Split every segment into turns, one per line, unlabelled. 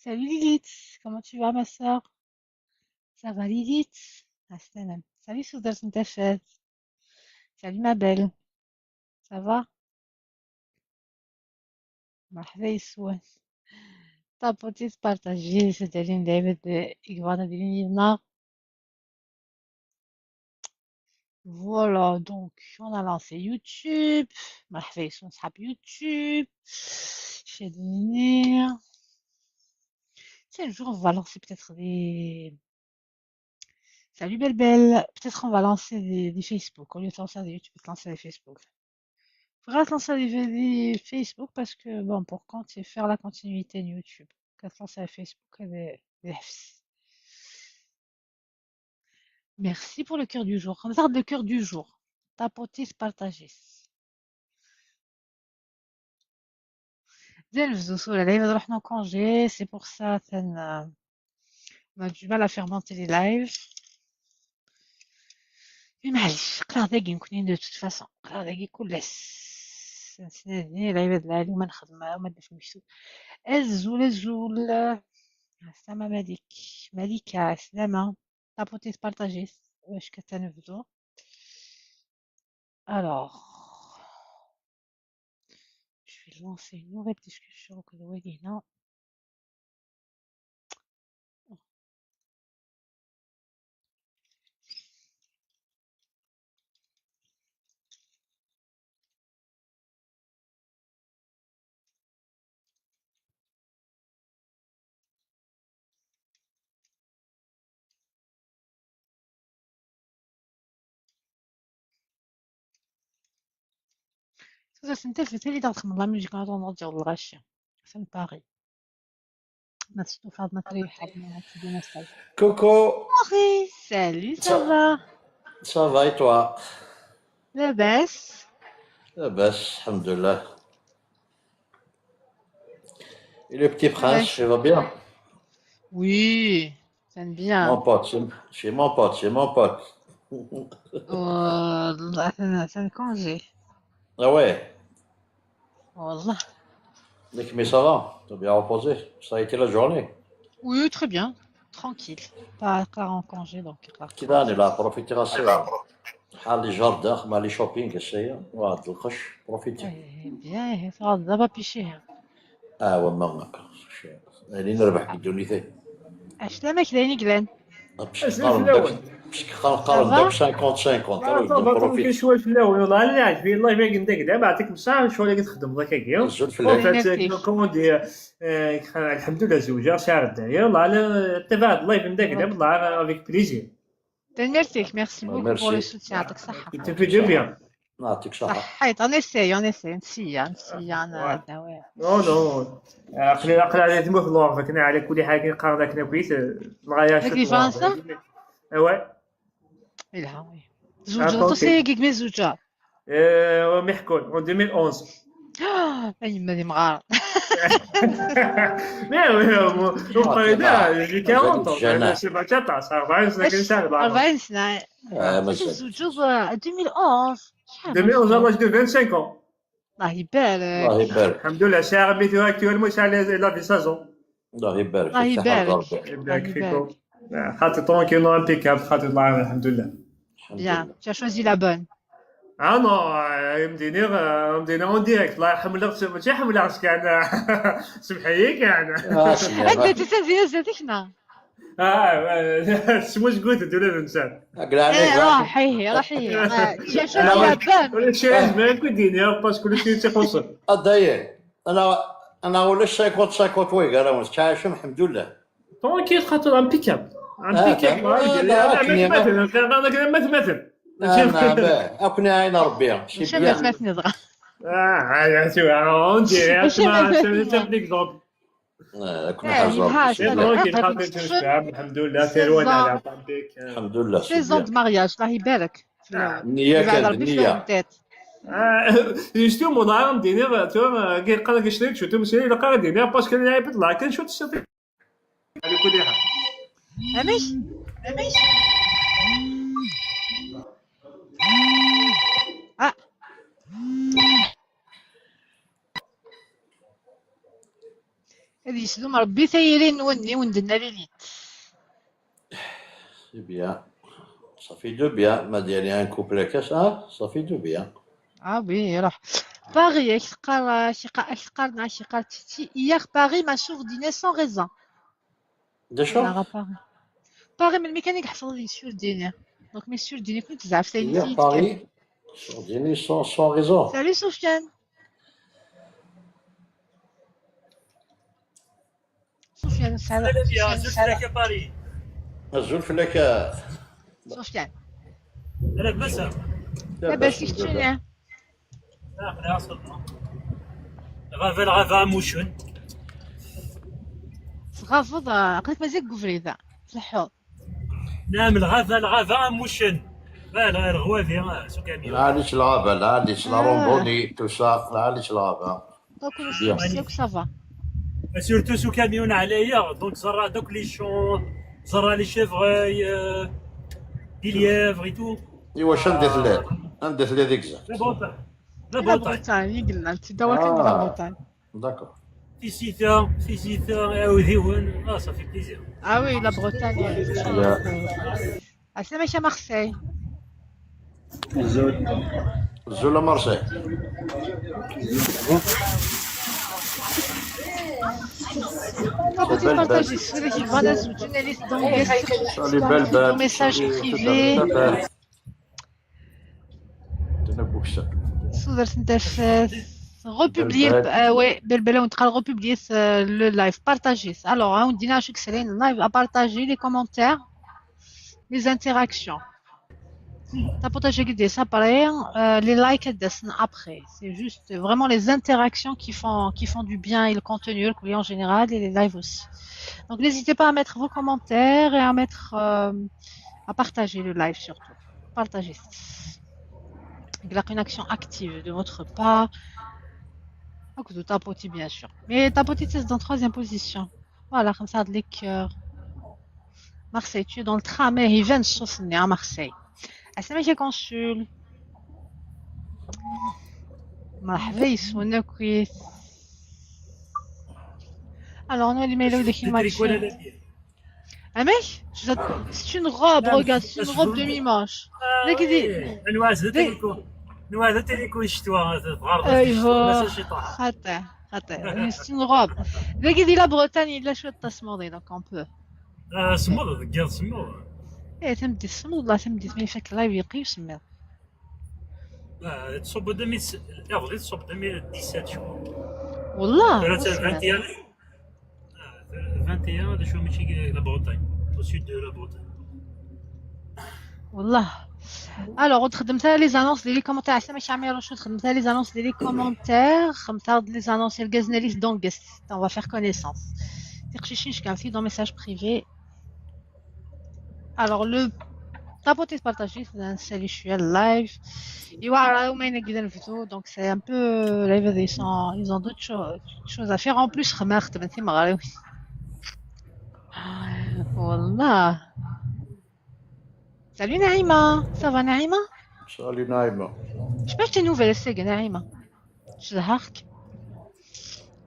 Salut Lilith, comment tu vas ma sœur? Ça va Lilith? Assalam. Salut Soudas Ntafet. Salut ma belle, ça va? مرحبا يسوع. طب بغيتي تبارطاجي تديري لعبة إكفانا ديالي هنا. Voilà, donc on a lancé YouTube. مرحبا يسوع صحاب YouTube. Je vais devenir... Tiens, le jour on va lancer peut-être des... Salut belle belle. Peut-être on va lancer des Facebook. Au lieu de lancer des YouTube, peut-être lancer des Facebook. Faudra se lancer des Facebook parce que, bon, pour faire la continuité de YouTube. Qu'à se lancer à Facebook et des Fs. Merci pour le cœur du jour. Regarde le cœur du jour. Tapotis partager. زين الفلوس ولا لا نروح en congé, c'est pour ça on a du mal à faire monter les lives. Mais معليش قرا داكي ممكن de toute façon قرا داكي كلش نسيني العباد العالي وما نخدم وما ندير فلوس الزول الزول عسلامة مالك مالكة عسلامة طابوتي تبارطاجي واش كتنبدو alors je vais lancer une nouvelle discussion que هنا ça c'est في اللي تخدم لا ميوزيك نعاودو ديال الغاشية ça me paraît ما تشوفو في هاد الطريحة بما تدينا ستاج
Coco,
Henri salut ça va
ça va et toi?
لاباس
Ah ben, alhamdoulilah. Et le petit prince,
عايش
il va bien?
oui j'aime
Mon
bien
pote, c'est mon pote, c'est mon pote.
والله أنا congé
Ah ouais,
والله
mais ça va, t'as bien reposé. Ça a été la journée.
oui très bien tranquille pas en congé donc
كده أنا
tranquille
لا بروفيتي راسي حال لي جاردن مع لي شوبينغ الشيء وهاد الخش بروفيتي.
bien خلاص دابا بيشي
وما هكا يعني نربح بدونيتي.
عشلامك دايرين كلان
باش
اسلم في
نقارن داك
الاول.
باش نقارن داك
صافا
50 50
لا
نبدا
صافا ترونكي
نبروفيتي.
شويه في الاول والله انا عاجبني الله ما قلت لك دابا عطيك مساحه شويه اللي كتخدم ضاك هكا
الزول في
اون
الليل.
الله
فات
يمرتيك
كومون دير الحمد لله زوجه شارد يلا على اتبع هاد اللايف من داك دابا
ربي
والله افيك بليزير
تنمرتيك ميرسي بوكو بور لو
ميرسي.
سوتيان يعطيك صحة
تفي
يعطيك
دو
صحة.
بيان.
يعطيك صحة.
صحيت اون اساي نسيا انا الدواء
نو نو قليل قليل على تموت لور فكنا على كل حاجه قارنا كنا كويس الغايه
هاك
شوت
لي
لور
فرنسا
ايوا
إلها وي زوجة
ترونكي
تصيقك من زوجة
محكون en 2011.
أي ما دي مغارة
Mais oui, on parlait
فاطمة
de j'ai
مازال
40 ans,
جنة.
c'est pas tchata, ça va, c'est que ça, là.
40 سنة هاك
مازال.
الزوجة 2011 شحال من
2011 à
سنين
l'âge de 25 ans.
الله يبارك
الله يبارك.
Alhamdoulilah, c'est arrêté actuellement, il a 16 ans.
الله يبارك
الله
فيك صحة
يبارك
ربي.
الله
يبارك
يبارك
فيكم. خاطر طونكي نو امبيكابل خاطر الله الحمد لله.
الحمد
bien
لله.
tu as choisi la bonne
اه نو مدينة اون ديريكت الله يرحم الله ماشي يرحم الله كان سمحيك كان
أنت
سميها.
تسافي نزلتكنا
سموش قلت تقول الانسان.
قلعني
راحي tu as choisi la bonne
ولا شي عجبك كديني باسكو كل شيء تيخصك.
الضيق. انا ولا 50 50 ويق انا متعايشهم الحمد لله.
طونكي خاطر امبيكابل. امبيكابل
لا اكني
مثل
انا اكني عين ربي شي
باش ما
بيان.
تنضغط
هاي شو اون دي
باش
اسمع
ما
سيب اكزومبل.
اكني حاج ربي
يلهاش
شي بيان.
طونكي خاطر تنشبع الحمد لله تيروان على
16
عطاك.
الحمد لله شي
16 ans de
بيان.
mariage الله يبارك في الاول
النية
يبعد
كانت
ربي فيهم
النية.
الدات
يشتو مدارم ديني تو كي قال لك شريك شو تمشي لا قال ديني باسكو انا عيب طلع كان شو تشتي على كل حال.
امش اه هذه يسلم ربي ثايرين نوني وندنا ليليت.
C'est bien. Ça fait du bien. Ma dit, il y a un couple que ça, ça fait du bien.
Ah oui, alors. Paris, hier, Paris m'a sourdiné sans raison.
Déjà,
Alors, à Paris. Paris, mais le mécanique a sourdiné. Donc, mes sourdinés, كنت زعف
hier,
ثاني
Paris, sur dîner sans raison.
Salut, Sofiane. Sofiane, ça va.
زرت لك باريس.
الزلف لك.
Sofiane.
لاباس.
لاباس كيف تشوفني؟
غافا موشن.
تغافض قلت مازال قفريدة في الحوض.
نعم الغافا موشن. لا الغوافي سكامي.
لا عليك الغابة، لا عليك لا رومبوني توسا، لا عليك الغابة.
كل شيء صافا.
سورتو سو كاميون عليا دونك زرع دوك لي شون زرع لي شيفغوي دي ليفغ اي تو.
إيوا واش ندير لي ديك زاد.
لا
لا
بوطا
بروتاني قلنا انت دواتين لا بروتاني.
داكور.
في سيتا عاوديون صافي بليزير.
Ah oui, la Bretagne. Ah, c'est méchant Marseille.
زولا مارسي.
Quand tu partages sur les bandes ou tu n'es dans
Salut belle belle.
ton message privé. صدرت انت في republier ouais بالبلا ونتقال republier le live partager. Alors on dit à chaque série live à partager les commentaires, les interactions. T'as partagé des appareils, les likes après. C'est juste vraiment les interactions qui font du bien et le contenu, le courrier en général et les lives aussi. Donc n'hésitez pas à mettre vos commentaires et à partager le live surtout. Partagez. Une action active de votre part. De tapoter bien sûr. Mais tapoter c'est dans troisième position. Voilà, comme ça les cœurs. Marseille, tu es dans le tram et ils viennent soutenir à Marseille. اسمعي كونسول مرحبا يسونا كويس. Alors nous les mails de Himachi. Ah mec, c'est une robe, regarde, c'est une robe demi-manche.
نوازة تليكو يشتوها تغرب.
ايوه خاطر c'est une robe. لقيتي لا بريطاني لا شويه تصمودي donc on peut.
صمود قال صمود.
ايه تمدي الصمد والله تمدي مي فاك لايف يقي وسمير.
تصب 2000 لا تصب 2017 شو.
والله
21 هذا شو ماشي لا بريطانيا au sud de la Bretagne.
والله. Alors خدمتها لي زانونس ديال لي كومونتير عسى ماشي عامر رشود خدمتها لي زانونس ديال لي كومونتير خدمتها لي زانونس ديال غازنا لي دون غيست on va faire connaissance. تقشيشين كان في dans message privé. Alors le tapoter partager c'est je suis live. Et voilà, on est guidé le vidéo donc c'est un peu live ils ont d'autres choses à faire en plus remarque بنتي مغاري. والله. Salut Naïma, ça va Naïma?
Salut Naïma.
Je sais pas tes nouvelles c'est Naïma. Je l'hark.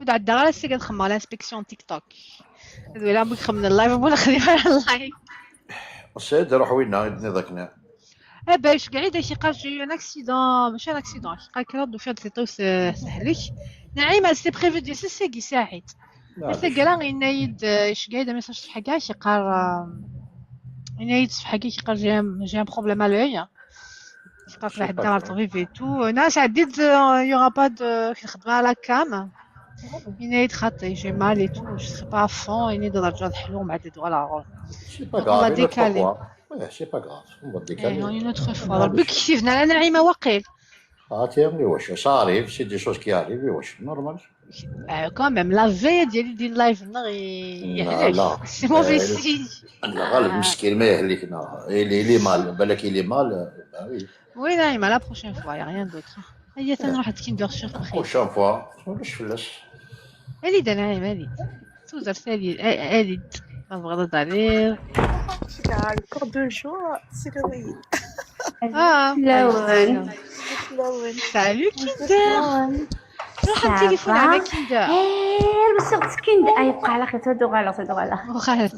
ودا عندها غير سي كنخمم على انسبكسيون تيك توك. هذو الا بغيت نخمم اللايف ولا نخليها على اللايف.
السيد روح وين عندنا ذاكنا.
باش قاعده شي قال جي ان اكسيدون ماشي ان اكسيدون قال كرد وفي تيطو سهلك. نعيمه سي بريفو دي سي ساعد. بس قال ينايد اش قاعده ميساج في حاجه شي قال ينايد في حاجه شي قال جي ان بروبليم عليا. قال واحد دار طبيب تو ناس عديت يوغا با دو خدمه على كام. ينايد خاطي جي مال اي تو جو سي با فون ينايد رجع الحلو مع دي فوالا.
C'est pas grave, c'est pas grave, on va décaler.
Une autre fois. ربي كيفنا على نعيمه وقيل.
عاتيهم واش صاري سي دي شوز كي اريفي واش نورمال.
quand même la veille ديال اللايف
لا
سي موفي سي.
لا غالب مسكين ما يهلكنا اللي مال بالك اللي مال وي.
وي نعيمه لا بروشين فوا يا ريان دوتر. هيا تنروح كيندر سيربريز.
بروشين فوا واش فلاش.
اليد نعيمه اليد. توزر سالي اليد. غلط عليه.
Encore 2 jours, c'est le oui.
Salut Kinder. روح التليفون على كيندر.
بصير سكين يبقى على خير تدوغ على
واخا هاي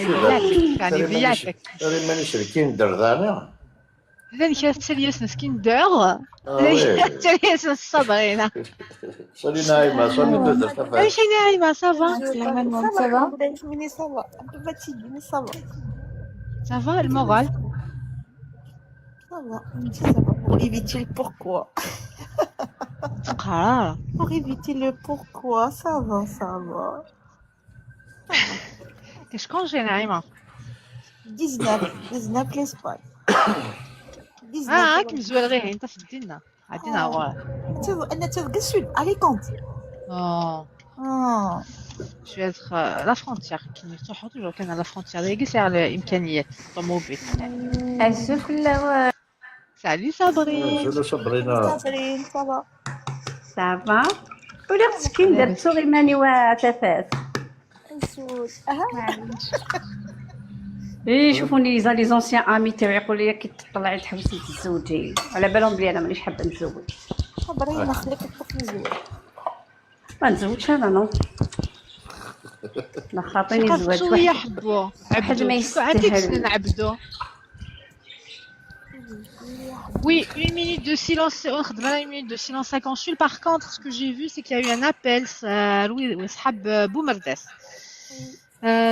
بياتك يعني بياتك
سوري مانيش الكيندر ذاني.
إذا كانت سيريوس سكيندر
وي
سيريوس الصبرينا
سوري نايمة سوري تقدر
أي
تفهم.
شي نايمة صافا
Ça va, mais ça va. Un peu fatiguée, mais ça va.
صافا المورال
Ça va, ça va. Pour éviter le pourquoi.
تقرا
Pour éviter le pourquoi, ça va.
شكون جاي نايمة
19 l'Espagne. 19.
هاك مزوال غير انت سدينا عدينا غوا
أنا تبقى السود أليكونت.
Je vais être la frontière qui ne se toujours qu'à la frontière des guises الإمكانيات طوموبيل.
أشوف لا
Salut Sabri.
شنو صبرينا.
صابرين ça va.
صافا ولا سكين درت صغي ماني وتفات
السود.
ايه شوفوني لي زونسيان امي تاعي يقولوا لي كي تطلعي تحبسي تتزوجي على بالهم بلي انا مانيش حابه نتزوج
صابرين نخليك تطفي زوج.
ما نتزوجش انا نو لا خاطيني الزواج
شوية
واحد
حبوا
واحد ما
عندك
يستاهل
سنين عبدو. Oui, une minute de silence. On a une minute de silence à consul. Par contre, ce que j'ai vu, c'est qu'il y a eu un appel. Louis Shab Boumerdes.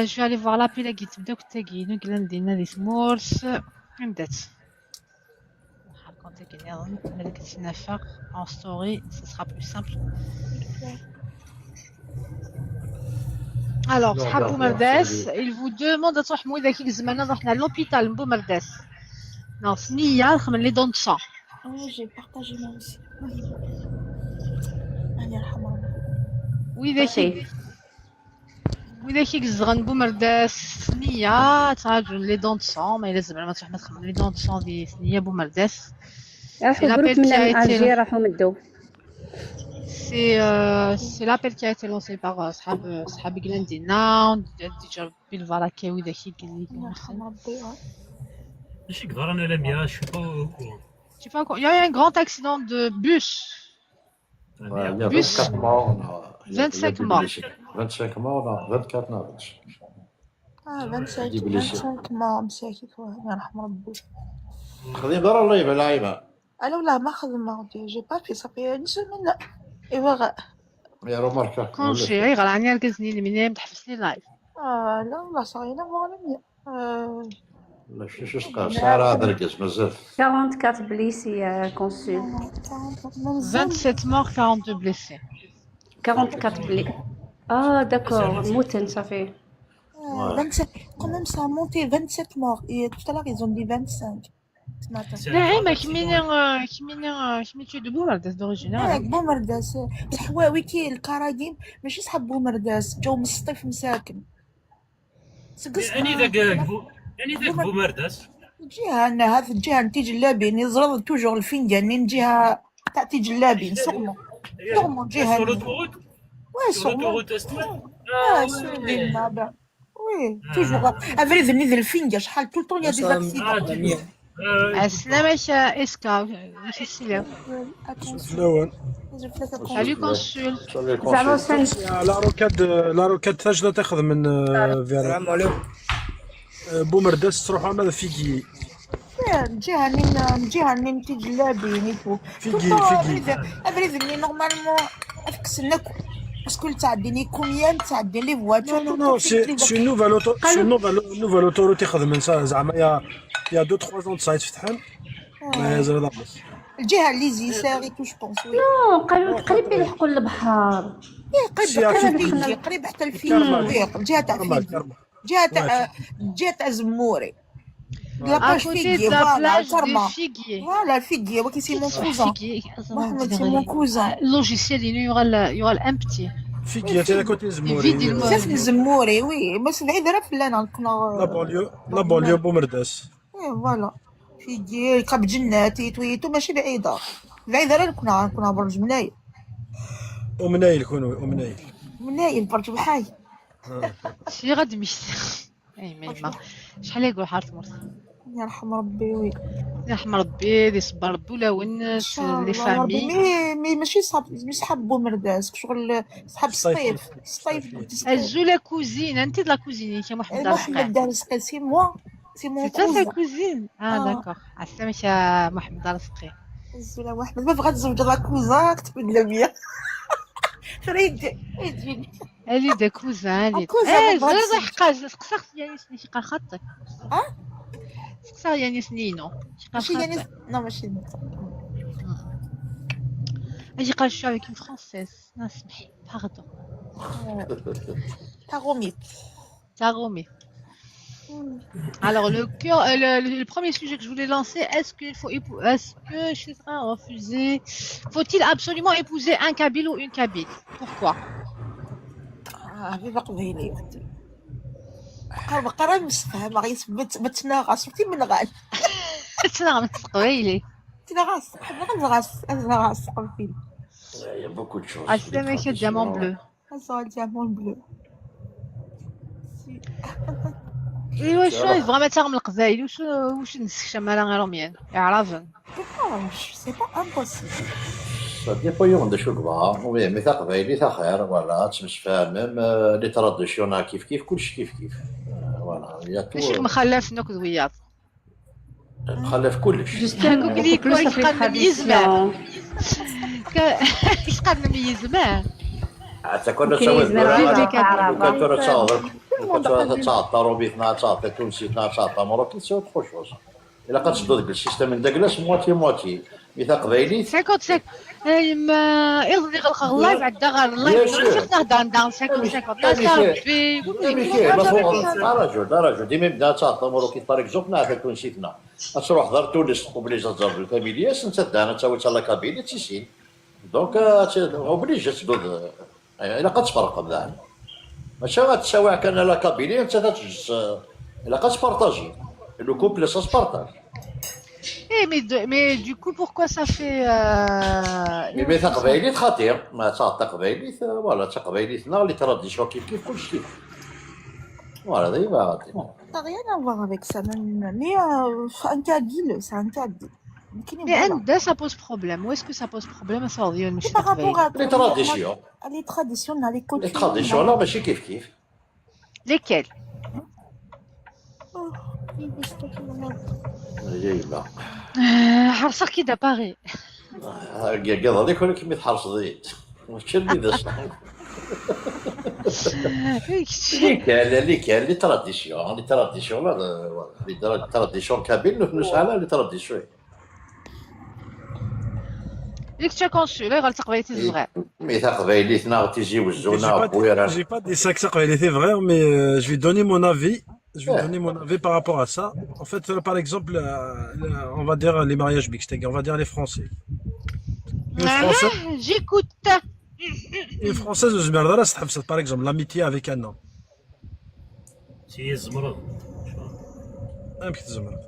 Je vais aller voir l'appel à Git. Donc, Tagui, nous glandina des morts. Une dette. En story, ce sera plus simple. Alors, Shab Boumerdes, il vous demande de تروح مويدا كي زماننا رحنا للوبيتال Boumerdes. Non, سنية خمن لي دون sang.
Oui, j'ai partagé moi aussi. الله يرحمها.
وإذا كي كزغن بومرداس سنية تراجعو لي دون سون ما إلا زعما تروح ما تخمم لي دون سون دي سنية بومرداس.
راحوا جروب من الجي راحوا مدوا.
C'est l'appel qui a été lancé par صحاب Glendina déjà بالفارا كاوي إذا كي قال لي
الله يرحم ربي.
ماشي كبر انا لاميا شو با
Tu sais pas quoi, il y a eu un grand accident de bus.
Bus. 25 morts.
25
morts.
25 ما مساكت الله يرحم ربي.
خذي برا الله يبقى لعيبة.
Alors là, ما خدمة j'ai pas fait ça fait une semaine. Et voilà.
يا روماركا.
كونشي غير عني ركزني المنام تحبس لي لايف.
لا صاينا مغنمية.
لا شو تقال سارة دركز مازال.
44 بليسي يا كونسول.
27 morts 42 blessés.
44 بلي. d'accord موتن صافي.
27 quand même ça a monté 27 morts et tout à l'heure ils ont dit 25 ce matin.
نعم كميني بومرداس d'origine.
بومرداس بصح ويكي الكرايدين ماشي صحاب بومرداس جاو من السطيف مساكن.
يعني ذاك بومرداس
الجهة هذه الجهة نتي جلابين يزرد توجور الفنجان جهة تاعتي جلابين سومو جهة
سورو
سوري بابا وي توجور افريد نيذ الفنجا شحال طول طول يا دي زاكسيدون.
السلامة اسكا ماشي السلام.
شلون؟
سالو كونسول.
زعما وسن
لا روكاد تاجنا تاخذ من فيرا. السلام عليكم. بومرداس تروح على فيكي.
جهة نين تيجي لابين
فيكي.
افريد ني نورمالمون افكس نكو باسكو تعديني كوميان تعدي لي فواتور.
نو سي نوفال اوتورو تاخذ من زعما يا 2-3 ans سايت فتحان ما زال لاباس.
الجهة اللي زي ساري تو جو بونس.
نو قالوا قريب يلحقوا للبحر.
قريب حتى الفيل. الجهة تاع فيكي جهة تاع زموري.
À côté de la plage des figuiers.
Voilà, figuier, qui c'est mon cousin. Mohamed, c'est mon cousin.
Logiciel, il y aura l'empty.
فيكي تاع كوتي زموري.
بزاف من زموري وي بس بعيد راه فلانا كنا.
لا بوليو بومرداس.
فوالا فيكي قاب جناتي تويتو ماشي بعيدة راه كنا برج منايل.
ومنايل
منايل برج بحاي.
شي غادي مشي. اي ما شحال يقول حارت مرت.
يرحم ربي وي.
يرحم ربي يصبر ربي ولا ونس
شاء
لي
الله ربي
فامي.
مي ماشي صحاب بومرداس شغل صحاب الصيف بنت الصيف
الزو لا كوزين انت لا كوزين انت محمد
محمد
رزقي.
دارسقي سي موا سي مون
سي تا سا
كوزا
كوزين داكوغ. عسلامك يا محمد رزقي.
الزولا محمد ما بغات تزوج لا كوزا كتب لنا بيا فريد
الي دا كوزان الي
كوزا
ايه
ما بغاتش
زرا حقا سقساخ يعني سني شقا خطك.
اه
سقساخ يعني سنينو شقا
ماشي يعني
خطك.
نو ماشي
اجي قال شو avec une française. نسمحي باردون.
تاغومي
Taromé. Alors le premier sujet que je voulais lancer, est-ce que je serai refusé? Faut-il absolument épouser un Kabyle ou une Kabyle? Pourquoi?
عافي قبيلي بقى راه مستفهمة غيثبت بتناغص شفتي من غال
تنغم تقبيلي.
تناغص نغص قبيلي
Il y a beaucoup de choses.
عسلامك يا diamant bleu.
هزا ديامون بلو
ايوا شنو يبغى ما تاغم القبايل واش نسكشم على غير ميان يعرفن.
سي با امبوسيبل
Ça dépend de شو كبار. وي مي تا قبايلي تا خير فوالا تمشفاهمم لي تراديسيون كيف كلشي كيف. فوالا يا
ماشي
تو
مخلف نوك دوياط.
مخلف كلش.
كون لي
plus ça fait
يقدم يزمع.
tradition.
يقدم يزمع.
حتى كنا
كاين
نسوي
يزمر
الدراري
عربة
كنت تصاور كنت تعطى روبيتنا تعطى تونسيتنا تعطى مروكي سوى تخشوش الا كتشدو داك السيستم من داكلاس مواتي مثل قبايلي
50 يرضي غلق اللايف عدا غير اللايف شفت نهضر ندار 50 لا صافي
رجل ديما بدا تعطى مروكي باغ اكزومبل نعرف تونسيتنا تروح دار تونس اوبليجا تزرب الفاميلياس انت دانا تا لا كابيلي تيسين دونك اوبليجا تدود الا كتفرق بدا ماشي غتساوي كان لا كابيلي انت تجلس الا كتبارطاجي لو كوبل سا سبارطاج.
mais du coup pourquoi ça fait
مي تا قبايلي خطير ما تا قبايلي فوالا تا قبايليتنا لي تراديسيون كيف كلشي فوالا دايما غادي.
Ça n'a rien à voir avec ça. Mais un kabyle, c'est un kabyle.
mais ça pose problème. Où est-ce que ça pose problème ça revient
C'est par rapport à
لي تراديسيون
les traditions, les coutumes.
لي تراديسيون لا ماشي كيف
lesquels
دايما
حرصك كده باغي
قاعد هذيك ولكن متحرص زيد ماشي اللي داز اللي كان لي تراديسيون لي تراديسيون كابيل نسعى لي تراديسيون
اللي كنت كونسول غير تقبيلتي الصغير
مي تا قبايليتنا تيجيوزونا بويا
J'ai pas dit ça que ça était vrai, mais je vais donner mon avis. Je vais donner mon avis par rapport à ça. En fait, par exemple, on va dire les mariages mixtes, on va dire les Français.
j'écoute.
Une Française de Zmerdara, c'est par exemple l'amitié avec un homme.
شي الزمرد
Un petit Zmerd.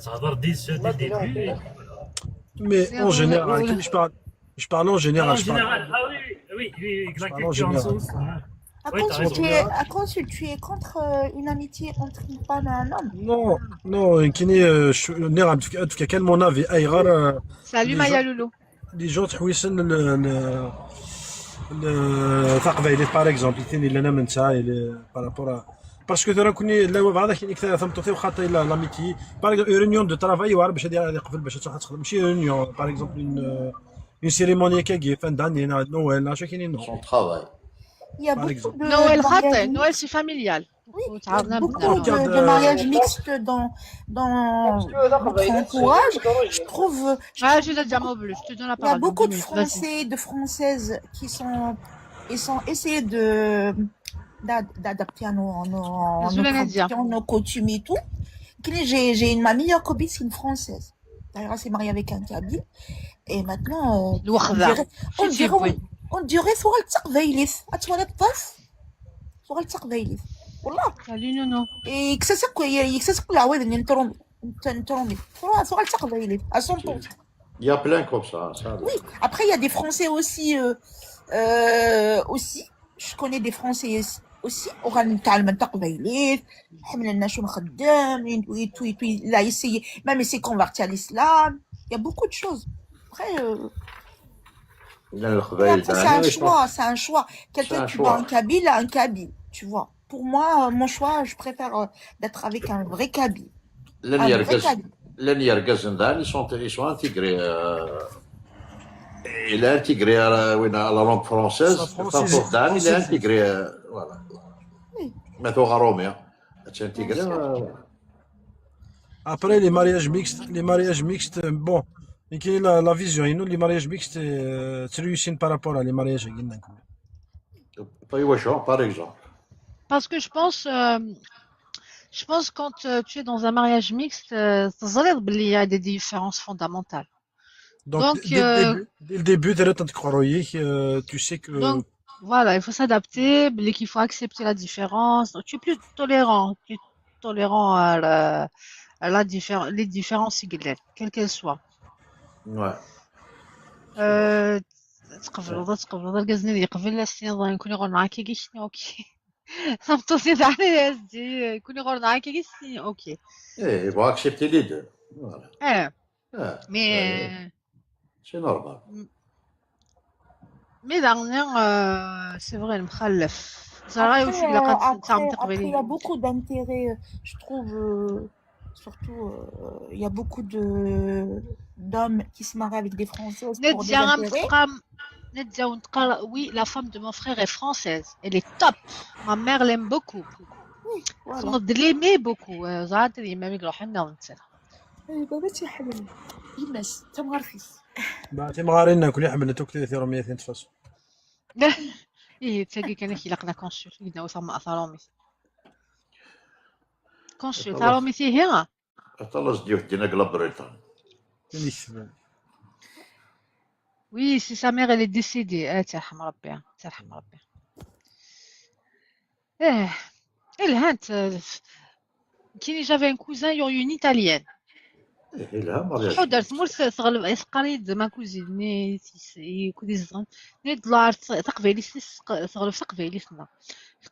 تهضر دي سو دي ديبي
Mais en général, je parle en général.
en
Je parle.
général ah oui oui oui la
parle en
question en
général.
sens
À quand tu es contre une amitié entre une femme et un homme?
Non, نلعب في كان mon avis. أيغار
Salut Maya Loulou.
les gens تحويسن ثقبيلي par exemple ثاني اللي أنا منسى par rapport à parce que ترى كوني لا هذا كاين أكثر ثم تثير خاطر l'amitié par exemple une réunion de travail وعرب باش هذه قبل باش تروح تخدم ماشي réunion par exemple une cérémonie كي fin d'année Noël شو كاينين non.
son travail.
Il y a
Par
beaucoup
exemple.
de
Noël
mariages
خاطر
mixtes.
Noël c'est familial.
Oui, il y a
وتعرضنا
beaucoup
بنا.
de mariages mixtes dans notre entourage. Je trouve
Ah je te diamant bleu, je te donne la
il y a
parole.
beaucoup de
2 minutes, vas-y.
Français, de Françaises qui sont essayés d'adapter à nos traditions, nos coutumes et tout. J'ai ma meilleure copine, c'est une Française. D'ailleurs, elle s'est mariée avec un Kabyle. Et maintenant, on dirait sur le تقبيليت. أتولى الطف sur le تقبيليت. والله.
Salut Nono.
Et يكسسك العويض اللي نترومي. sur le تقبيليت à 100%.
Il y a plein comme ça.
Oui, après il y a des Français aussi, je connais des Français aussi وغنتعلم نطق قبيليت حمل لنا شو نخدم là essayer même essayer de convertir à l'islam il y a beaucoup de choses après
لان
et
القبائل
après
تاعنا
c'est un choix quelqu'un
un
qui voit un
choix.
kabyle un kabyle tu vois pour moi mon choix je préfère d'être avec un vrai kabyle
لن
un vrai
يركز
kabyle
لن يركز نضال ils sont intégrés il est intégré à la langue
Ça
française
francisé.
il est intégré voilà
oui.
مثلا غارومي tu intégré
Après, les mariages mixtes, bon, et qui est la vision, et nous, les mariages mixtes, tu réussis par rapport à les mariages.
par exemple.
Parce que je pense quand tu es dans un mariage mixte, il y a des différences fondamentales.
Donc,
Donc,
dès le début, tu sais que.
donc voilà, il faut s'adapter, qu'il faut accepter la différence. Donc, tu es tolérant les différences, quelles qu'elles soient.
Ouais.
تقبل القزني قبل السنين ظن كوني غور معاكي كيشني اوكي صمتوسي على دي كوني غور معاكي كيشني اوكي
Il faut accepter les deux. Voilà.
Mais
C'est normal.
mais dernière c'est vrai المخلف صراحة
Après,
وش اللي قد تعمل
après, il y
تقبلي
a beaucoup d'intérêts, je trouve, surtout, il y a beaucoup d'hommes qui se marient avec des Françaises pour des intérêts.
Oui, la femme de mon frère est française. Elle est top. Ma mère l'aime beaucoup.
Oui, voilà.
صمد l'aimait beaucoup. زعلت لي ما يقولوا حنا ونتسرح.
باباتي حبيبي يمس تمغرفيس
بعتي مغارينا كل يحمل توكتي ثيرو 200 تفاص.
إيه تلاقي كان يخلقنا كونسول يدنا وثم ثالومي. كونسول ثالومي فيه هنا.
خلاص ديوك دينا قلب بريطانيا.
Oui, c'est sa mère, elle est décédée. ترحم ربي ترحم ربي. الهانت كيني j'avais un cousin une italienne. حضر تمرس قريد ما كوزيني كوزين نيت دولار تقبيلي تغلب تقبيلي سنا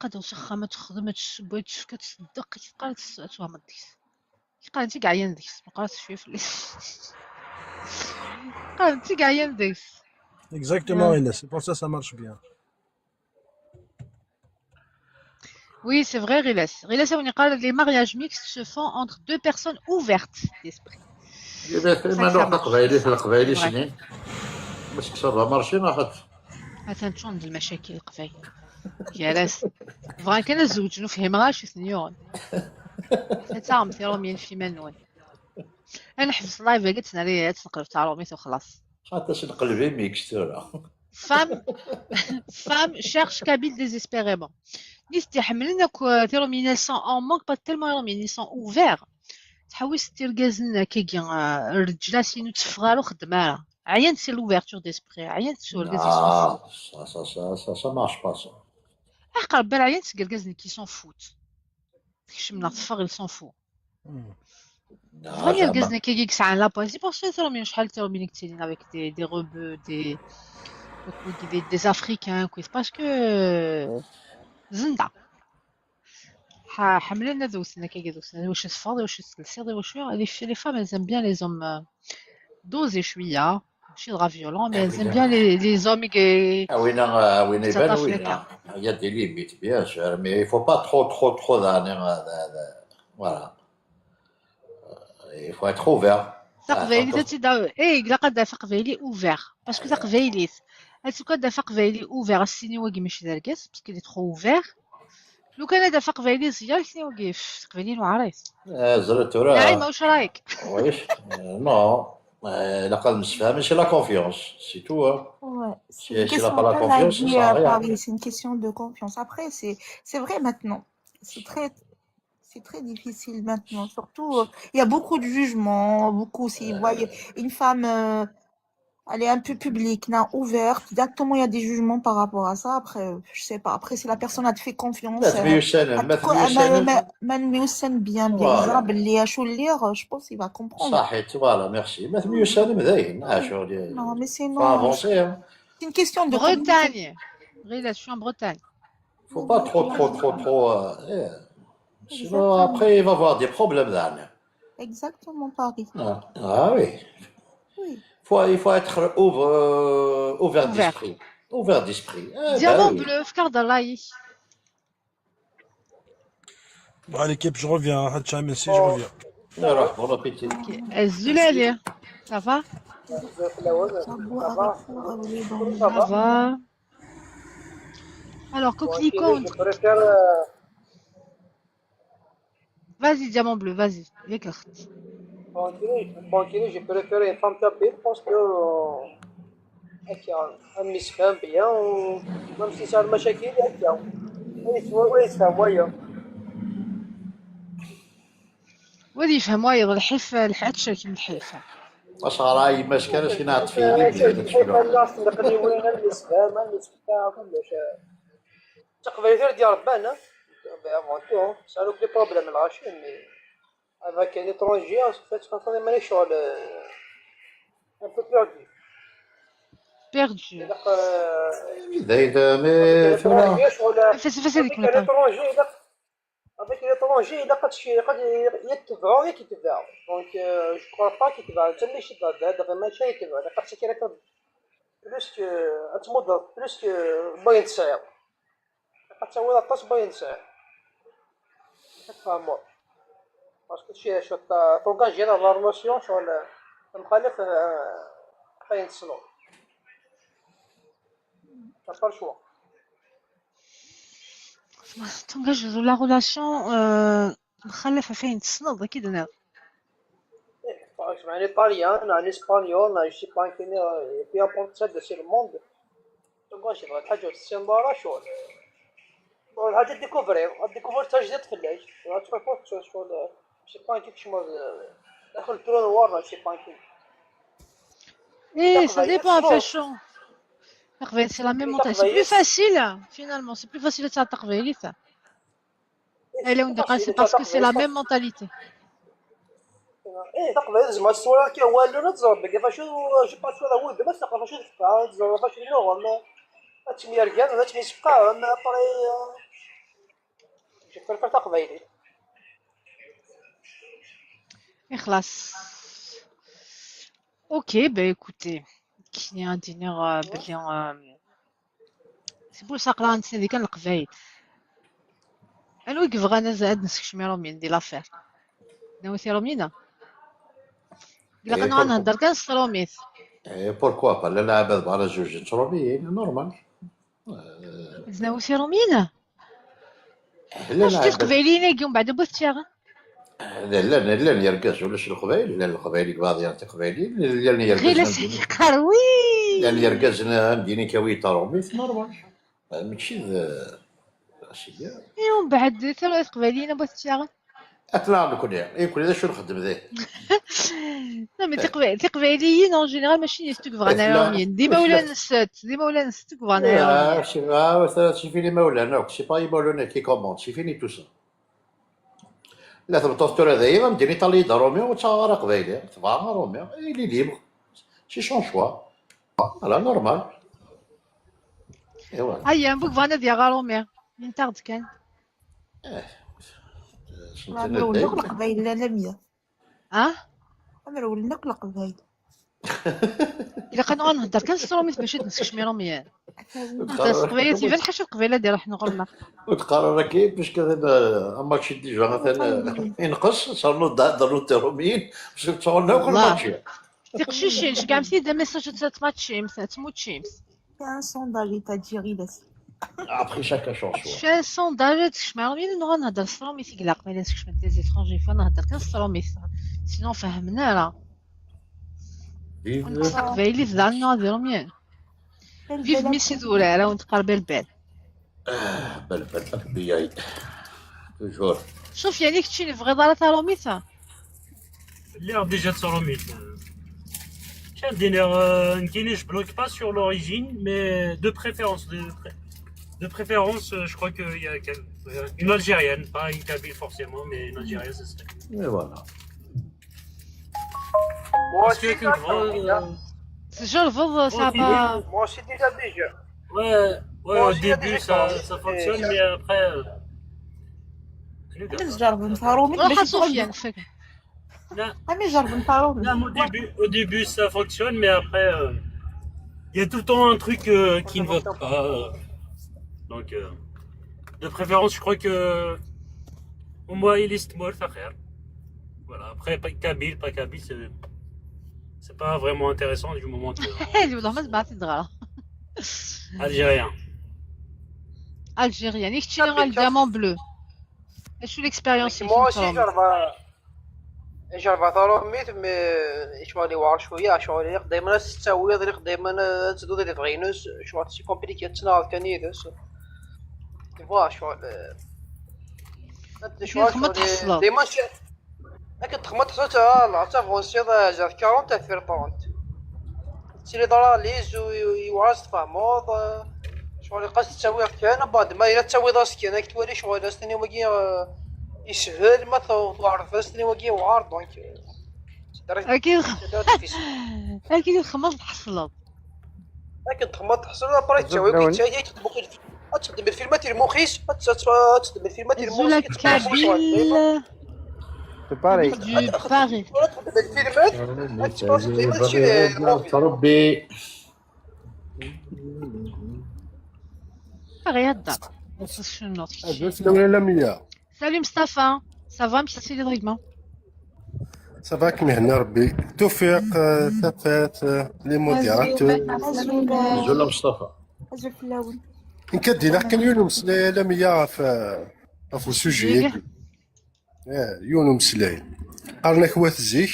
قد وسخمت خدمت بغيت كتصدق قالت سوا ما ديس قالت انت كاع ينديس ما قالتش شويه في قالت انت كاع ينديس
Exactement, c'est pour ça ça marche bien.
Oui, c'est vrai, Riles, on y parle, les mariages mixtes se font entre deux personnes ouvertes d'esprit.
القبائلي سنين باش كسر مارشي ناخذ
تنشون المشاكل القبائل يا راس بغا كان الزوج نفهم غاش سنيون تعرف ثيرو مين في منون انا حفظ لايف قلت ناري تنقلب تاع روميت وخلاص
حتى نقلبي ميكس ترى
femme cherche Kabyle désespérément نيستي حملنا ثيرو مين ils sont en manque pas tellement ils sont ouverts تحوس تيرغازن كيكي الرجاله سينو تفغالو خدمه عيان سي لوفيرتور ديسبري عيان سو الغازيسون
ça marche pas ça
عقل ربي عيان تيرغازن كي سون فوت كيش من الطفغ ils s'en fout غير غازن كيكي ساعه لا با سي بور سو ترى من شحال ترى من كتيرين افيك دي روبو des africains كويس باسكو زنده حملنا دوسنا كي دوسنا واش الفاضي واش السيري واش les femmes elles aiment bien les hommes dosés شويه ماشي غا violents mais elles aiment bien les hommes qui
وين يبان وين il y a des limites bien sûr mais il faut pas trop voilà il faut être ouvert
تقبيلي تدا لقد تقبيلي اوفر باسكو تقبيلي تكون تقبيلي اوفر السيني واقي ماشي داركاس باسكو لي ترو اوفر لو كان هذا فاق فايلي زيار كني وقف تقبلين وعريس
زرت راه
نعيمة واش رايك
واش نو لقد نسفها ماشي لا كونفيونس سي تو
c'est une
si elle a pas la confiance ça sert à rien
c'est une question de confiance après c'est vrai maintenant c'est très difficile maintenant surtout il y a beaucoup de jugements beaucoup si vous voyez une femme elle est un peu publique, ouverte. Directement, il y a des jugements par rapport à ça. Après, je sais pas. Après, si la personne a te fait confiance, bien, je pense qu'il va comprendre.
صحيت voilà merci ما يسالم ذاين
Non, mais c'est non. C'est une question de
Bretagne. Je suis en Bretagne.
Faut pas trop. Sinon, après, il va avoir des problèmes d'âne.
Exactement, Paris.
Ah oui.
Oui.
Il faut être ouvert
Ouvert.
d'esprit. Ouvert d'esprit.
Diamant
Oui.
bleu, فكر ضلاي.
Bon, allez, Kep, je reviens. Hatcha, merci, je reviens.
Alors, bon appétit.
Ok. الزلالي. Ça va?
Ça boit avec vous, avec dans le
Ça va. Alors, coquelicot. Vas-y, diamant bleu, vas-y. Écarte.
J'ai préféré une femme tapée parce que un مسفهم بيا وما مشيتش على المشاكل هكا ويتفهم ويا
وادي يفهم وايض الحيف الحاتشة كيما الحيفة.
واش راهي مشكلة شي نعرف فيه
كيف الناس نقدر وين المسفهم كلش تقبل غير ديال ربنا افونتو سالو لي بروبليم العاشين مي avec un étranger en fait je pense ماني شغل un peu perdu
Perdu.
إذا ما فهمنا.
فاس هذيك
avec l'étranger il a قد يتبعو ياك يتبعو دونك جو كوا با كيتبع حتى اللي شد هذا ماشي يتبع قد تشكي لك بلوس تمود بلوس باين تسعير قد تسوي لا طاس باين تسعير تفهموا باسكو شي شو طونكاجي لا ريلاسيون شغل مخالف باين تسلو pas le choix.
تنجز لا ريلاسيون مخلفة فين تسنض أكيد أنا.
معني طاليان معني اسبانيول معني شي بانكيني في ابونتسات دو سي الموند تنقولش هاد الحاجة السيمبارا شغل الحاجة ديكوفري تا جديد فلاش تفرقوا شغل شي بانكين كشما داخل ترو نوار شي بانكين
إيه ça dépend فاشون. تقبيل c'est la même mentalité. C'est plus facile finalement. C'est plus facile de faire تقبيل ça. Elle est on c'est parce que c'est la même mentalité.
ايه تقبل زعما الصوره كي هو اللون تزرب كيفاش جو باس ولا ود بس تقبل فاش تفقع تزرب فاش اللون ما تمي رجال ولا تمي سبقا ما طري جو بريفير تقبيلي
خلاص. Ok, bah écoutez, qui est un dîner brillant. C'est pour ça que là, on dit qu'on le قبايل. أنا وقف غانا زاد نسكش ميرومين دي لافير. ناوي ثيرومينا. إلا كنا غنهضر كان ستروميث.
بوركوا با لا لعبة بغا جوج تروبيين نورمال.
ناوي ثيرومينا.
لا
شتي القبايلين يجون بعد بوثيغ.
لا يركز ولا شي القبايل لا القبايل بعض يعطي قبايلين لا يركز
غير سيدي قروي.
لا يركز نديني كوي تروبيث نورمال. ماشي شي.
ومن بعد ثلاث قبايلين بوثيغ.
أتلا نكون يكون هذا شو نخدم ذا.
لا مي تقبايليين اون جينيرال ماشي يستكبر على يومين ديما ولا نستكبر على
شي فيني مولانا شي باي مولانا كي كوموند شي فيني تو سا. لا تبطوستور هذايا غنديري طالي درومي وتا قبايلي تبغى رومي لي ليبر سي شون شوا فوالا نورمال. ايوا
هيا بوك فانا ديال غارومي من تاخد كان
ولنا قبايل لا لمية ولنا قبايل
الا كنا غنهضر كان ستروميث باش نسكش ميروميان نهضر قبايلات يبان حاجه القبيله ديال حنا غلنا
وتقرر كيف باش كذا اما شي ديجا مثلا ينقص صاروا ضروا تروميين باش تصورنا كل ماتش
تقشيشينش كاع مسي دا ميساج تماتشيمس تموتشيمس
كان سونداج تاع جيريدس
ابخي شاكا شون
شفا سونداج تشمعرمين نغا نهضر ستروميث يقلق ما لازمش من دي زيترونجي فنهضر كان ستروميث سينو فهمنا راه ونقص قبايلي في دارنا ديروميان فيف ميسي دورا راه ونتقرب البال
بل بياي توجور
شوف يعني كتشي في غدارة تاروميثا
اللي ديجا تروميت كان دينير نكيني je bloque pas sur l'origine mais de préférence je crois qu'il y a une algérienne pas une kabyle forcément mais une algérienne ça serait
et voilà
parce que qu'une grande
سجل الفض صعبة
moi aussi déjà
ouais Ouais,
Moi
au
aussi, il y a des
début
expériences.
ça fonctionne, mais après.
علاش جرب نفاروميك
روح
باش
سفيان
تقول
فيك.
Non,
عمي جرب نفاروميك.
non, au début ça fonctionne, mais après, il y a tout le temps un truc qui ne va pas. Donc, de préférence, je crois que. Au moins, il est mort, ça faire. Voilà, après, pas Kabyle, c'est pas vraiment intéressant du moment que.
هادي والله ما سمعت الدغرة.
Algérien.
الجيريان يشتري غير الديامون بلو. شو الاكسبيريونس
moi aussi جرب ثروميت مي شوالي واعر شويه شوالي دائما تستاوي دائما تزدو دي تغينوس شوال سي كومبليكي تناض كان يدس تبغى شوال
تخمط تحصلو.
دائما لكن تخمط حتى لا فونسيون جات 40 تاع 30 تسيري دارا ليز ويواز تفهموض شوال قاس تساوي كان بعد ما الا تساوي راسك انا كتولي شوال استني وكي يسهل ما تعرف استني وكي وعار دونك
اكيد اكيد الخماط تحصلو.
لكن تخمط تحصل ابري تساوي كي تساوي تخدم الفيلمات المخيس تخدم الفيلمات
زولا كابيل
C'est pareil.
دو باري.
الفيلمات
ربي
باري هدا. شنو
الدولة الأمنية
سالي مصطفى صافا مشيتي لي دريكمون.
صافا كيما هنا ربي توفيق ثبات لي موديراتور
زولا مصطفى.
أجل في اللون.
إن كدينا كان يونس الأمنية في السوجي يونس سلاي قالنا كوات زيك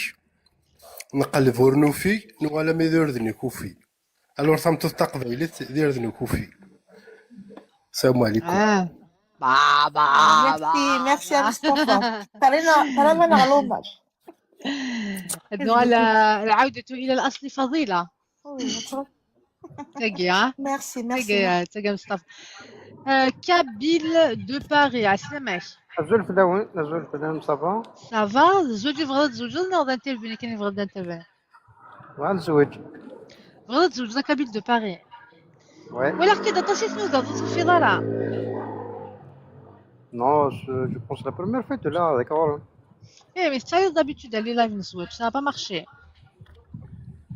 نقلب ورنوفي نوالا ما يدير ذني كوفي الور ثمت تقبيلت دير ذني كوفي. السلام عليكم.
بابا
ميرسي يا مصطفى. ترانا معلومات.
العودة إلى الأصل فضيلة. تاقي ها
ميرسي
تاقي مصطفى. كابيل دو باري عسلامك.
نزول في اللون صافا.
صافا زوجي بغات تزوجنا ولا انترفيني كاين بغات انترفيني.
غنتزوج.
بغات تزوجنا كابيل دو باري.
Ouais.
ولا كي داتاسي تنوض في دارها.
Non, je pense la première fois de là, d'accord.
Eh mais ça d'habitude elle est live نزوج ça n'a pas marché.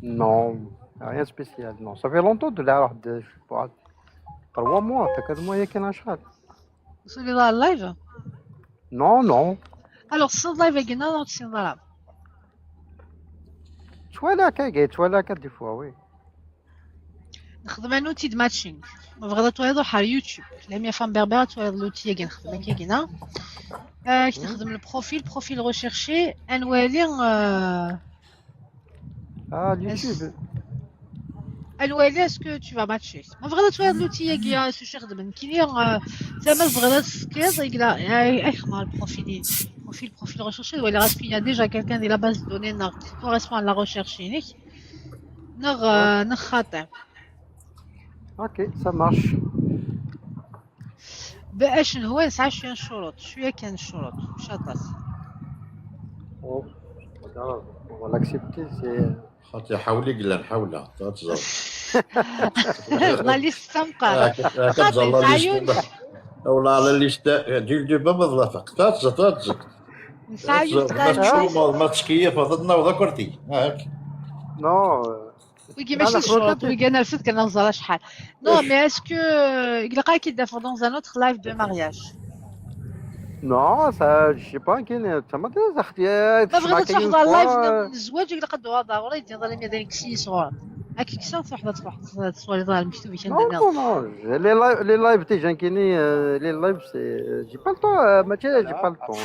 Non, rien de spécial. Non, ça fait longtemps de là, je sais pas. 3 mois, t'as 4 mois, il y a qu'un achat.
وصلي دار اللايف.
Non, non.
Alors صد لايف قلنا نوض سين دارها.
Tu vois là, 4 des fois, oui.
نخدم ان اوتي د ماتشينغ ما بغيت تويضو حال يوتيوب لا ميا فام بربره تويض لوتي كي نخدم كي كنا كي نخدم البروفيل ريشيرشي انوالي
اليوتيوب.
انوالي اسكو تو فا ماتشي ما بغيت تويض لوتي كي سو خدم كاين زعما بغيت سكيز يقلا اي خدمه البروفيل ريشيرشي ولا غاسكو يا ديجا كالكان دي لا باز دوني نغ كوريسبون لا ريشيرشي نيك نغ خاطئ.
Ok, ça marche.
باش هو نسعى شويه كان الشروط مش هطاس.
Oh, on va l'accepter, c'est...
خاطر حاولي قلا نحاولها تزال.
الله لي استمقر.
كتزال ليست ولا على ليست ديال دابا ما ظلافك تاتزك.
نسعى
ما تشكيه فضلنا وذكرتي هاك.
Non.
ويجي ماشي الشروط ويجي انا رفدت كنهزر شحال. نو مي اسكو يلقى كي دافور دون ان اوتر لايف دو مارياج.
Non, ça, je sais pas, ça m'intéresse, اختي.
ما بغيت تروح دار لايف الزواج يلقى دوا ضروري يدير ظل ميدان كشي صغار. هاكي كسا تروح واحد الصوالي دار المكتوبين
Non, non, les lives, t'es gens qui les lives, c'est... J'ai pas le temps, Mathieu, j'ai pas le temps.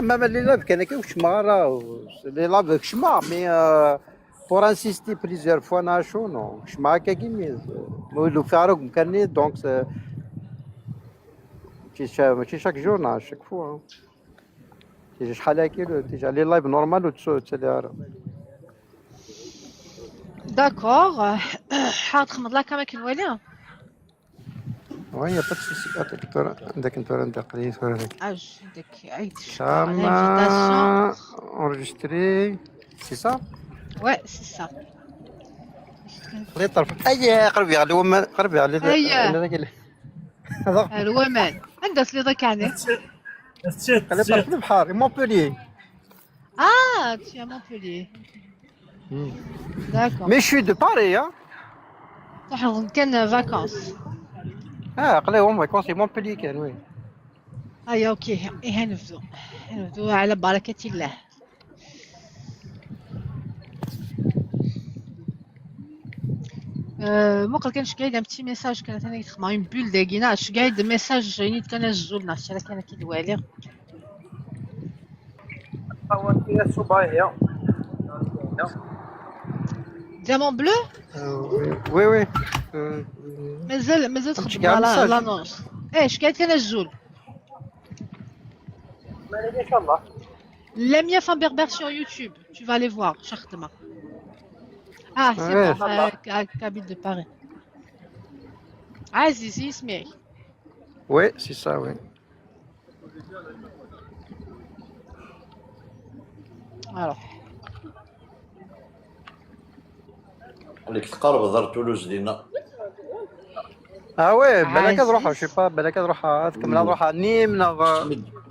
Même les lives, كان كي وشمارة, les lives كشمار, mais pour insister plusieurs fois, ناشو, non, كشمار كاكي, لو فاروق مكاني, donc c'est... ماشي chaque jour, non, chaque fois. تيجي شحال هاكي, تيجي على les lives normal وتسالي.
داكور حاط خمض لك كما كنولي.
Oui, il n'y a pas de souci. عندك انت عندك قليل هذاك.
عندك عيد
Enregistré, c'est ça?
Ouais, c'est ça.
خلي الطرف اي قربي على الومان قربي على
أيه
هذا
الومان عندها سليضة يعني
خلي الطرف البحر مونبوليي
tu es à Montpellier. D'accord.
مي شوي دو باري
نحن كان فاكونس.
قليهم فاكونسي مونبوليي كان وي.
أي أوكي هنبدو على بركة الله. موقع كانش قايد un petit message كانت أنا يتخمع une bulle داكينا اش قايد message نيت كان الزولنا شرا كان كيدوالي.
هي الصباحية
ديامون بلو
وي وي
مازال تخدم على لانونس. اش قايد كان الزول.
مالك إن شاء الله.
Lamia Fan Berber sur YouTube, tu vas aller voir, Chartema. Ah, c'est
Ouais.
bon, Kabyle de Paris. Aziz, Ismail.
وي سي سا وي.
Alors,
خليك تقرب دار تولوز ديالنا.
وي بالك
عزيز.
نروحها شي با بالك نروحها تكمل نروحها نيم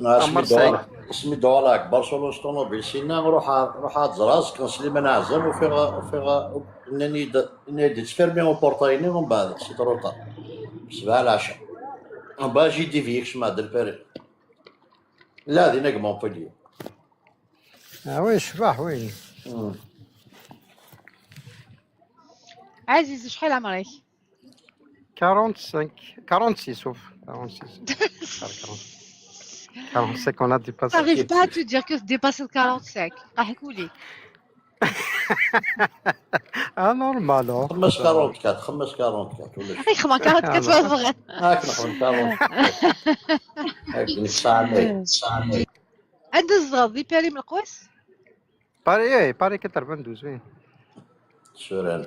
مرسي.
سميتو على كبر سولوس طوموبيل سينا نروح زراس كان سليمان عزام وفيغا انني تفيرمي اون بورتايني ومن بعد سيت روطا 7 العشاء ومن بعد جي دي فيكس مع دلباري لا دينا مونبوليي.
وي شباح وي.
Aziz, شحال عمرك؟
45 46 sauf 45 on a dépassé.
T'arrives pas à te dire que dépasse le 45. راح يقول لي.
نورمال
خمس 44 ولا
اي خما 44 فغا.
هاك نخدم 44 هاك نكسعني.
عند الزغط دي بيري من القوس؟
باري 92 وي.
سوران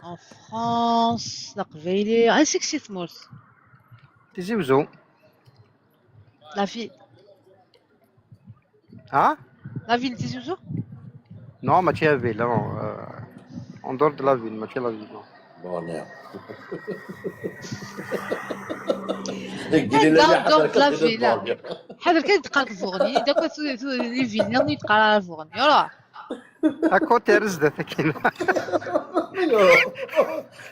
En France, لقبيلي عندك شي تموت.
تيزي وزو.
La ville. La ville تيزي وزو؟
نو ماشي لا فيل نو اون دور دو لا فيل ماشي لا فيل نو.
بونيا
دونك لا فيلا حاضر كان تقرا الفورني داك لي فيلنا ني تقرا الفورني راه
كوتي رزدة كاين.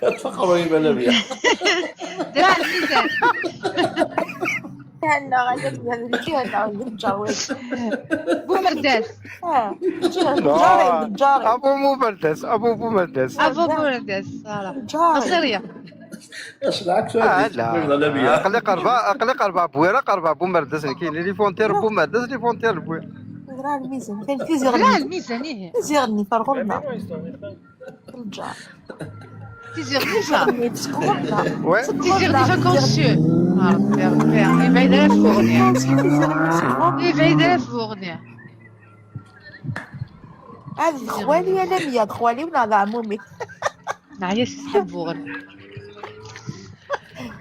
تفكروا يبان بيا
درا الميزان
هنا غادي نجي هنا نتجاوز
بومرداس
جاري
ابو مبردس ابو بومردس
ابو بومرداس فوالا مصريه.
اش العكس
لا قلي قربا بويره قربا بومردس كاين لي فونتير بومردس لي فونتير بويره.
درا الميزان كاين بليزيور
لا الميزان ايه
بليزيور ني فرغوا لنا الجار
تيزير نيفا
وي
تيزير نيفا كونسيو ربي ربي يبعد على الفورني يبعد على الفورني.
هذه خوالي انا مياد خوالي ولا عمومي
نعيا سحب فورني.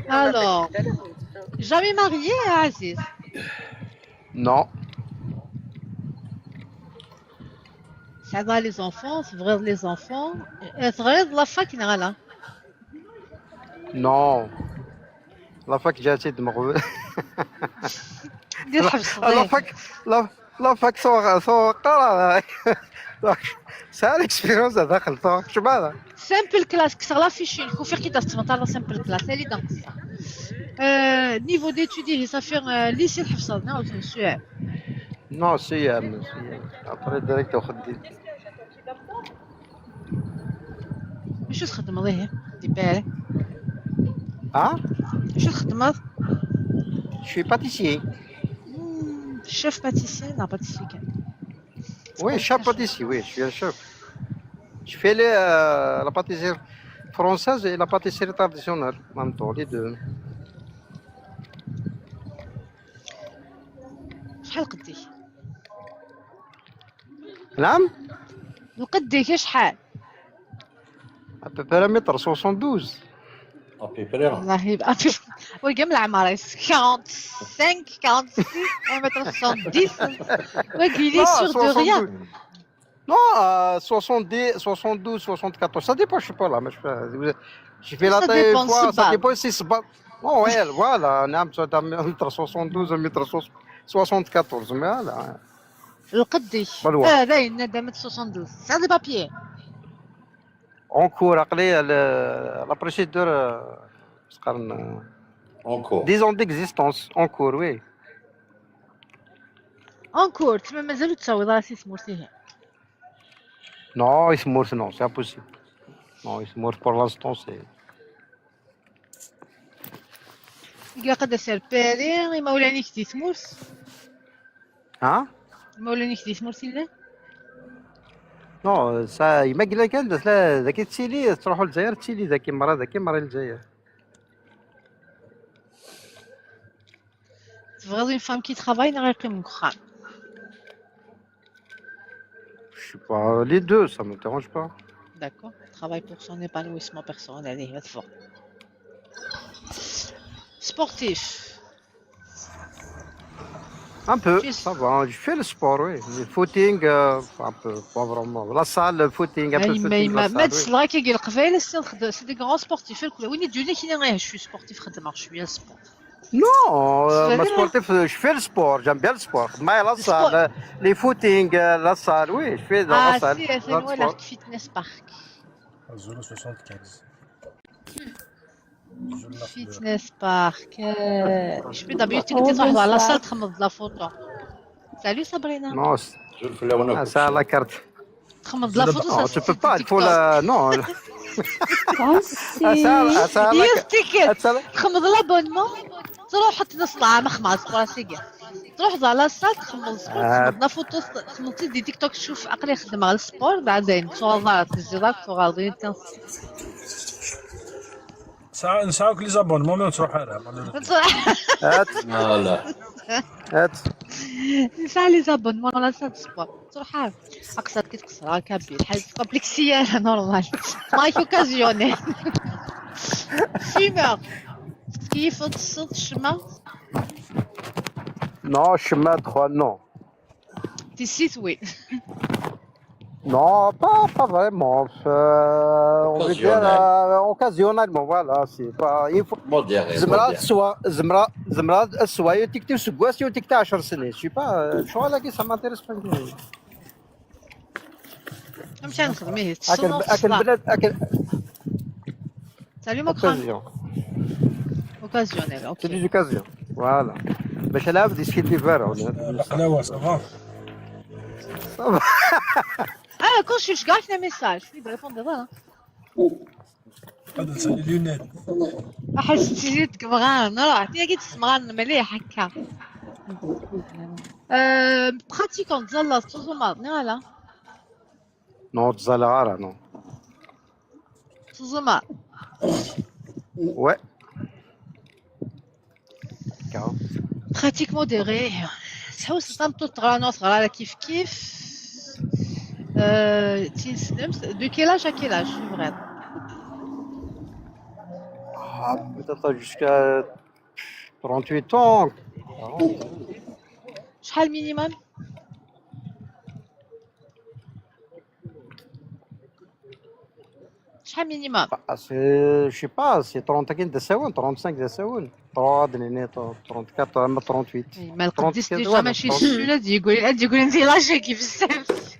Alors, jamais marié, Aziz?
نو.
Ça va les enfants, s'ouvrir les enfants. تغير la fac نغلا.
نو لا فاك جاتي دمغ.
دير حبس
لا فاك لا فاك سو قرا سال اكسبيرونس داخل سو شباب.
Simple classe, que ça la fiche, il faut faire qu'il t'as mental la simple classe, elle est dans ça. Niveau d'études, ça fait un lycée le حفصة non c'est sûr.
نو سي ابري ديريكت وخدي.
شو تخدم هذه؟ دي بالك. شو تخدم؟
شي باتيسيي.
Chef pâtissier, non pâtissier.
وي شاف باتيسي وي شويه شوف. Je fais la pâtisserie française et la pâtisserie traditionnelle, en même temps, les deux.
شحال قدي؟
نعم؟
وقديك شحال؟
À peu près 1m72.
ابيبري
والله يبقى وي كاع من العمارة 45 46 1m70 وي لي سور دو ريان.
Non, 70, 72, 74, ça dépend, je sais pas là. Mais j'ai fait la
Ça
taille une
dépend
fois, ça
الصباب.
dépend si c'est pas. Oh, ouais, voilà, نعم entre 72 et 74, mais voilà.
القدي
بالوا
باين دامت 72 سا دي بابيي.
اون كور عقلي لا بروسيدور تقارن
اونكور.
10 ans d'existence en cours, oui.
انكور تما مازالو تصاوب راسي سمورتيه.
Non, il se meurt, non, c'est impossible. Non, il se meurt pour l'instant, c'est.
يلقى قد سير باري مولاني كتي سمورت.
Hein?
مولاني كتي سمورت لا.
Non, ça, il m'a dit que là, ذاك تسيلي تروحوا للجزائر تسيلي ذاك مرة للجزائر.
تبغي اون فام كي ترافاي نا غير يقيم مخان.
Je sais pas, les deux, ça me dérange pas.
D'accord. Travaille pour son épanouissement personnel et être fort. Sportif.
Un peu,
Tu es-
ça va. Je fais le sport, oui. Le footing, un peu, pas vraiment. La salle, le footing, un peu de footing, la
ما
salle, oui.
تسلاك كي القبائل سي دي غران سبورتيف الكل وين يدوني كي غير شوي سبورتيف خدمه شويه سبور.
Non,
C'est
ma
vrai.
sportif, je fais le sport, j'aime bien le sport. Mais la
Le
salle, les footing, la salle, oui, je fais dans la salle.
سي
dans le
ولا
sport.
فيتنس بارك.
زولو 75 زولو
فيتنس بارك. شبي دابيوتي كنتي تروح على لاصال تخمض لا فوتو. سالو صابرينا.
Non,
زول في الاونه
ça a la carte.
تخمض لا فوتو
Non, tu peux pas, il faut la. Non. Ça a la
يستيكر
carte.
تخمض لابونمون تروح حط نص مخماس راسي كاع تروح على السال تخمض سبور تخمض لا فوتو تخمضتي دي تيك توك تشوف عقلي يخدم على السبور بعدين شغل تسجيلات شغل
نساوك لي زابونمون ما تروح عليها
هات
لا
هات.
نسال لي زابونمون على سال سبور تروح اقصد كي تقصر هكا بحال كومبلكسيه نورمال مايك اوكازيونيل فيمر كيف تصد الشمع
Non, chemin 3, non.
تي سيت وي
Non, pas vraiment. On veut dire occasionnellement, voilà. C'est pas. Il faut.
موديري
زمرات السوايع تكتب سكواسي وتكتب 10 سنين. Je sais pas, شو هذا ça m'intéresse pas.
نمشي نخدم
أكل بلاد أكل.
سالي مكران
Occasion.
اوكازيونيل
C'est
اوكي
des occasions. Voilà. باش لا بدي سكيت فيرا.
الحلاوه صافا
كون شوش كاع فينا ميساج في بريبوندي راه
هذا نسالي ليونات
حس جيتك بغان راه عرفتي كي تسمعان مليح هكا براتيكون تزلا تزوما لا
Non, Zalara, non.
تزوما
Ouais. Carrément.
براتيك موديري تحوس تنطو تغرانو صغار كيف كيف تيسلمت دو كيلاج ا كيلاج فريم
Ah, peut-être jusqu'à 38 ans.
شحال مينيمم شحال مينيمم
Ah, c'est, je sais pas, c'est 30 des secondes, 35 des secondes. 3, 34, même 38.
ما القديس
34
ديجا ماشي السؤال هادي يقول انت لاجيكي بزاف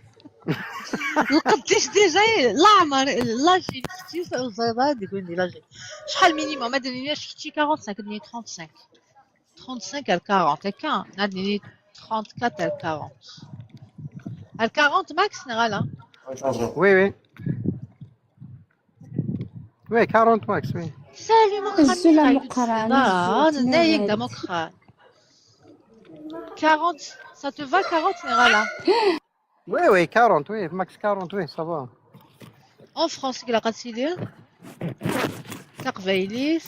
القديش ديجا لا عمر لاجي كتير الزيضات يقول لي لاجي شحال مينيموم ما دنياش اختي 45 دني 35 35 à 40 هكا عندني 34 à 40 à 40 max نغالا
Oui, oui. Oui, 40 max, oui.
سالي مقران
الزلة مقران
انا نايك دا مقران 40 ça te va 40 نغالا
Oui, oui, 40, oui, max 40, oui, ça va.
en France كلا قتيدير تقبايليس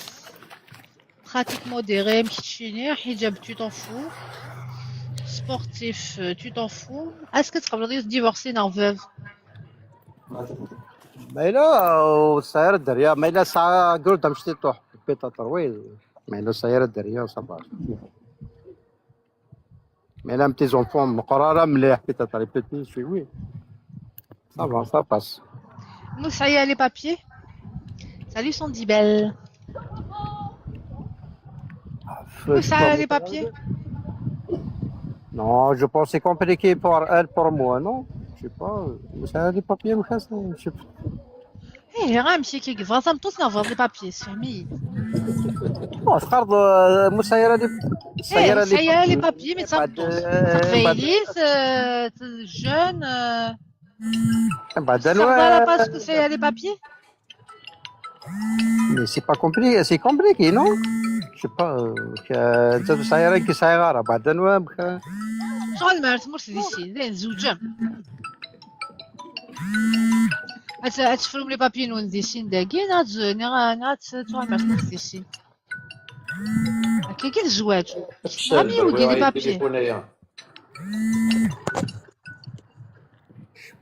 pratique modérée مكتشيني حجاب tu t'en fous sportif tu t'en fous est-ce que تقبل divorcer non veuve
Mais là, ça ira derrière. Mais là, ça gros dans le toi. Peut-être, oui. Mais là, ça ira derrière, ça va. Mais là, mes petits enfants, me قرارة مليح peut-être les petits, oui. صافا سا باس.
Nous, ça y est, les papiers. Salut, son dit belle. Nous, ça y est, les papiers.
Non, je pense que c'est compliqué pour elle, pour moi, non? Je sais pas. Ça, les papiers, je sais pas.
Eh, غنمشي كي فراسا مطوس نافور لي بابيي فهمي.
بون تقرض مسيرة لي
Eh, ça y est, les papiers, mais ça مطوس. تقبيليس jeune.
بعد
Sardala parce que ça y est, les papiers.
Mais c'est pas compliqué, c'est compliqué, non? Je sais pas. انت مسيرة كي صغيرة بعد
شغل مرت مرسيدسين زين زوجة. هتفرم لي بابيي نون ديسين داكين هات شغل مرت مرسيدسين. هكا كي الزواج. غامي ودي لي بابيي.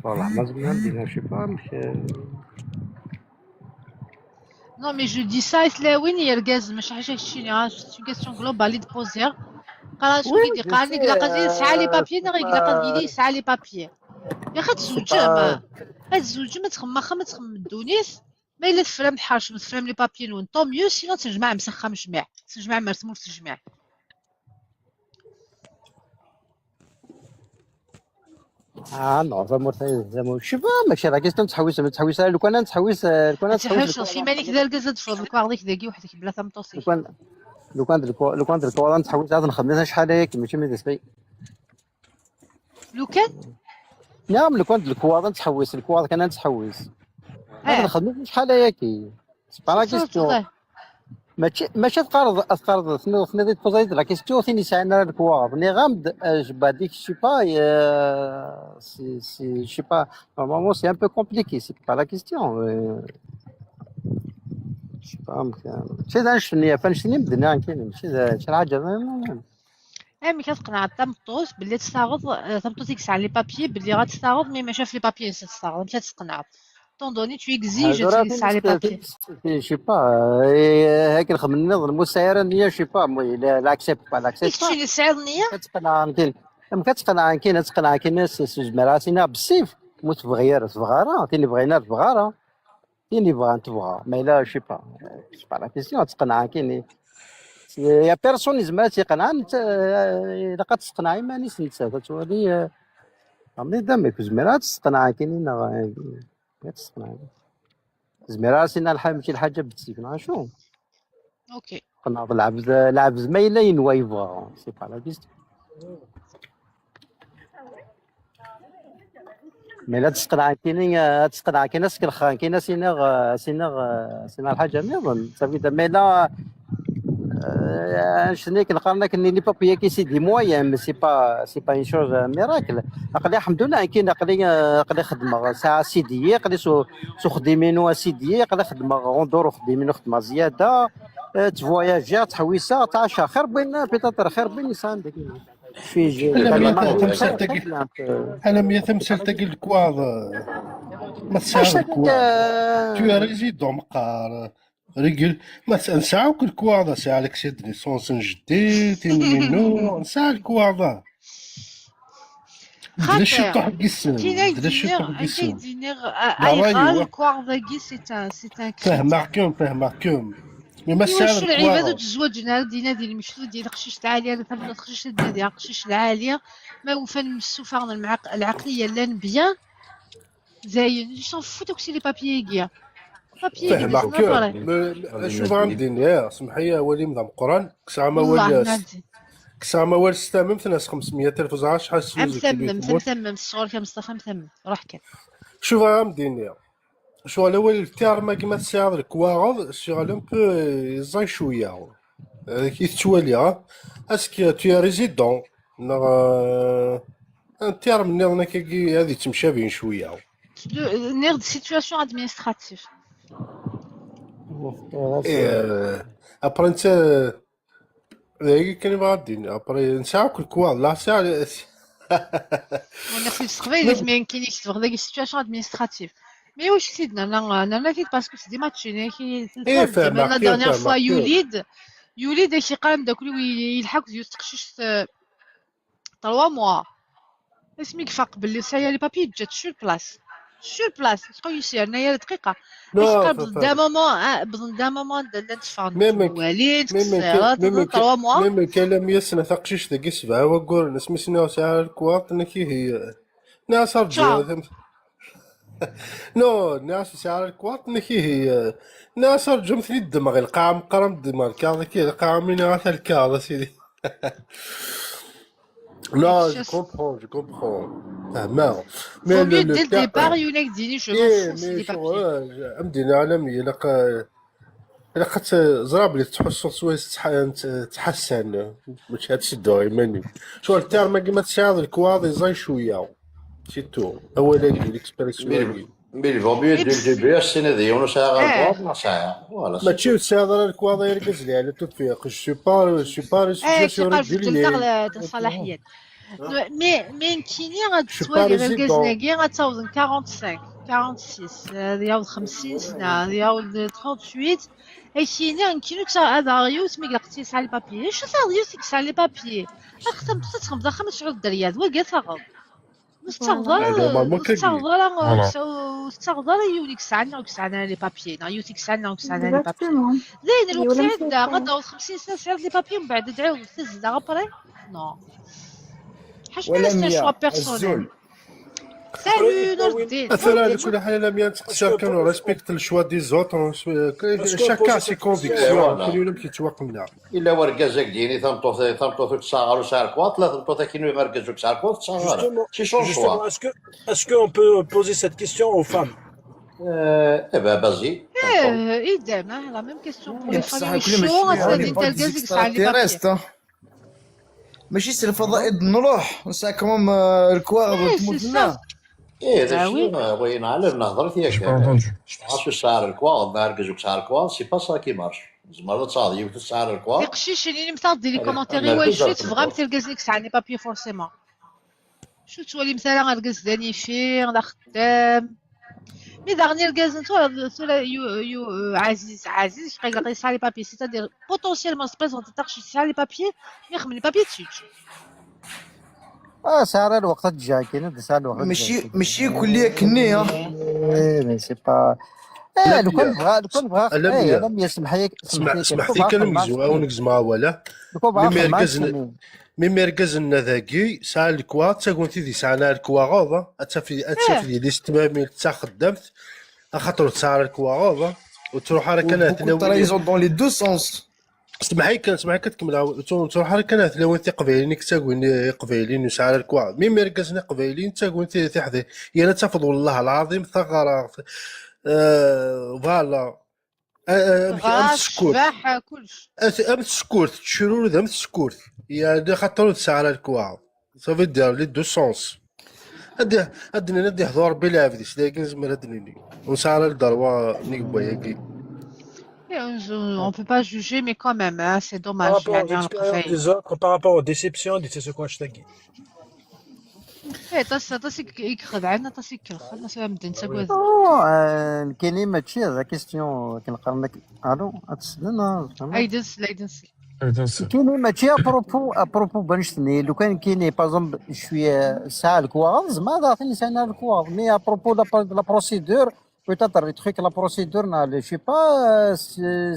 والله ما زبنان دينا شي با
Non mais je dis ça تلاوين يركز مش حاجة شي سي كيسيون غلوبال اللي تبوزيغ قرا شو كيدير قال لك لا ساعة لي بابيي نغي لا قال ساعة لي بابيي يا خا تزوجا ما هاد الزوج ما تخم الدونيس ما الا تفرم حاش تفرم لي بابيي نون طو ميو سينو تنجمع مسخم جماع تنجمع مرسمو في الجماع
نو زعما شوف ماشي راه كيستون تحوس لو كان نتحوس
في مالك دار كازا تفرض الكوار ديك داكي وحدك بلا تمطوسي
لو كان درك نتحوس عاد نخدم شحال هيك ماشي من دسبي
لو كان
نعم لو كان الكوار نتحوس الكوار كان نتحوس عاد نخدم شحال هيك سبارا كيستون ماشي تقارض ثني تبوزايد لا كيستيون ثاني ساعنا الكوار ني غامد بعديك شي با سي شي با نورمالمون سي ان بو كومبليكي سي با لا كيستيون شي با شي دانشني فنشني بدنا كاين شي حاجه
مي كتقنع تمطوس باللي تستعرض ديك الساعه لي بابيي باللي غتستعرض مي ما شاف لي بابيي تستعرض مشات تقنع طون دوني تو اكزيج ديك الساعه لي بابيي
شي با هيك نخمم نظن مسيره نيه شي با لا اكسبت با لا اكسبت
شي اللي سعر النيه
كتقنع كاين ناس مراسينا بالسيف متبغير صغاره تيني بغينا صغاره تيني بغا تبغى ما الا شي با لا كيسيون تقنع كاين يا بيرسون زعما تيقنع الا كتقنعي مانيش نتا كتولي عمري دامك زميرات تقنع كاينين تقنع زميرة سينا الحال ماشي الحاجه بالسيف شنو
اوكي
قناض العبز ما الا ينوى يبغى سي با لا كيستيون مي لا تقنع كاين سكر خان كاين سينا الحاجه ميظن صافي مي لا شنو كنقارن كني لي بابيي كي سي دي مويان مي سي با اون شوز ميراكل اقلي الحمد لله كاين اقلي خدمه ساعه سيديه اقلي سو خديمينو سيديه اقلي خدمه غوندور خديمينو خدمه زياده تفواياجي تحويسه تعشى خير بين بيتاتر خير بين انسان داك في
انا مية تمثل تاكل الكواض ما تساعد الكواض تو ريزيدون مقار رجل ما نساعوك الكواضه ساعة لك سيدني صونس جديد منو نساع الكواضه دلاش طاح السن دلاش طاح السن
ايغال كوارداكي سي ان
فهمكم ما ساعة
شو العباد تزوجنا دينا ديال المشروع ديال القشيش العاليه ثمن القشيش ديال القشيش العاليه ما وفا نمسو فعلا العقليه لان بيان زاين سون فو داكشي لي بابيي كيا
فهمك شوف عندي سمحي ولي مدام قران كسا ما وال ستامم ثلاث 500,000 وزعر شحال سوزك
مثمم الصغر كان مصطفى مثمم روح كان
شوف عندي شو الاول التار ما كيما تساعد الكواغ شغل ان بو زاي شويه كي تتوالي اسكي تو ريزيدون التار من نظن كي هذه تمشابين شويه
نير سيتواسيون ادمينستراتيف
ابري انت هيك كان غادي ابري نساعك الكواغ لا ساعه
on a fait ce travail mais كاين يكتب داك السيتواسيون ادمينستراتيف مي واش سيدنا انا كيت باسكو سي دي ماتشين كي لا ديرنيير فوا يوليد شي قام داك اللي يلحق يتقشش 3 موا اسميك فاق باللي سايا لي بابي جات شو البلاص sur place شكون يسير هنايا دقيقه اش
لا
قال بظن دا مومون لا تشفع
ميمك
مواليد
ميمك
تسير 3 موا
ميمك كلام يسنا ثقشيش ذاك السبعة وقول ناس مسنا ساعة الكوارت نكي هي ناس
تشاو
رجع نو ناس ساعة الكوارت نكي هي ناس رجع مثل الدماغ القاعة مقرم الدماغ كذا كي القاعة من غاث الكذا سيدي لا
it's just
جو كومبخون فهمها مي
vaut
لو
mieux
لو
dès le départ يونيك ديني je m'en
ايه
fous c'est
مي
des papiers
شغل عندنا عالمية لقات زرا بلي تحس شويه تحسن مش هتشدو يمني شو التيرما كيما تشاهد الكواضي زي شويه سي تو اولا دي ليكسبيرينس واقي
Mais il vaut mieux
et
dès le début, c'est des on sait à
eh
quoi, ça. Voilà,
ما
c'est tout.
تشوف تشاهد الكواضي يركز لي على توفيق جو با
كي
سيتياسيون
قال في الدلتا
ريغولير
الصلاحيات مي نكيني
جو با
غتسوالي غير
ريزيدون
كازناكي غتعوض 45 46 هذا يعاود 50 سنة هذا يعاود 38 ايشيني نكينو هذا ريوس مي قلقتي يسعى لي بابيي شو صار ريوس يسعى لي بابيي اختم تتخم داخل 5 الدريات وكا ثغض
نورمالمون كاكي
مستغضر يوليك سعنا وكسعنا لي بابيي يوتيك سعنا وكسعنا لي بابيي
Exactement.
زين
Et ولا
الوقت عندها
مسيطة.
غداو 50 سنة سعود لي بابيي ومن بعد تعاود تهز غابري نو حاش
ولا
سي شوا
100
بيرسونيل
الزول.
سالو نور الدين
مثلا على كل حال انا ميان تقدر كانوا ريسبكت الشوا دي زوتر شاكا سي كونفيكسيون كل يوم كيتواقمنا
إلا ورقازك ديني ثمطوث تسعر وسعر كوات لا ثمطوث كينو يمرقز وكسعر كوات تسعر شي شون
Justement,
شوا
est-ce qu'on peut poser cette question aux femmes?
Eh ben, vas-y.
ايه idem لا ميم كيسيون بور لي
بصح
فامي
كل
شو
ماشي
غتسالي
راني
انت
با
الكازيك يسعى لي بابيي
ديزيكستراتيريست ماشي سي الفضائي نروح نسا كومام الكواغ
ايه
تموت
سي
لنا
سا
إيه ذا
ah oui
الشيء وين نعلم نهضر فيها
J'ai pas
كان
entendu.
عاشو سعر الكوات مرقز وكسعر كوات سي با سا كي مارش زعما تصادي وتسعر الكوات
يقشيش اللي مصاد لي كومونتيري
مركز
واش
دارت
شفت فغام
الكوات
تلقاز لك سعى لي بابيي فورسيمون شو تولي مثلا غنرقز داني فيه غدا خدام مي دارنيير كاز نتوما يو عزيز شقي قال يسعى لي بابيي سيتادير بوتونسيالمون سبيس غتطرش يسعى لي بابيي مي خمن لي بابيي تشيتش
ساعة الوقت تجي كاين ساعة الوقت
ماشي كلية كنية
ايه مي سي با
لا
لو كان بغا
لا
ايه
بيا
انا سمح لي
سمح لي كان نكزو او نكز مع ولا
لو كان بغا
مي
خدمة
مركز مي مركز ذاكي ساعة الكوات تكون تيدي ساعة الكواغوضا اتسافي لي ستمامي تا خدمت خاطر تسعر الكواغوضا وتروح على كانت
بوكو ترايزون دون لي دو سونس
سمحي كتكمل تروح على كانت لو انت قبيلين كتاكوين قبيلين وسعر الكواغ مي مركزنا قبيلين تاكوين تي حدي يا تفضل والله العظيم ثغرة فوالا امس سكوت
شباح كلش
امس سكوت تشرو ذا امس سكوت يا خاطر تسعر الكواغ صافي دير لي دو سونس ادني ندي حضور بلا فيديس لكن زعما ادني ونسعر الدروا نيبوياكي
on peut pas juger mais quand même c'est
Par
dommage
rapport aux
يعني انا
expériences
بخير
des autres, par rapport aux déceptions, دي تسكون شتاقي.
ايه تاسيك يكخذ عنا تاسيك يكخذ ناس مدن تسوي
كاينين ماشي لا كيستيون كنقرا لك الو اتسنى
ايدنس لايدنس
كاينين ماشي ابروبو بانشتني لو كان كاين باغ شويه ساعه الكواغ زعما عطيني ساعه الكواغ مي ابروبو لا بروسيدور peut-être le truc la procédure je sais pas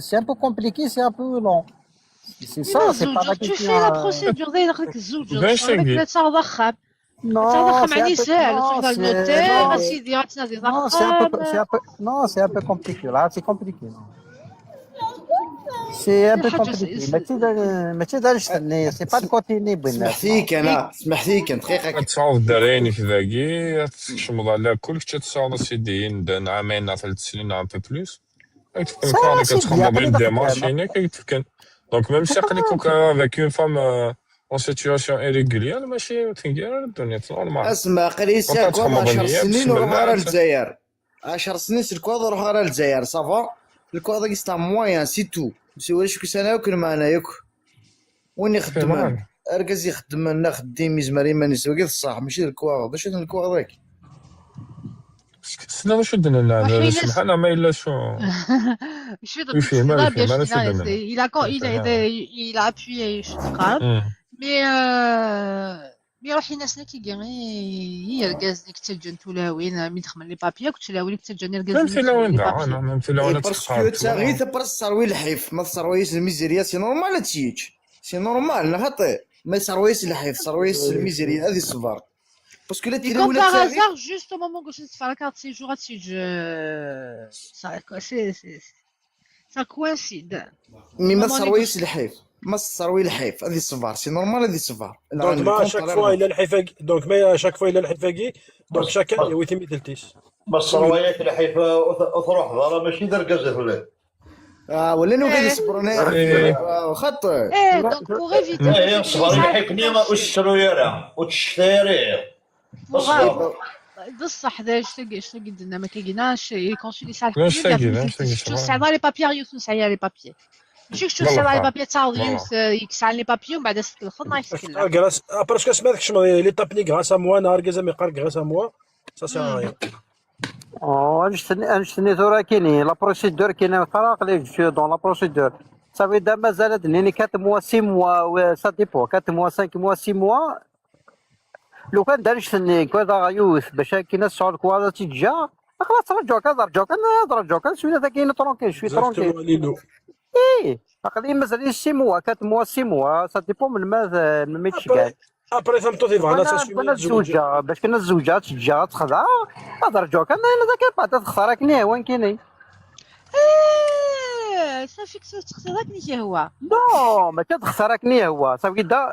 c'est un peu compliqué c'est un peu long c'est ça c'est pas la
tu
question
fais la procédure داير لك الزوج
باش
راك
تنقي.
تضخم
non
تضخم
c'est un
يعني
peu
ساهل
non,
تروح
c'est-
للنوتير
non,
سيدي غتنادي
non c'est un peu
ضخم
non c'est un peu compliqué là c'est compliqué non. C'est un peu
حاجة
compliqué ماشي دارش c'est pas le côté اللي بغينا
سمح فيك انا سمح فيك دقيقة
تصاوب الدراري كذاكي تكشمض على كل كتا تصاوب سيديين دان عامين 3 سنين ان بو بلوس كتفكر كوني كتخمم بين ديمارش هناك كتفكر دونك ميم سي قليك افيك اون فام اون سيتواسيون ايريغوليير ماشي تنقير الدنيا نورمال
اسمع قريسي
وقت
كوم
تخمم
10
بالنية
سنين
بسم
وروح
الله
على
أنت.
الجزائر 10 سنين سيركواض وروح على الجزائر صافا الكواض كيستا موان سي تو مسوي شكون سنه وكل معنا ياك وين يخدم
معنا.
اركز يخدم لنا خديم يزمري ما نسوي الصح ماشي الكواض باش الكواض ذاك
سنا واش ودنا لنا
وحين
سمح لنا ما الا شو
je vais
يفهم ما
bien
يفهم انا شو
sûr
دنا
il a appuyé je te parle mais يروح يناس كي يرقز ديك تلجن تولاوين من دخل لي بابيا كنت لاوي لك تلجن يرقز
فهمتي
من
لو
لي
ندعو
بابيا.
انا فهمتي
اي
لو
باسكو
نتقارب
تا غير تبرس تروي الحيف ما ترويش الميزيريا سي نورمال هادشي سي نورمال خاطي ما ترويش الحيف ترويش الميزيريا هذه الصفار باسكو لا
Et
تيري
comme
ولا
par
تاغي
hasard, juste au moment où je fais la carte de séjour, ça coïncide.
مي ما
Maman
ترويش
négocie.
الحيف ما تروي الحيف هذه الصفار سي نورمال هذه الصفار
دونك ما شاك فوا الى الحفاقي دونك ما شاك فوا الى الحفاقي دونك شاكا يويتي ميدلتيس
بس روايات الحيف تروح ضرا ماشي دركزت ولا
ولا نو غادي
Eh,
يصبروا خاطر
donc pour éviter que
ايه
ce
صبر
soit
الحيف نيما وشرو يرا وتشتري
pour بصح هذا شتاقي درنا ما كايناش يكونسولي صالح
لا
كل
شتاقي لا
كاع
شتاقي
شتو ساعه لي بابيي يوسف لي بابيي ماشي شتو
والله
ساعه لي
خا
بابيي تاع
والله
يكسع لي بابيي ومن بعد سكل الخدمه يسكلها.
غراس باسكو اسمع داك الشمر لي طابني غراس موا نهار كازا يقارك غراس موا سا سي ريان.
نشتني ثورا كاينين لا بروسيدور كاينه فرق لي جو دون لا بروسيدور صافي دا مازالت لاني 4 موا 6 موا سا ديبو 4 موا 5 موا 6 موا لو كان دار نشتني كذا يوث باش كاين السؤال كوالا تيجا خلاص رجعوك شويه ذا كاين ترونكيل شويه ترونكيل
ليلو
ايه اقلي مازال 6 موا 4 موا 6 موا سا ديبو من ما تشكال
ابري فهمتو تي فانا
كنا الزوجه باش كنا الزوجات تجا تخضع هذا رجعوك انا ذاك بعد تخسر كني وين كاينين
صافي كنت تخسر كني هو
نو ما تخسر كني هو صافي دا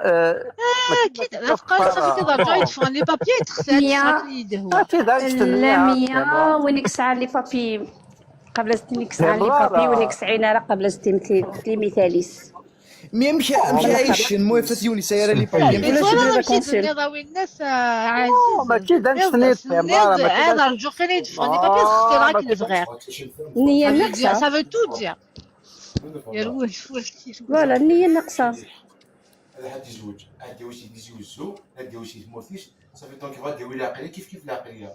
كي لافقاش صافي كترجع يدفعون لي بابيي تخسر كني هو
لا وينك ساعة لي بابي قبل ستينك ساعة لي بابي وينك سعينا راه قبل ستيمتي مثاليس
مشى عايش المهم فاتيوني سياره لي بابي
ماشي راوي الناس عزيز
ماشي دا نستني
هذا رجعوا غير يدفعون لي بابيي تخسر راك الفغير
النية ناقصة
ça veut tout dire يا روح
فوالا النية ناقصة
هذا حد يزوج عاد واش يزوجو هذا واش يموتيش صافي دونك غادي العقليه كيف العقليه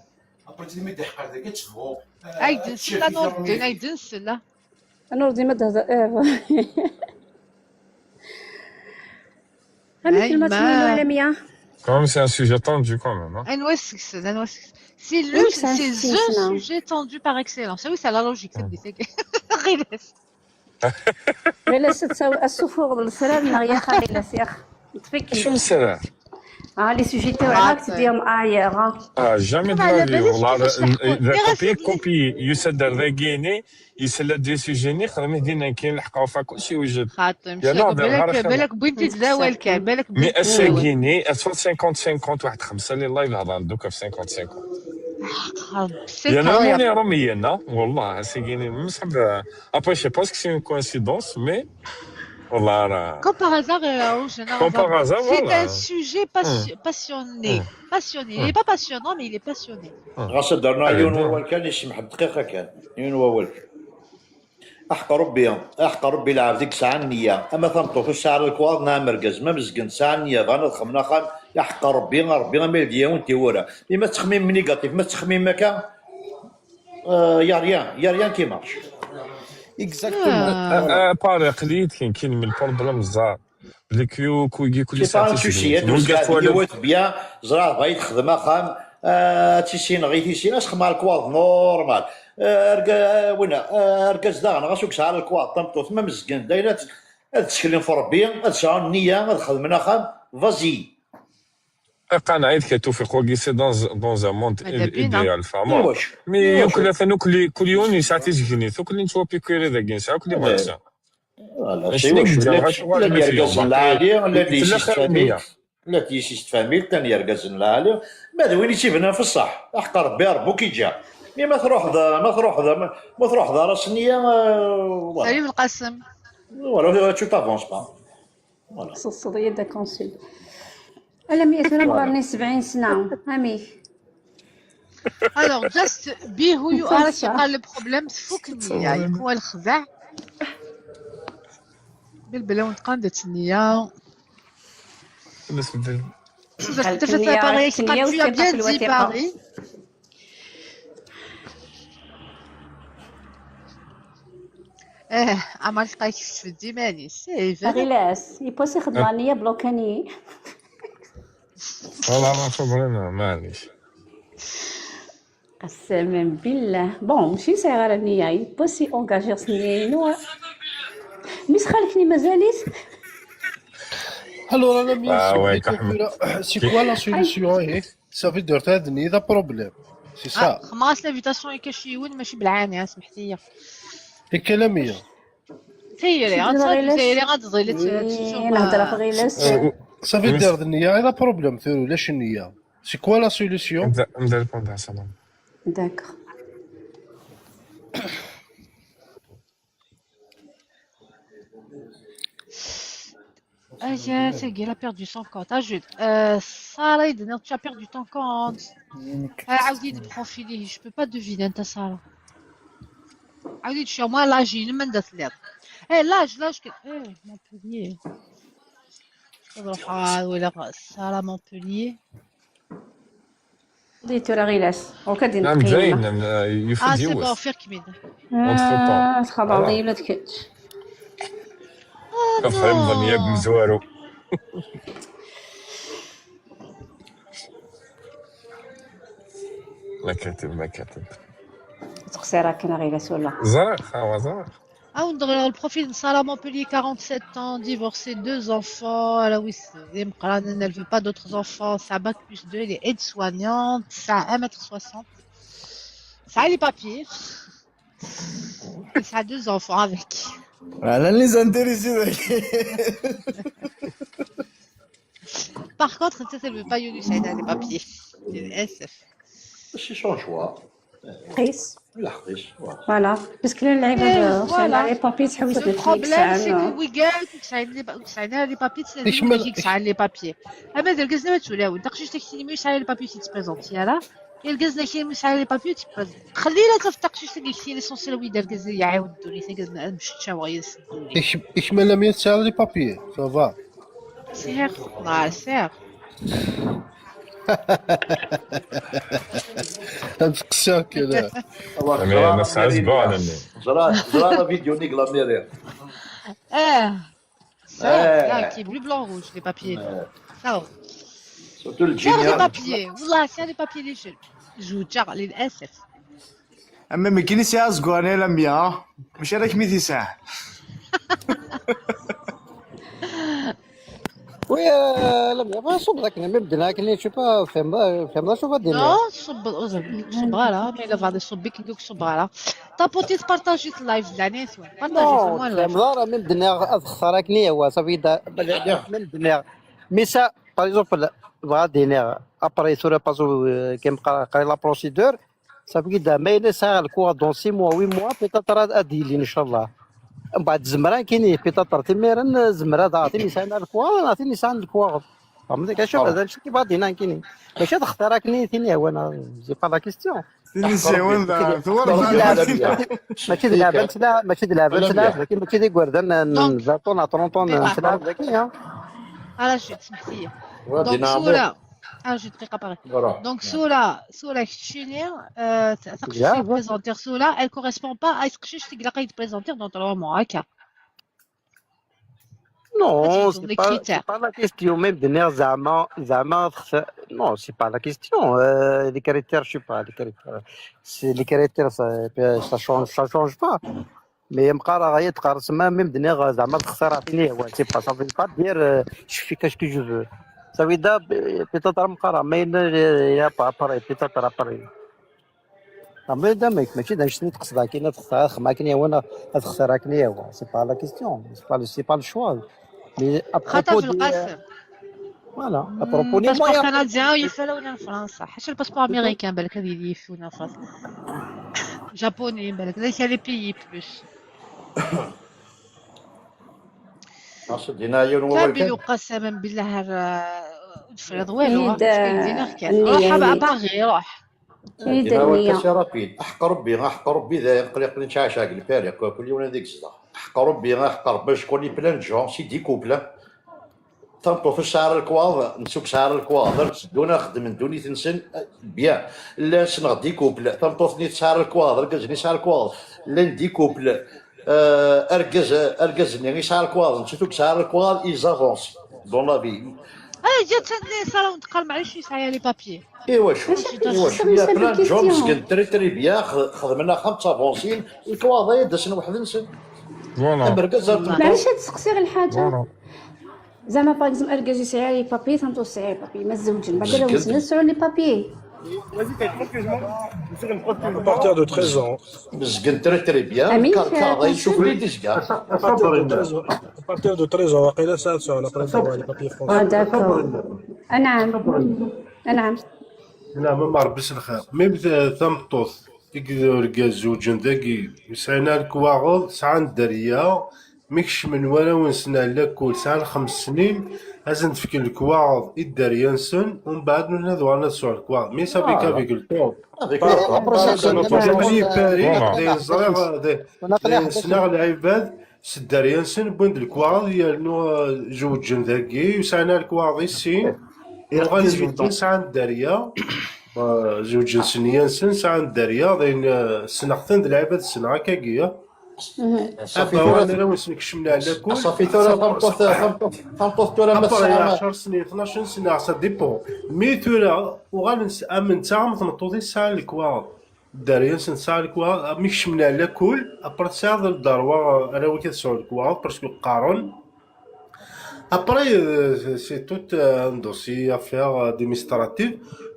ابرتي ما يحقر ذاك تشفو
ايدنس لا نوردين ايدنس لا
نوردي ما تهضر هذه كلمة تميل ولا مية
Quand même, c'est un sujet tendu quand même. Hein.
C'est le sujet tendu par excellence. Oui, c'est la logique.
غير تساوي الصفور السراب يا خالي يا تفكي
شو السراب؟
لي سوجي تاعك تديهم ايغ
jamais de la vie والله كوبي يسد الرقيني يسلد دي سوجيني خدمه دينا كاين الحقه وفا كلشي وجد
بالك بنتي تزاول كان بالك
مي اساكيني 50 50 واحد خمسه اللي لايف هضر دوكا في 50 يا نورمالي رمينا والله اساكيني مسحب ابري سي باسكو سي اون كوانسيدونس مي والله راه
comme par hasard c'est un sujet passionné il est pas passionnant mais il est passionné
غاس درنا يون وول كان يسمح بدقيقه كان يون وول احق ربي لعب ديك الساعه النيه اما ثمطو في الساعه الكواد مركز ما مزقن ساعه النيه غانا خمنا خان يحق ربي ما يديا وانت ورا ما تخميم نيجاتيف ما تخميم مكان يا ريان كي مارش
اكزاكتومون
باري قليت كاين من البروبليم الزار اللي كي كل ساعه
تيسيات بيان زرا بغا يخدم خام تيسين غي تيسين اش خمار الكواد نورمال وين ركز داغنا غاسوك ساعه الكواد طمطو ثما مزكن دايره تسكلين في ربي تسعى النيه خدمنا خام فازي
قنعيت كتوفيق وكيسي دون ان موند ايديال فاهمون مي يوكل كل يوم يساعد تجيني كل نشوف بيكوري ذاك يساعد كل مره
لا شي لا يركز العالي ولا لا تيسيست فاميل ثاني يركز العالي ماذا وين يسيبنا في الصح احق ربي ربو كي جا مي ما تروح راس النيه
سليم القسم
ولا تو تافونس با
فوالا الصديه دا كونسول الا ميت انا مغرني 70 سنه امي
alors just be who you are قال البروبليم تفوك النيه يكون الخزع بالبلا ونتقندت النيه
بالنسبه
باغي تقاد بيان دي باغي عمل لقيت في الديماني سيف
غلاس يبوسي خدمانيه بلوكاني
والله ما صبرنا معليش.
قسما بالله بون ماشي صغيره النيه يبوسي اونكاجير سنينو مش خالفني مازاليش.
Alors, la mise,
ويك احمد
c'est quoi la solution? Ça veut dire que tu as un problème. C'est ça.
خماس لافيتاسيون يكشيون ماشي بالعاني سمحتي.
Et quelle amie?
سيري غتصاد سيري غتزيلي
نهضر في غيلاس.
Ça veut dire que tu as un problème. C'est quoi la solution?
نبدا البوند حسن.
داكور.
Elle a perdu son compte. Ajoute. Sarah, tu as perdu ton compte. Aoudi de profiler. Je peux pas deviner ta Sarah. Aoudi, tu as moi l'âge, il me donne l'air. L'âge. Montpellier. Sarah Montpellier.
ديتو راه غيلاس وكدير
نعم زين يفوت
c'est
يوز.
bon, faire qui m'aide.
تخبر لي ولا تكتش.
كفر مظنيه بمزوارو. ما كاتب.
تقصي راه كاين غيلاس ولا.
زرق هو زرق.
Ah, on dirait le profil de Sarah Montpellier, 47 ans, divorcée, 2 enfants. Elle ne veut pas d'autres enfants. Ça bac plus 2, elle est aide-soignante. Ça a 1m60. Ça a les papiers. Et ça a 2 enfants avec.
انا اللي زانتيريسي
Par contre, elle ne veut pas Younous, elle a les papiers. SF.
C'est son choix.
قيس.
لا حقيش.
فوالا باسكو اللعيبه
voilà.
لي بابي تحوس
Le problème, c'est que Wigel, les papiers, c'est qui a les papiers. Ah, mais le gaz n'est pas tout là. Donc, juste que tu as les papiers qui te présentent. Là, et le gaz n'est pas les papiers qui te présentent. خلينا تفتح juste que c'est l'essentiel oui le gaz يعاود الدنيا c'est gaz مش شوايه الدنيا.
Ich mets la mienne sur les papiers. Ça va.
C'est
نتقسى كذا.
انا ساعه اسبوع
زرا فيديو نيك لا ميري.
ça qui est bleu blanc rouge les papiers. Ça.
Surtout le
C'est
génial.
des papiers. والله c'est des papiers les jeunes. جو تاع للاسف.
اما ما كاينش ساعه زكوانه لا ميا ماشي راك ميتي ساعه.
وي لا صوب ذاك ما بدنا كاين شي با فهم شوف الدنيا.
Non, صبغة mais la des صبي كي نقولك صبغة. طابوتي تبارطاجي اللايف تاع الناس بارطاجي
نو
سموا اللايف.
فهم من بدنا اذخر كني هو صافي من بدنا ميسا باغ اكزومبل بغا دينير ابري سورا باسو كيبقى قري لا بروسيدور صافي كدا ما الا ساعه الكوا دون 6 موا 8 موا بيتاتر اديلي ان شاء الله. من بعد الزمران كاين بيتاتر تيميرن زمرا تعطيني ساعه الكوا نعطيني ساعه الكوا فهمتي كنشوف هذا الشيء كيف غادي كاينين ماشي هاد اختراع كني ثاني هو انا سي با لا كيستيون ماشي دلعبه تلعب لكن ماشي ديك ورده نزاطون 30 طون تلعب ذاك
على شي سمحتي.
غادي
دونك
نعمل.
سورة جو دقيقة باغي. دونك سورة كتشينير تقشي بريزونتير سورة elle correspond pas à ce que je تقلقي تبريزونتير دون 3 mois هكا.
Non,
Ils ont
c'est
des
pas,
critères.
c'est pas la question. Même de nerfs, non, c'est pas la question. Les critères, je sais pas, les critères. C'est les critères, ça change pas. Mais même de nerfs, c'est pas, ça veut pas dire je fais ce que je veux. Ça veut dire peut-être mais il y a pas pareil, peut-être pareil. mais دامك ماشي دا شنو تقصدها كاين تخسر خما كاين وانا تخسر كاين هو سي با لا كيستيون سي با لو شوا مي
خاطر في القصر.
فوالا ابروبو دي
باسبور
مويان
كنديان يفلونا لفرنسا حيت الباسبور امريكان بالك هادي اللي يفونا فرنسا. جابوني بالك داك لي بيي بلوس.
دينا يون
كابيلو قسما بالله تفرض والو كندير كان روح باغي روح.
دينا هو كاسي رابيد. حق ربي ذا يقلق نتعاشا الفارق كل يوم هذيك الزدا. حق ربي شكون بلان جون سي دي كوبل تنطو في شعر الكواض نسوق شعر الكواض دونا خدم دوني تنسن بيان لا سنغ دي كوبل تنطو في شعر الكواض ركزني شعر الكواض لا دي كوبل اركزني شعر الكواض نسوق شعر الكواض ايزافونس دون لا في
جات عندي صالون نتقال معليش يسعى لي بابي.
ايوا شوف ايوا شوف يا بلان جون
كيستيون.
مسكن تري بيان خدمنا 5 بونسين الكواضي داسنا واحد نسن
فوالا
مركز
معليش تسقسي غير الحاجه
فوالا
زعما باغ اكزومبل اركاج يسعى لي بابي تنتوسعي بابي ما الزوجين بعد راه
مسكن
نسعوا لي بابي
À partir de 13 ans.
مسكن تري بيان
امين
كاضي شوف لي ديسكا
À partir de 13 ans, واقيلا ساعة سؤال après d'avoir les papiers français.
داكور نعم نعم
لا ما ربي الخير مي ثمطوط يقدر زوجين ذاكي سعينا الكواغل ساعة الدريا ميكش من ولا ونسنا لكل ساعة 5 سنين هازن تفكر الكواغل الدريا نسن ومن بعد من هذو انا سؤال الكواغل مي سافي كافي قلتو جمالي باري دي الزريغ دي سنا العباد سداريا نسن بوند الكواغل يالنو زوجين ذاكي وسعينا الكواغل السين وغادي زوجين ساعة الدريا زوج سنيان ساعة الدريا داين سنختن د العباد السنة هكاكيا أبا وانا راه نكشمنا على كل
صافي ثورة فمطوط ثورة ما تسعى
10 سنين 12 سنة سا ديبون مي ثورة وغادي تاع تمطوطي ساعة الكواغ الدريا ساعة الكواغ ميكشمنا على كل أبرا ساعة الدروة أنا وكي تسعود الكواغ باسكو قارون Après, c'est tout un dossier à faire administratif.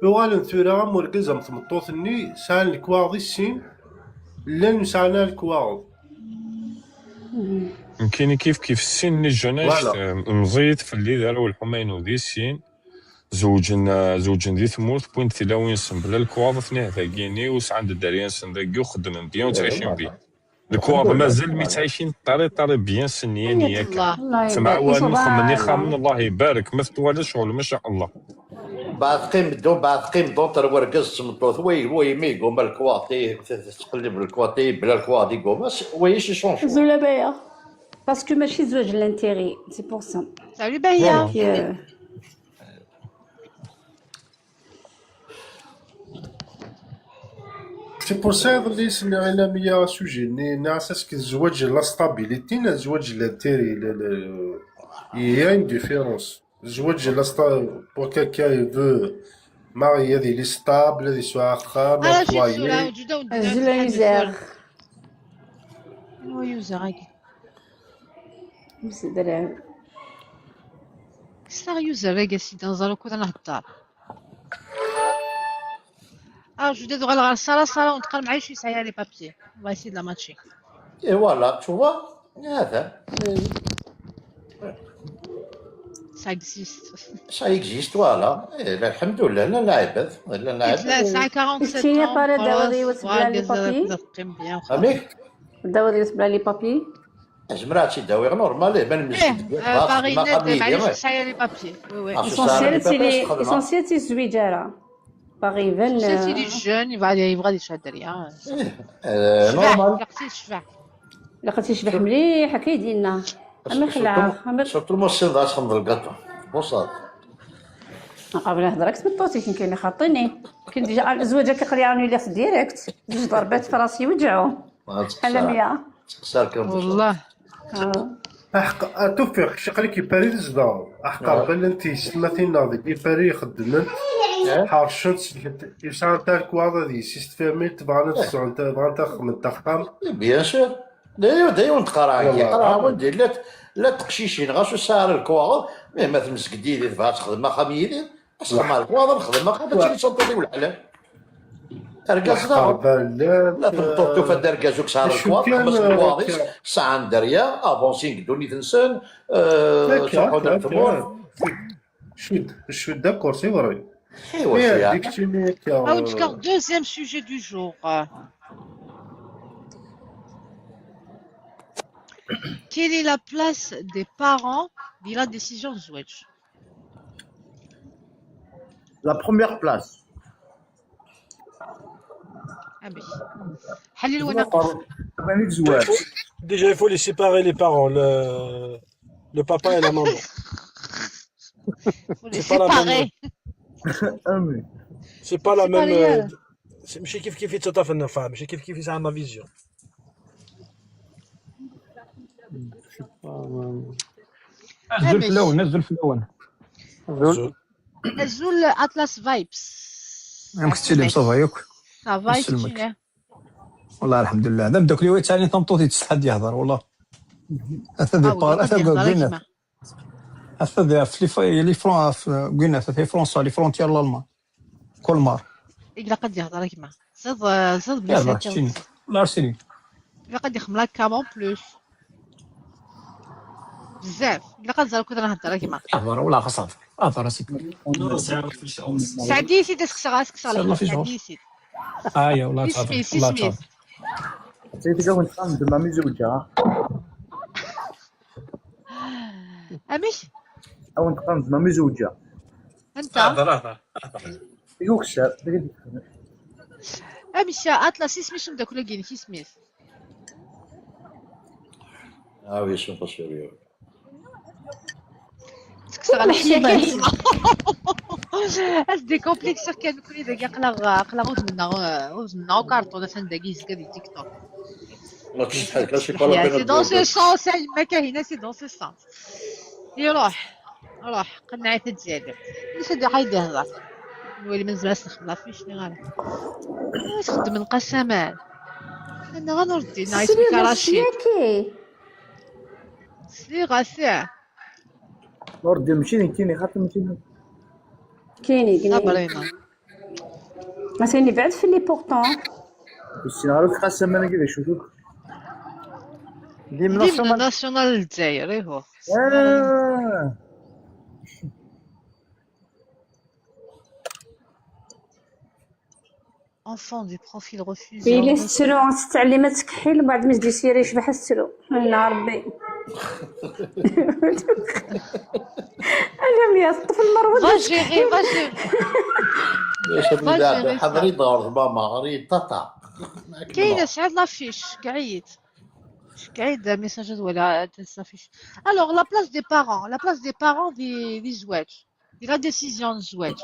وغالن ثورة مركزة متمطوطني ساعة الكواغ السين لن ساعنا الكواغ.
كاين كيف السن اللي جوناش مزيد في اللي داروا الحمين ودي السين زوجن دي ثمورت بوينت تلاوين سن بلا الكواغ ثنيه ثاقيني وسعند الداريان سن ذاكي وخدمن بيان وتعيشين بيه. الكواغ مازال متعايشين طري بيان سنيا نياك سمع وان خمني خامن الله يبارك ما فتوى شغل ما شاء الله
بعد قيم دون تر ورقز تمطوط وي مي قوم الكواطي تقلب الكواطي بلا الكواطي قوم وي شي شونج
زولا بايا باسكو ماشي زواج لانتيغي سي بور سا
سالو بايا
سي بور سا اللي سنا على 100 سوجي نعساس كي الزواج لا ستابيليتي لا الزواج لانتيري يا ان ديفيرونس الزواج لا بور كالكا يفو ماري هذه لي ستابل هذه سوا خام
موجودة
زولا يوزر
هو يوزر هاكي
مسدرا
سلا يوزر هاكي سيدي نزارو كنا نهضر جدد غير الصالة ونتقال معايا شي ساعة لي بابي الله يسيد لا ماتشي
اي فوالا تشوفا هذا
ça existe.
Ça existe, voilà. Alhamdoulilah, لا لعبت لا لعبت.
لا ساعة 47
يا بارا داوري وتبلا لي بابي
تقيم بيان.
أميك؟
داوري وتبلا لي بابي.
جمراتي داوي نورمال بان مسجد.
باغي معليش ساعة لي بابي. وي
وي. اسونسيال سي الزويجة راه. باغي يبان.
سي لي جون يبغى يشعل دريا.
نورمال.
لقيتي الشبع.
لقيتي شبح مليح هكا يدينا. أما خلعة.
شرطو الموسيقى ذات خمض القطع. بوصات.
قبل هضرك تبطوتي كاين اللي خاطيني كاين ديجا الزواج كيقريعوني لي ديريكت جوج ضربات في راسي وجعوا على 100
تسالكم
والله
احق توفيق شقلي كيباري الزدار احقر بان انت سماتي ناضي كيباري يخدمن حارشنت يسعى تاع الكواضه دي سيستفامي تبغى تسعى تبغى تخدم تخدم
بيان سور دايما نتقرا ولدي لا تقشيشين غاش ساعه الكواض مهما تمسك ديدي تبغى تخدم خميدي اصلا مع الكواض نخدم ما تمشي تصنطي والحلال اركازنا لا تنططو في الدركازوك ساعه الكواض خمس كواضيس ساعه دريا افونسين دوني تنسان تروحوا نرتمون
شو داكور سي فري
Deuxième sujet du jour. Quelle est la place des parents dans la décision de Zouaj?
La première place.
Ah oui. Halil Wanaqouf.
Déjà, il faut les séparer, les parents, le papa et la maman.
Il faut les séparer.
C'est pas la même. ماشي كيف تتفق النفع ماشي كيف زعما فيزيون.
نزل في الاول
زول
Azul Atlas Vibes.
يمكن تسلم صافا ياك
Ça va et
يسلمك
tu
والله الحمد لله دام دوك اليوم ثاني تمطوطي تستحد يهضر والله هذا دي بار هذا قلنا هذا لي فرون قلنا في فرنسا لي فرونتيير الالمان كل مار
إلا قد يهضر كيما زاد بلا
يهضر
ساتر
شتيني الله يرسلي
إلا قد يخملك كامون بلوس بزاف إلا قد زال كنت نهضر كيما
يهضر والله خاص هضر سيدي
سعدي سيدي سكسر
الله في
سعدي سيدي
يا والله تهضر
سميت
والله تهضر
سيدي كون تخدم مع مزوجة
أمش
او نتقن مع مزوجة
أنت
هضر
يوك سار
أمش أطلس اسمي داك ولا كاين كي سميت
oui, sont pas sérieux.
تكسر على حياك كيسمع اش دي كومبلكسور كان كل داك قلا غوز منا وكارطون عشان داكيز كدي تيك توك
ما تشحال سي با لا
سي دون سو سونس ما كاينه سي دون سو سونس يروح قنعي تتزاد باش هادي حيد يهضر نولي من زمان نخدم في شنو غالا واش خدم من قسمان انا غنردي نايت كراشي سلي غاسي
نور مشيني كيني خاطر مشيني
كاينين
صابرينا
مثلا بعد في لي بورطون
بس نعرف قسم انا كذا شوفوك
ديما ناسيونال الجزائر ايهو enfant du profil refusé
إلا السلو غتتعلم تكحل ومن بعد ما تجي سيري يشبح السلو لا ربي انا ميا الطفل مروض
غاجيري
باش حضري دور ماما غريب طاطا
كاينه شحال لافيش قعيد ميساجات ولا تلافيش الوغ لا بلاس دي بارون دي زواج دي لا ديسيزيون الزواج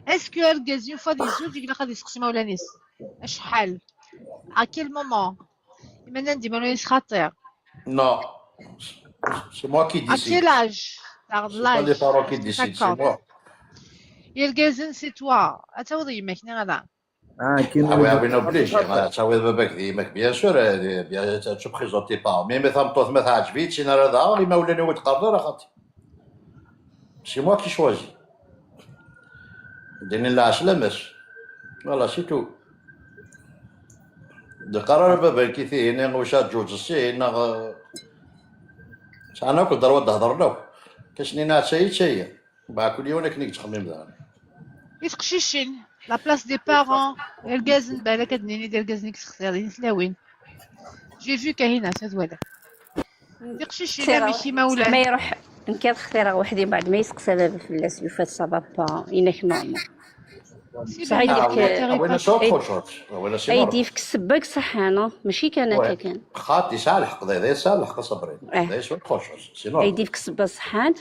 اسكو الكاز اون فوا دي زوج يقدر غادي يسقسي مولانيس شحال ا كيل مومون انا ندي مولانيس خطير
نو سي موا كي
ا
ديسيد
كيل اج تاع
pas les parents qui décident, c'est moi.
يا الكازن سي توا اتاوض يماك غدا
كاين
oui, n'oblige. تعوض باباك ديماك بيان سور بيان تو بريزونتي با مي مثلا مطوط ما تعجبيتش انا راه داغ ما ولاني ولد قرر اخاطي سي موا كي شواجي ديني لا عسلامس فوالا سي تو دي قرار باباك كي ثيني واش جوج السين انا كل ضربه تهضر له كشني تشاي مع كل يوم كنيك تخمم دار
يتقشيشين لا بلاس دي بارون الكازن بالا كدنيني ديال الكازن كتختارين تلاوين جي فيو كاينه تزوالا يقشيشين ماشي مولا
ما يروح نكاد اختار وحدين بعد ما يسقسى بابا في اللاس لو فات صافا با انك نورمال صح يدير فيك السباك صح انا ماشي كان كان
خاطي صالح قضيه صالح صبري هذا شو خوشوش سينو
يدير فيك السبا صحان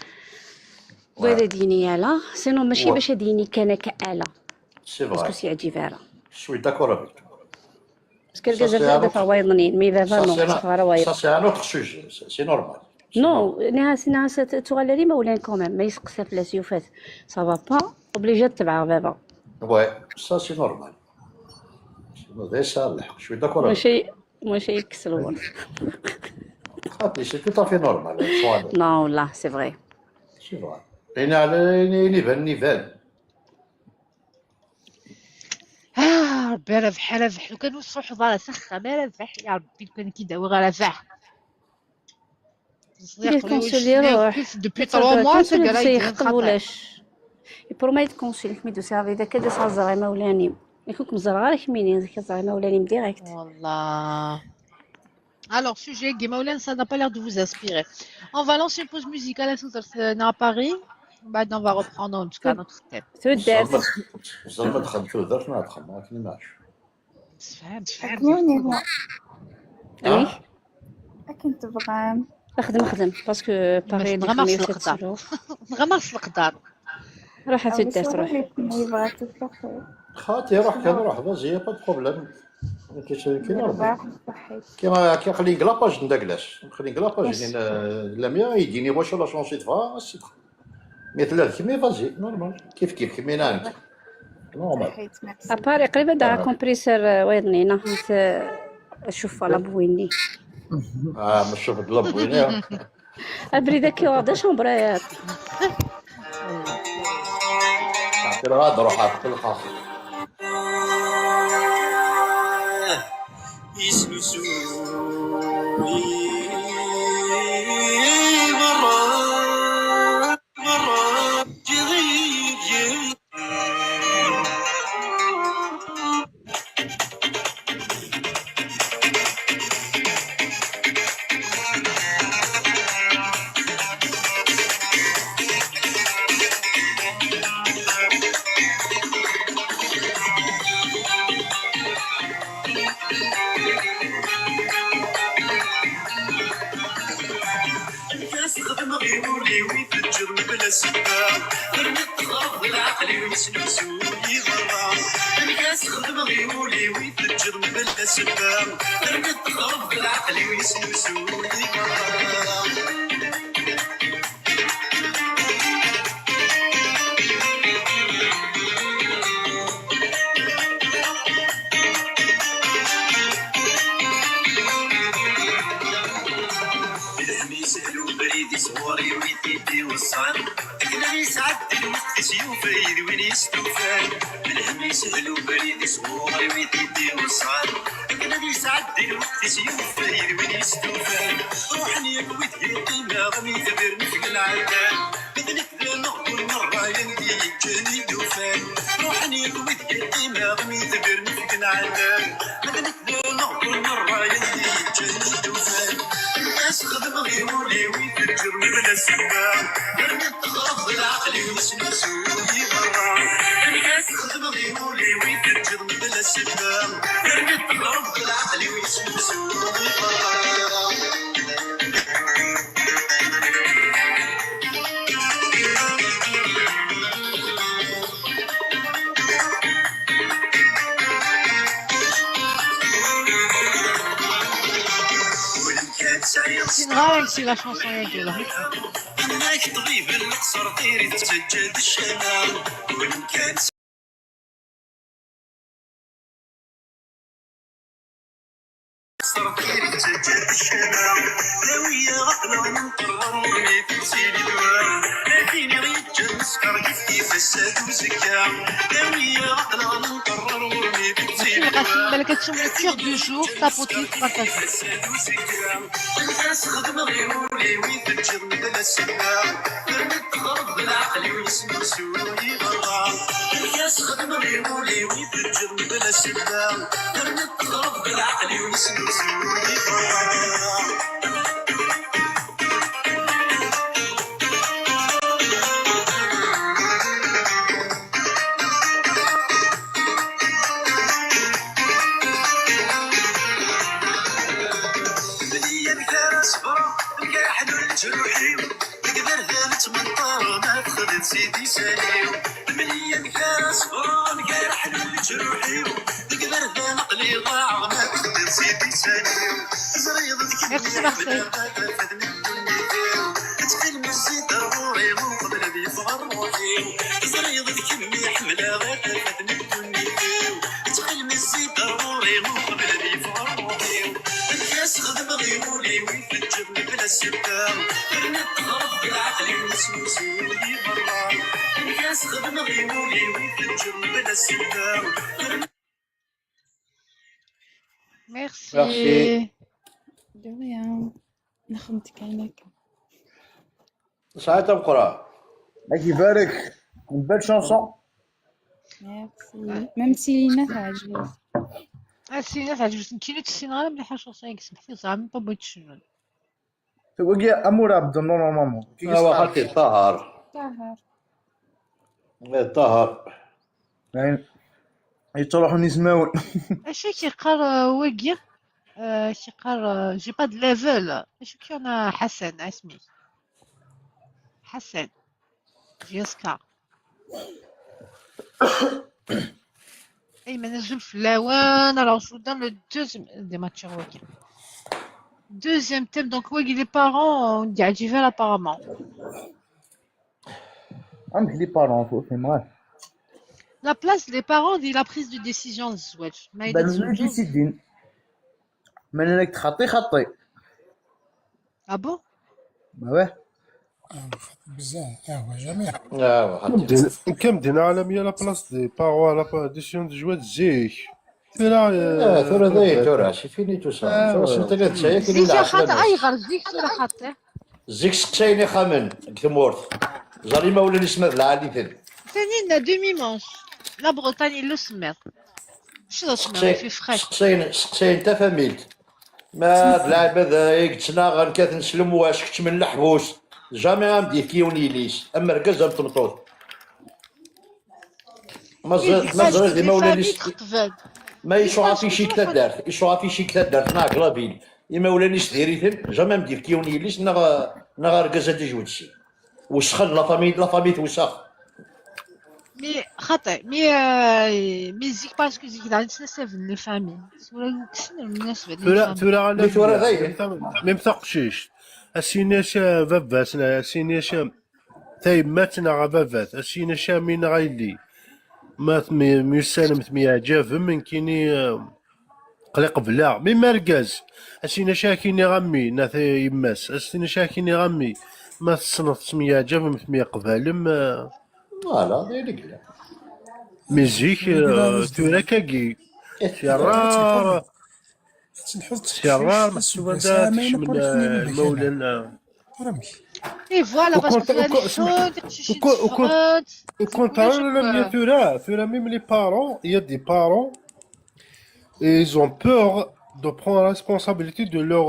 وهذا ديني على سينو ماشي باش ديني كان كاله
سي
باسكو
فري
سي عجيفه
شوي داكور افيك
باسكو الكازا هذا فا وايضنين مي فا نو صغار وايض
سا سي ان اوتر سوجي سي نورمال
نو ناس تغالري مولان كوميم ما يسقسى في لاسيوفات صافا با اوبليجي تبع بابا
وي سا سي نورمال هذا صالح شوي داكور
ماشي يكسلون
خاطي سي تو طافي نورمال
نو لا سي فري
سي فري بين على نيفان
ربي ربح لو كان وصفو حضاره سخه ما ربح يا ربي لو كان كيداوي غير ربح depuis 3 mois
سيخطبولاش يبرو يتكونسيل ميدو سافي اذا كدا صازري مولاني يكونك مزرعه لك منين كزرعي مولاني ديريكت
والله. Alors, sujet Game Moulin, ça n'a pas l'air de vous inspirer. On va lancer une pause musicale à Paris. Bah, on va reprendre en tout cas notre thème.
زعما دخلت في درت ما دخل ما كاين ماش
تفهم
وي
كنت تبغى
خدم باسكو باغي
نغمس القدر
راح تدار تروح
خاطي روح كان روح فازي با بروبليم كيما كيخلي كلاباج نداكلاش نخلي كلاباج لاميا يديني واش لا شونسي دفا مثل هذا كيما فازي نورمال كيف كيما عندك نورمال.
صحيت ميرسي.
اباري قريبه دا كومبريسور ويضنينا شوف لا بويني
مش شوف الكلاب وين
البريده كي واضح شومبريات
تعطي لها هاد روحها في الخاص.
C'est la chanson de la le cœur du jour, tapoter, partager. Merci Marseille. Merci.
De rien. نخدمتك عينك.
ساعات بقرا.
الله يبارك. Une belle chanson.
Merci. Même si Lina تعجبك.
السينة تعجبني كي السينة مليحة شوصي سمحتي زعما ما بغيتش نشوف.
تقول امور عبد نورمالمون.
واخا طاهر. طاهر.
يطلعوا نسماون.
اش كيقال واقي كيقال جي با د ليفل اش كاين حسن اسمي حسن جيسكا اي نزل في اللوان alors je vous donne le deuxième des matchs واقي deuxième thème donc واقي les parents ont dit apparemment
عندك لي بارون فهمت غير
لا بلاس لي بارون دي لا بريز دو ديسيجن الزواج ما إلا
بان
تزوجوا
ديسيدين من انك تخطي خطي
أبو
واه
بزاف هو جميع
كم عالمية لا بلاص دي باروا لا ديسيون دو جواد زيك ثورة
ثورة ذاي ثورة شي فيني توسع ثورة سنتك هاد الشاي كاين اللي
زيجا
عشرة
خاطر أي
ناس
غير زيك ولا خاطر
زيك سقسايني خامن كثمورت جاري ما ولا نسمع العالي
ثاني دومي مانش لا بريطاني لو سمير شنو سمير في فريش
سقساين تا فاميلت ما هاد العباد يقتنا غنكات نسلم واش كنت من الحبوس جامي غنبدي كيوني ليش اما ركز مطمطوط ما زرت ديما ولا ليش ما يشوع في شي كتا دارت يشوع في شي كتا دارت نا كلابيل اما ولا نيش ديريتن جامي نبدي كيوني ليش نا ركز هادي جوتشي وسخن لا فامي توسخ
مي خاطر مي زيك باسكو زيك دا نتناسى في لي فامي ولا كسن المناسبة
ثورة على
ثورة ذاي
ميم ثقشيش السيناش فافاسنا السيناش ثاي ماتنا غا فافات السيناش مين غايلي مات ميسالم ثميا جاف من كيني قلق بلا مي مركز السينا شاكيني غمي ناثي يماس السينا شاكيني غمي ما تصنف سميا جاف مثميا قبالم
فوالا دايرك
ميزيك ثورا كاكي شرار شرار محسوبة داتش من المولى
اي فوالا باسكو فيها الحوت تمشي تفرط
وكونترار لم ثورا ميم لي بارون il y a des parents et ils ont peur de prendre la responsabilité de leur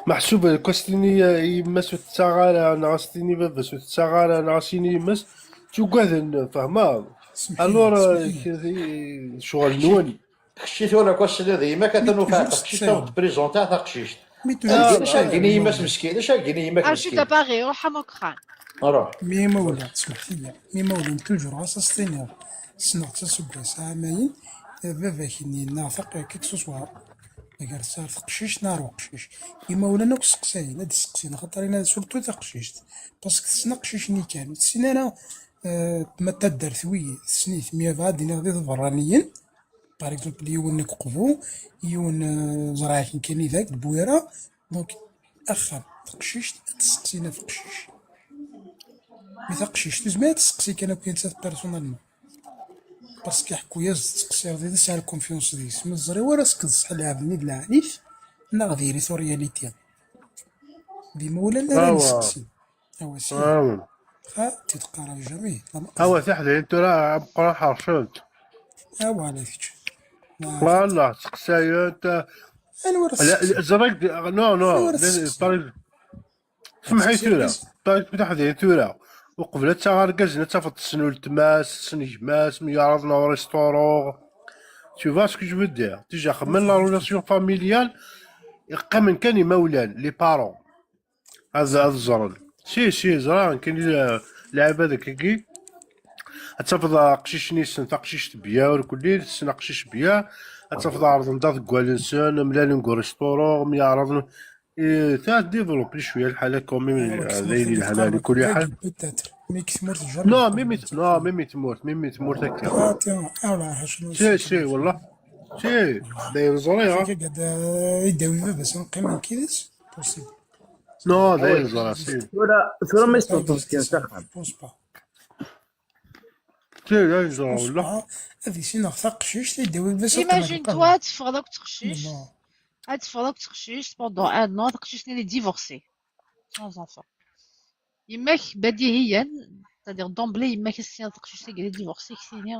محسوبة كوستيني يمس التساغالة ناستيني بس التساغالة ناسيني يمس تقعد فهمها الور شغل نوني
خشيت ولا كوش هذه ما كتنوفع تقشيش بريزونتا تقشيش شاكيني يمس مسكين شاكيني يمس
عرفتي
مسكين
دابا غير روح موكخان
روح
مي مولا تسمح لي مي مولا توجور اساستينير سنوات تسوق سامين فافا كيني نافق كيكسوسوا اگر صار قشيش نار وقشيش كيما ولا نوك سقساين هاد السقسين خاطر انا سورتو تقشيشت باسكو تسنا قشيش ني كان تسنا انا ما تدار ثوي سنيت مية غادي نغدي ضرانيين باغ اكزومبل يون قفو يون زراعي كاين ذاك البويره دونك اخر تقشيشت تسقسينا في قشيش مي تقشيش تزمات تسقسي كان كاين تاع بيرسونالمون باسكو حكويا تقصير ديال ساعه الكونفيونس ديس من الزريوه راه سكز شحال عاودني د العنيف نا غادي ريثو رياليتي ديما ولا لا نسقسي هو سي تتقرا جميع
هو تحدي انت راه بقرا حرشت
هو على فيك
والله سقسايا انت
انا ورا
لا زرق نو سمحي ثورة طيب تحدي ثورة وقبل تغرقزنا تفض السنو التماس سنجماس ميعرضنا au restaurant tu vois ce que je veux dire déjà من لا ريلاسيون فاميليال يبقى من كان مولان لي بارون هذا الزرن سي زران كاين لعبه داك كي تفض قشيش نيسن تقشيش بيا والكل سنا قشيش بيا تفض عرض نضاد كوالنسون ملالين كو ريستورون ميعرضنا تا ديفلوبي شويه الحاله كومي ليلي الحلال كل حال نو ميمي تموت هكا سي والله سي داير زريعه
قاعد يداوي بس نقيم كيدس بوسيبل
نو داير زريعه سي
ثورا ما يستطيعش كاين ساخن
سي داير زريعه والله
هذه سي نغثق شيش يداوي بس
ايماجين توا تفرضك تخشيش هاد تفرضك تخشيش بوندون ان ان تخشيش ني ديفورسي سون زونفون يماك بديهيا c'est-à-dire d'emblée يماك السين تقشيش تقعد ديفورسي كسيني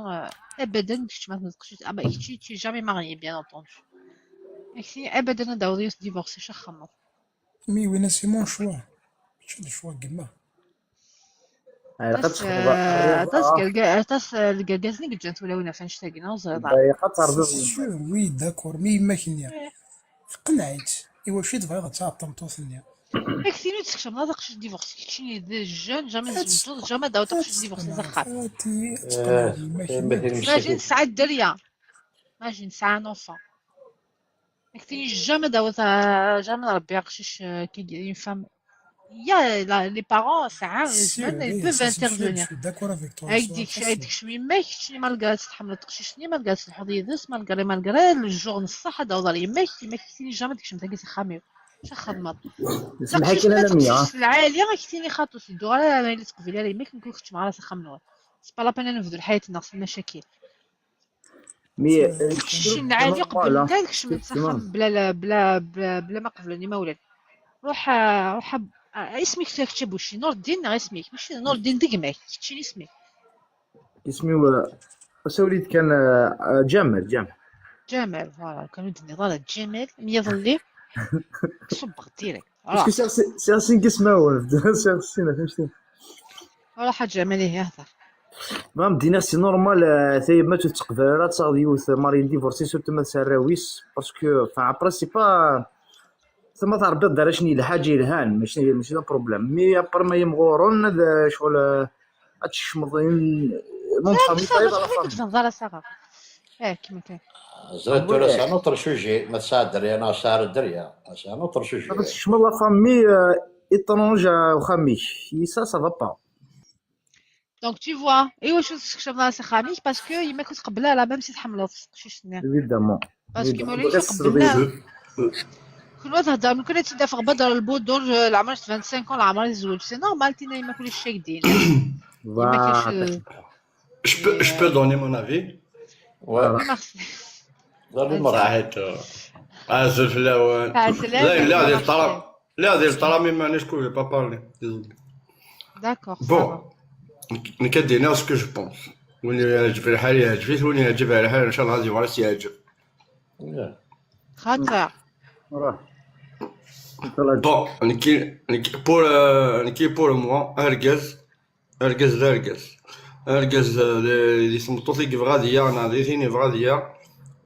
ابدا كنت ما تقشيش اما كنتي tu es jamais marié bien entendu كسيني ابدا داودي ديفورسي شخمط
مي وين سي مون شوا شنو شوا كما
تاس الكازني جات ولا وين فاش تاقنا زرا
وي داكور مي ما كاين قنعت ايوا شي دابا غتعطم توثني
كثير تكشف ما تقشش ديفورسي كشي دي جون جامي زوجو جامي داو تقشش ديفورسي زخار ماجي نسعى الدريه ماجي نسعى نوفا كثير جامي داو جامي ربي يقشش كي اون فام il y a les parents, ça,
Si,
ils
oui,
peuvent
ça c'est fait, je
intervenir.
suis d'accord avec toi,
هاك
c'est
ديك
facile.
شوي ماك شني ما لقات تحمل تقشيشني ما لقات الحوض يدس ما لقى الجور نص حدا وضل يماك كيتيني جامد كيش متاكي خاميو شا خدمات
سمحي
تقشيش
كاين
من
انا مية
تقشيش العالية كيتيني خاطو سيدو على ما يلصق في لي ماك نكون ختم على سخمنوا سي با لابين نفذو حياتنا ناقص المشاكل
مي
تقشيش
شنو
العالية قبل
نورمال
نتا كش من
تمام
تسخم بلا ما قبلني ما ولاد روح روح اسمك تكتب وشي نور الدين اسمك ماشي نور الدين دقمك تشيني اسمك
اسمي واش وليد كان جمال
جمال فوالا كانوا يدني ضال جمال يظلي صبغ ديريكت
باسكو
راح
سي نقسماو سيرسينا فهمتي
ولا حاجة جمالي يهضر
مام دينا سي نورمال ثايب ما تتقبل لا تصاغ يوث ماري ديفورسي سورتو ما تسراويس باسكو فا ابري سي با ثم تعرف دار شني الحاجه يلهان ماشي لا بروبليم مي ابر ما يمغورون هذا شغل هادشمضين مون
لا
فامي
بصح
طايب
شحال
على
كنت
فامي
تنظر صغار كيما كان
زرت ولا سانو ترشوجي ما تساعد الدريا انا ساعد الدريا سانو ترشوجي
بس شمال لا فامي étrange وخامي ça va pas
دونك تي فوا ايوا شو تكشف على سخاميك باسكو يما كنت قبلها لا ميم سي تحملوا شي سنين
évidemment
باسكو ما
غير
وليش قبلنا كل واحد هضر من كنا تدافع بدر البودور العمر 25 العمر يزوج سي نورمال تينا يما كلش شايدين يما كاينش
Je peux donner mon avis.
ميرسي
صحيت عازل فلاوان لا ديال الطرام لا ديال الطرام مانيش كول با بارلي
داكوغ
بون نكدينا سكو جو بونس واللي يعجب الحال يعجبيه واللي يعجب على الحال ان شاء الله غادي يورث يعجب
خاطر
بون نكي بور موا ارجز اللي سمطو لي فغاديه انا ديتيني فغاديه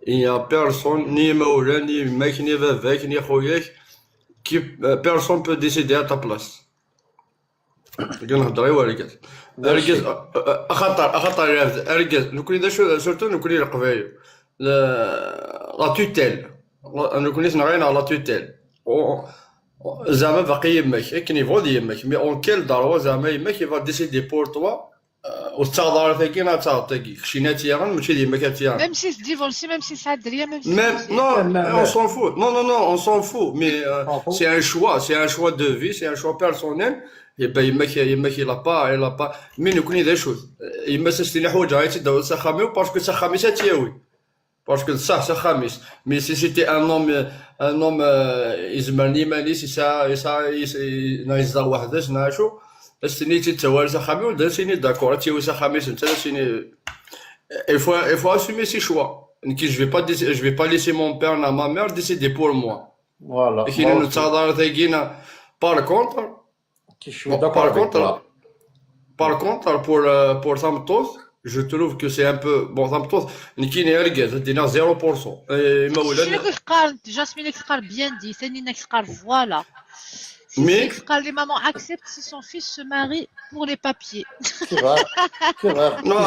يا بيرسون ني مولا ني ماك ني باباك ني خوياك كي بيرسون بو ديسيدي ا تا بلاص كنهضر ايوا ارجز خطر ارجز نكوني دا سورتو نكوني القبايل لا توتيل نكوني نغير على لا توتيل زعما باقي يماك كني فودي يماك مي اون كيل دار زعما يماك يفا ديسيدي بور توا وتاضر ثاكي نا تاعطيكي خشيناتي غير ماشي ديما كاتيا
ميم سي ديفورسي ميم سي سعد دريا ميم سي
non on s'en fout non on s'en fout mais c'est un choix de vie c'est un choix personnel et ben يماك il a pas mais نكوني ذا شوز يما سستيني حوايج غايتي داو سخامي باسكو سخامي ساتياوي باسكو صح سخاميس مي سي سيتي ان نوم يزمرني ماني سي نايزا وحداش ناشو سيني تتوالى سخامي ولا سيني داكور تيوي سخامي انت سيني il faut assumer ses choix je vais pas laisser mon père et ma mère décider pour moi
فوالا
et qui nous تصادر ثاقينا par contre pour Samtos je trouve que c'est un peu bon Samtos نكيني ارجز دينا 0% ما ولا
شنو كيقال جاسمين كيقال بيان دي ثاني كيقال فوالا
مي
قال لي maman accepte si son fils se marie pour les papiers
non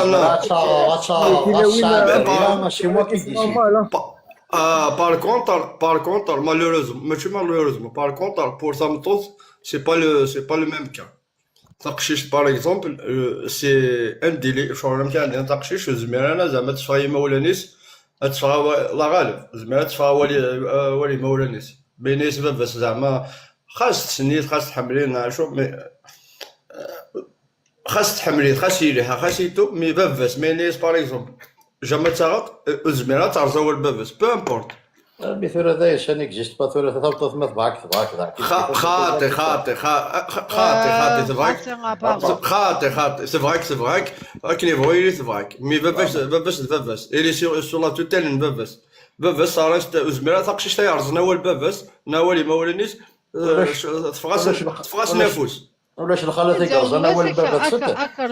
ماشي موا كي ديسي
par contre malheureusement par contre pour Samtos c'est pas le même cas تقشيش par exemple c'est un délai شغل ما كان عندنا تقشيش زميلنا زعما تفاي مولانيس تفا لا غالب زعما تفا ولي مولانيس بينيس بس زعما خاص تسنيت خاص تحملين نعرفو مي خاص تحملين خاص يليها خاص يتوب مي بافاس مينيس باغ اكزومبل جامي تاغط الزميله تعرزو البافاس بو امبورت
مثل هذا يشان اكزيست با ثلاثه ثبطت ما تبعك
خاطي c'est vrai كاين يبغي تبعك مي بافاس الي سور لا توتال بافاس صارت زميله تاقشي تا يرزنا هو البافاس ناولي مولانيس تفغاس نافوس
ولاش الخاله تيقرز انا هو الباب تصدق
اكر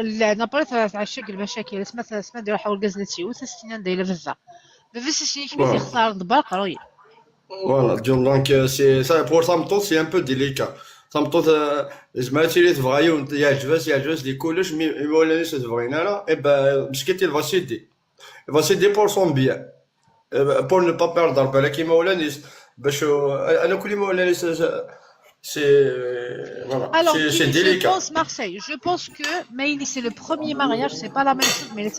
لا نبرت على الشكل المشاكل اسمها دير حول غزنتي وتستنى دايره فزا سيني كيما تيختار دبر قروي
فوالا دونك سي سا بور سامطوط سي ان بو ديليكا سامطوط زعما تيري تبغاي يعجبس لي كلش مي ولانيش تبغينا لا اي با مسكيتي فاسيدي بور سون بيان بور نو با بيردر بالك كيما ولانيش باش انا كل ما ولانيش voilà,
Alors,
c'est
Kini, je
délicat.
pense Marseille. Je pense que Maïli, c'est le premier mariage, c'est pas la même chose, mais les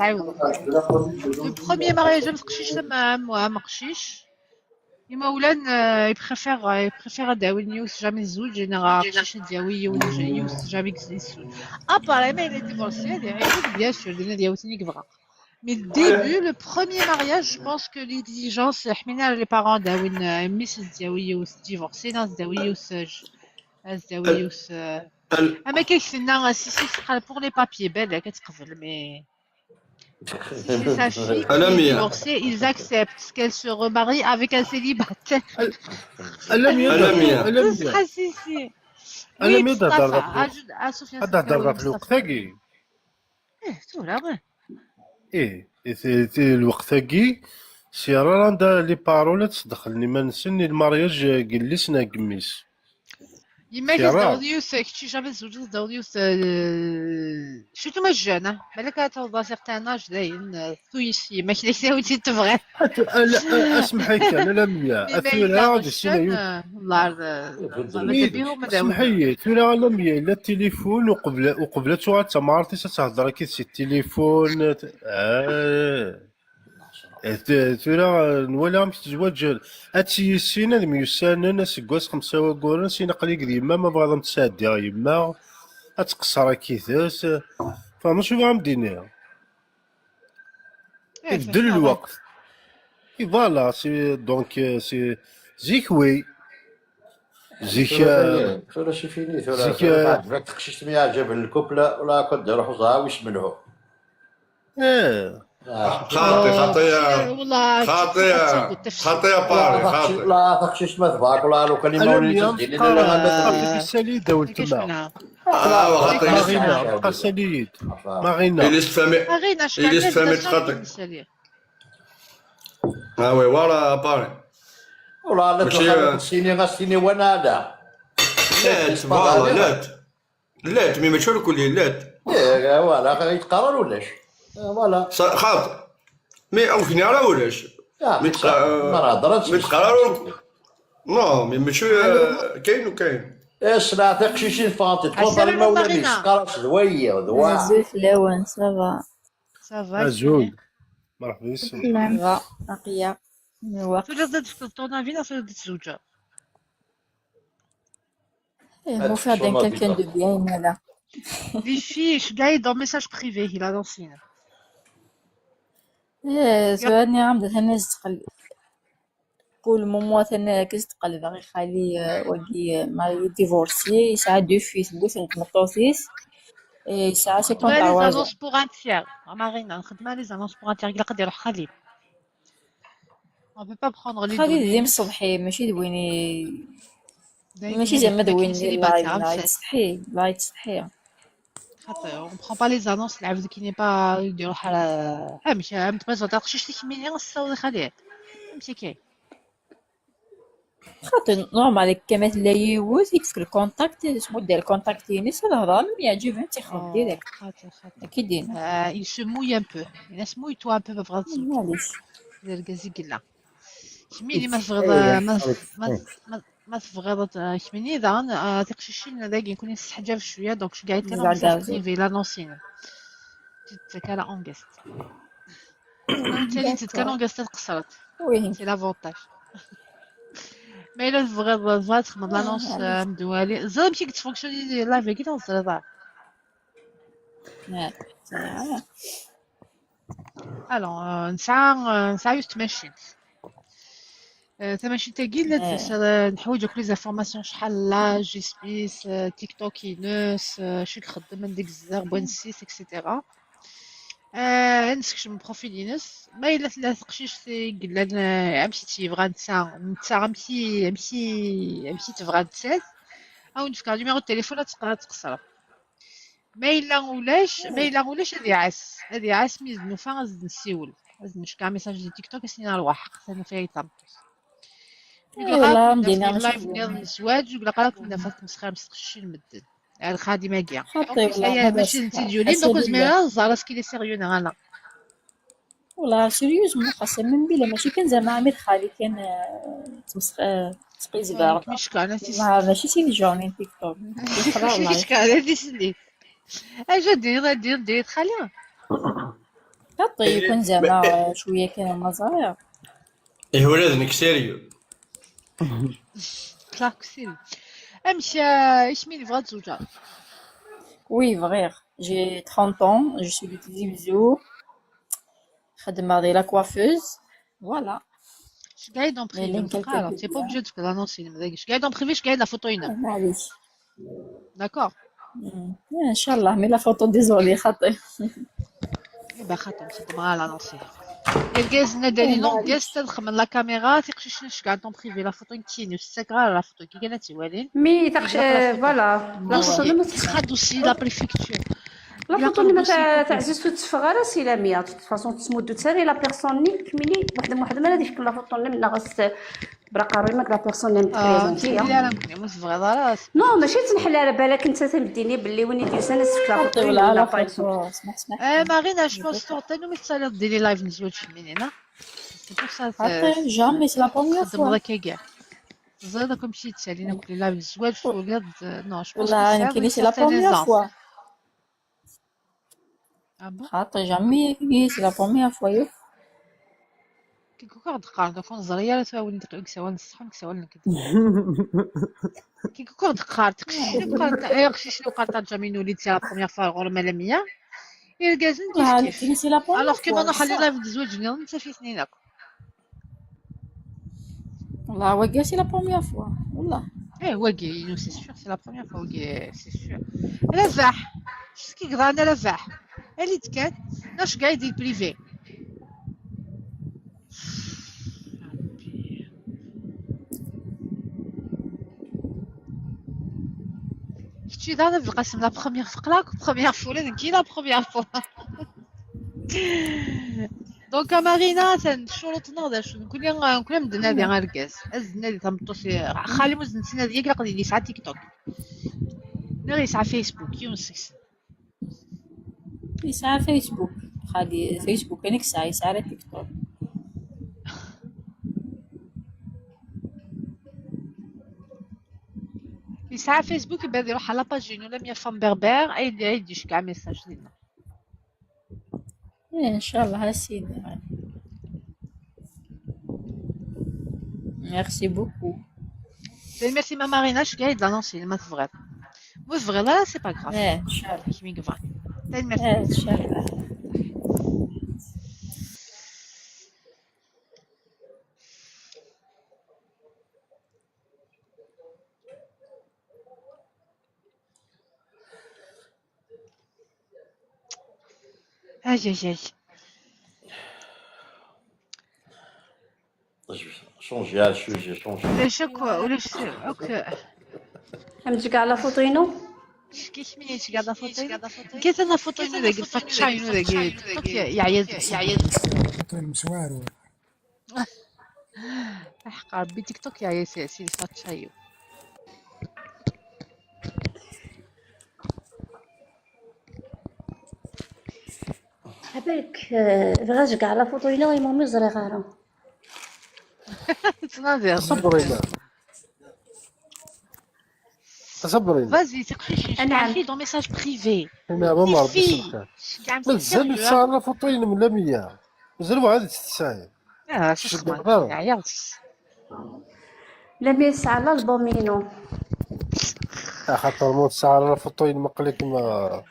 le premier mariage, je me marchiche. إما ولاد يبريفير داوي يوس جامي الزوج جينيرال قشيش دياوي ولا يوس جامي الزوج اباريمون il est divorcé bien sûr دينا دياوتني كبغا mais le début le premier mariage je pense que l'exigence حمينا les parents داوين ميس دياوي يوس divorcé ناس داوي يوس داوي يوس اما كيكفينا سي pour les papiers بلا كتقبل mais si c'est sa fille qui est divorcée, ils acceptent qu'elle se remarie avec un célibataire. Oui, Mustafa, ajoute à Sofiane.
هذا هضرنا في الوقت ثاقي.
تولا غير.
سي الوقت ثاقي سي راه لي بارول تدخلني ما نسني المارياج جلسنا قميس.
يما كيزداوديوس كنتي جامي زوج زداوديوس شفتو ما الجان بالك توضا سيغتان اج داين تويسي ما كيداوتي تبغي
اسمحي كان لا ميا اثيرا غادي سينا اسمحي ثورا لا ميا لا التليفون وقبلته غاتمارتي ستهضر كي سي التليفون ثورا نولي غام تزواج هادشي سينا ميوسانن اسكواس 5 وكورن سينا قليق ديما ما بغا تسادي يما اتقصر كيفاس فما شوف غام دينيها يبدل الوقت فوالا سي دونك سي زيك وي زيك
ثورا شي فيني ثورا ما تخشيش ميا عجب الكوبل ولا كنت روحوا صاوي يشملوه
خاطيه باري خاطي
لا تخشيش ما تبارك ولا لو كان يموني تسجيل
لا سالي داول تما بقى ساليد ماغينا
إليست فامي خاطي وي ولا باري
ولا لا سيني غاسيني وانا هذا
لات فوالا لات مي ماشي الكل لات
ولا يتقرر ولاش فوالا
خاطئ مي او فيني راه ولاش
ما هضرتش
متقرروا نو مي ماشي كاين وكاين
اسمع تقشيشين فانتي تفضل المولاني سقراش ذويه ذوا
زوج لون سافا
سافا
زول مرحبا
سافا نقية
تجد في طونافيل في الزوجة
مو فاضين كان دو بيان مالا
Les filles, je gagne dans message privé, il a l'ancienne.
سؤالني عمدة الناس تقل قول مموات أنا كيس تقل باغي خالي وقي ما ديفورسي يسعى دو فيس بوث نقمطوسيس يسعى 50
les
عواجع
annonces pour un tiers. Marina, نخدمها les annonces pour un tiers. Il a قد يروح خالي. On peut pas prendre les
خالي ديم
données.
الصبحي ماشي دويني
دايما
ماشي زعما دويني
célibataire,
لايت صحي لايت صحية
On prend pas les annonces العبد qui n'est pas يروح على مش متبغيش تقشيش لك مين غصه خالي. ماشي كاين.
خاطر نورمال كما لا يوز يكسك الكونتاكت شمو دير الكونتاكتيني الهضره لم يعجبها تيخرج ديريكت اكيدين
Il se mouille un peu. الناس mouille-toi un peu ببغا تزوج.
معليش
دير كازي قلا. كميني ما تبغض ما تبغض كميني إذا تقشيشين داك يكون يستحجب شوية دونك شو قاعد كان
زعدا
بريفي لا نونسين تتكالا اونغست بالتالي تتكالا اونغست تقصرت
وي
سي لافونتاج مي إلا تبغى تخدم لانونس مدوالي زعما مشي كتفونكسيوني لايف كي توصل الوغ نسعى يوست تماشين تماشي تاكي لا نحوج كل لي زانفورماسيون شحال لا جي سبيس تيك توك ينس شو كخدم من ديك الزاغ بوين 6 اكسيتيرا نسكش من بروفيل ينس ما الا لا تقشيش سي قلنا امشي تيبغى نتا امشي تبغى تسال او نفكر نيميرو التليفون تقصر ما الا ولاش هذه عاس ميز نوفا زد نسيول زد نشكا ميساج ديال تيك توك سنين الواحق انا فيها يطمط
والله مدينا
لايف ديال الزواج ولا قالك من فات مسخر مسخشي المدن الخادمه كاع
خاطي
هي ماشي انت ديولي دوك زميله زارس كي لي سيريو نغالا
والله سيريوزمون خاصة من بلا ماشي كان زعما عمير خالي كان تسقي زباغ
كمشكا أنا
ماشي سيدي جوني تيك توك يخرا والله
كمشكا أنا تسلي أجا دير خالي
حتى يكون زعما شوية كان مزايا
إيه ولادنك سيريو.
كلاك سيري أمشي إيش مين يبغى تزوجها
Oui, vrai. J'ai 30 ans, je suis du Tizi خدمة ديال la coiffeuse. Voilà.
Je gagne en privé, alors tu n'es pas obligé de faire l'annoncer. Je gagne en privé, je gagne la photo une.
معليش.
D'accord.
إن شاء الله mais la photo désolé خاطر.
إيه خاطر تبغى l'annoncer. الجاز نديري نو جاز تدخل لا كاميرا تيقشش نشقعد en privé la photo نتيني سكرا la photo كي كانت والين.
مي تقش فوالا لا فوتو اللي
تسخا دوسي لا بريفكتور.
لا فوتو اللي ما تعززتو تفغر سي لا مية فاصون تسمودو تسالي لا بيرسون اللي كملي واحد ما غاديش لا فوتو اللي من غاس برقا ماك لا بيرسون اللي مبريزونتي
لا لا نكون مش فغير راس
نو ماشي تنحل على بالك انت تمديني باللي وين دير انا سفك لا فوتو
ولا لا فوتو اسمح
مارينا جو بونس تنو متصالح ديري لايف نزول في منينا سي بور سا
حتى جامي سي لا بروميير
خدم
فوا
هذاك كاع زيد راكم مشيت تسالينا قلت لي لايف الزواج في ولاد نو جو بونس
والله انا كاين سي لا بروميير فوا خاطر جامي سي لا بروميير فوا
كي كوكا دقار دافون زريا تاولي دقيق سوال نصحن سوال نكد كي كوكا دقار تقشي بقى قشي شنو قرطا جامين وليد سي لا بروميير فوا غور مالاميه يركازن كيف كيف
سي لا بروميير
الوغ كيما نحل لايف الزواج نيا انت في سنينك
والله واقع سي لا بروميير فوا والله
ايه واقي نو سي سور سي لا بروميير فوا واقي سي سور رفاح شتي كضانا رفاح اللي تكات ناش قاعد يدير بريفي كي دانا في القسم لا بروميير فقلاك بروميير فوا ولا كي لا بروميير فوا دونك مارينا تنشروطنا دا شنو كل مدنا دي غاركاز ازنا دي تمطوسي خالي مزنتنا ديك قد لي ساعه تيك توك نغي ساعه فيسبوك يونسكس
يسعى فيسبوك خالي فيسبوك انك ساعة يسعى تيك توك
ساعه فيسبوك يبدا يروح على باجين ولا ميا فام بربر اي يديش كاع ميساج لينا
ان شاء الله هسيدي ميرسي بوكو
ميرسي ما ماريناش قاعد لانونسي ما تفغر مو تفغر لا سي با غراف
ان شاء الله
كيمي كفا
ان شاء الله
اجي
شونجي على السوجي شونجي
ليش ولاش اوكي
حمد كاع لا فوتوينو
كيش منين قاعده فوتو كيف انا فوتو داك الفك شاينو داك يعيد
فوتو المسوار
حق ربي تيك توك يا سي فات شايو
عبالك فغاج كاع لا فوتوينو يمومي زري غارو
صبرينا صبرينا
فازي تقشيش نعرفي دون ميساج بريفي
انا ما ربي يسمحك مازال نتصور فوتوين من 100 مازال واحد تتساهل
شكرا عيطت
لا ميس على البومينو
خاطر مو تسعر فوتوين مقلك ما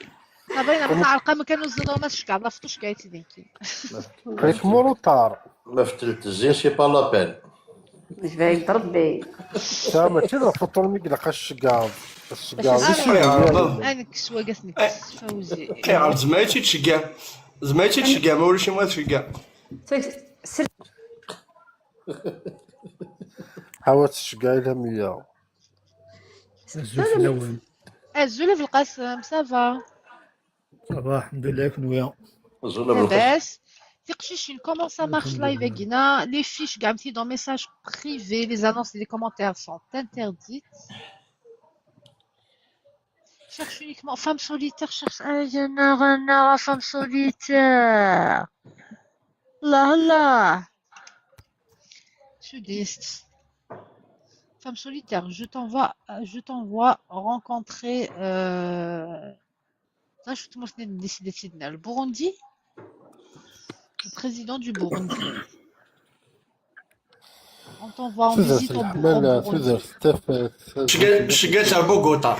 بغينا نطلع القام كانوا زدوا ما تشكع لا فطوش كايتي دينكي
قلت مورو طار
ما فتلت الزين سي با لا بين
مش باين ربي
تا ماشي لا فوتو ميك لقاش كاع
انا كسوا قاسني فوزي
كيعرض زمايتي تشكا ما وليش ما تشكا
حاولت تشكا الى 100
الزول
الزول في القسم سافا
صباح الحمد لله كنويا
لاباس تقشيش comment ça marche live Guina les fiches gamti dans messages privés les annonces et les commentaires sont interdites cherche uniquement femme solitaire cherche un femme solitaire الله الله. Sudiste. Femme solitaire, je t'envoie rencontrer ça je te montre décider le Burundi, le président du Burundi. On t'envoie en
تدرس
visite au
الحمل
Burundi.
تدرس
شقات على بوغوتا.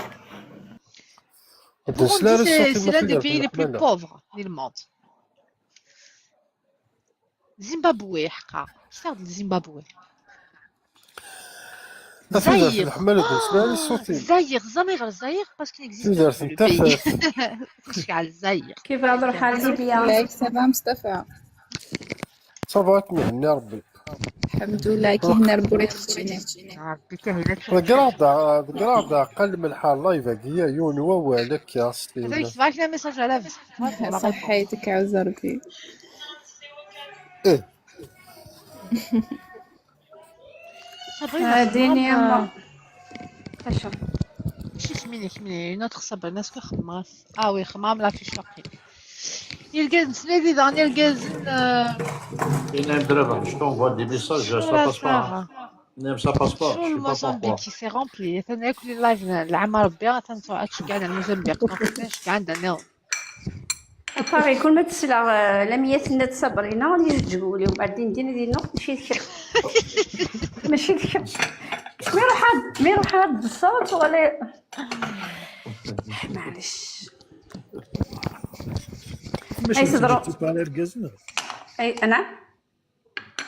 تدرس
Burundi,
لا
c'est l'un des
في
pays les plus
الحمل.
pauvres du monde. Zimbabwe, حقا. Histoire de Zimbabwe.
تدرس
Zaïre.
الحمل بالنسبة لي صوتي.
Zaïre, jamais vers Zaïre parce qu'il n'existe
تدرس
plus le
انت
pays. تخش على الجزائر.
كيف هضروا حال ليبيا؟
لايك سافا مصطفى.
صافا تمهني ربي.
الحمد لله كي هنا ربي راه تختيني.
ربي كهينة
قراضة أقل من الحال لايف هي يونوا والك يا
هذا
ستيل.
يسمعك لها ميساج على
صحيتك عاوز ربي.
إيه
ديني يما. فاشا.
شي خميني نوتخ صبر ناس خماس. وي خمام لا في شوقي. يلقى سنيدي داني الجازن.
Il aime drôle. Je t'envoie des messages, ça passe pas. Non, ça passe pas.
شو
Je sais pas
الموزمبيق
pourquoi.
كي سي رومبلي انا كل لايف العام ربي تنشجع على الموزمبيق نشجع عندنا
باغي كل ما تسلا لمية تصبرينا غادي تقولي وبعدين دينا ماشي ذكر ماشي ذكر مي روح هاد الصوت ولا معليش
ماشي
أي صدرو.
تسوف على رقازنا.
اي انا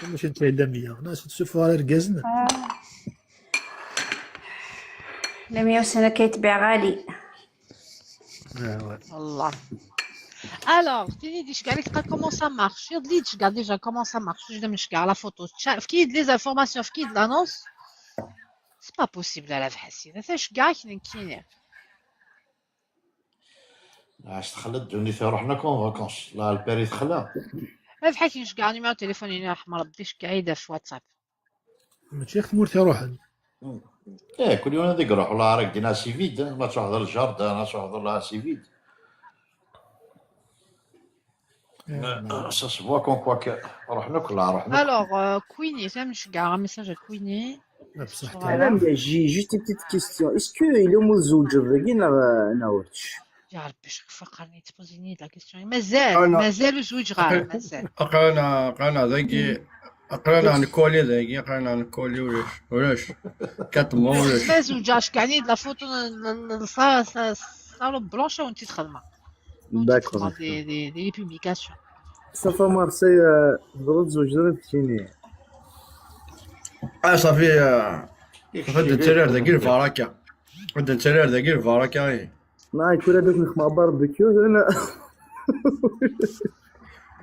ماشي انت الا 100 ناس تسوف على رقازنا.
لمية وسنة كيتباع غالي.
والله. Alors, tu dis je regarde comment ça marche. Je dis je regarde déjà comment ça marche. Je me regarde la photo. Qui les informations, qui l'annonce. C'est pas possible à la facile. Ça je regarde qui
عاش تخلت دوني فيها رحنا كون فاكونس لا الباري تخلى.
ما في حاجة نشجع نيميرو تليفوني ما ربيش قاعدة في واتساب.
ماشي خمورتي روحها.
ايه كل يوم هذيك روح والله راك دينا سي فيد ما تروح هذا الجارد انا تروح هذا لها سي فيد. Ça se voit qu'on croit que رحنا كلها رحنا.
Alors, Queenie, ça me regarde un message à Queenie.
انا جي جوست بيتيت كيستيون اسكو الى مزوج الرقي ناوتش.
يا ربي شوف فكرني تبوزيني لا كيستيون مازال زوج غير مازال.
قرانا ذاكي قرانا نكولي ذاكي قرانا نكولي ولاش كاتمو ولاش.
ما زوجاش كاعني لا فوتو صاروا بلونشا وانت تخدمه.
داكور.
دي بوبليكاسيون.
صافا مارسي تبغى تزوج دابا تجيني.
صافي غدا الترير ذاكي الفراكه غدا الترير ذاكي الفراكه.
ما يكون هذوك نخدم باربيكيو انا.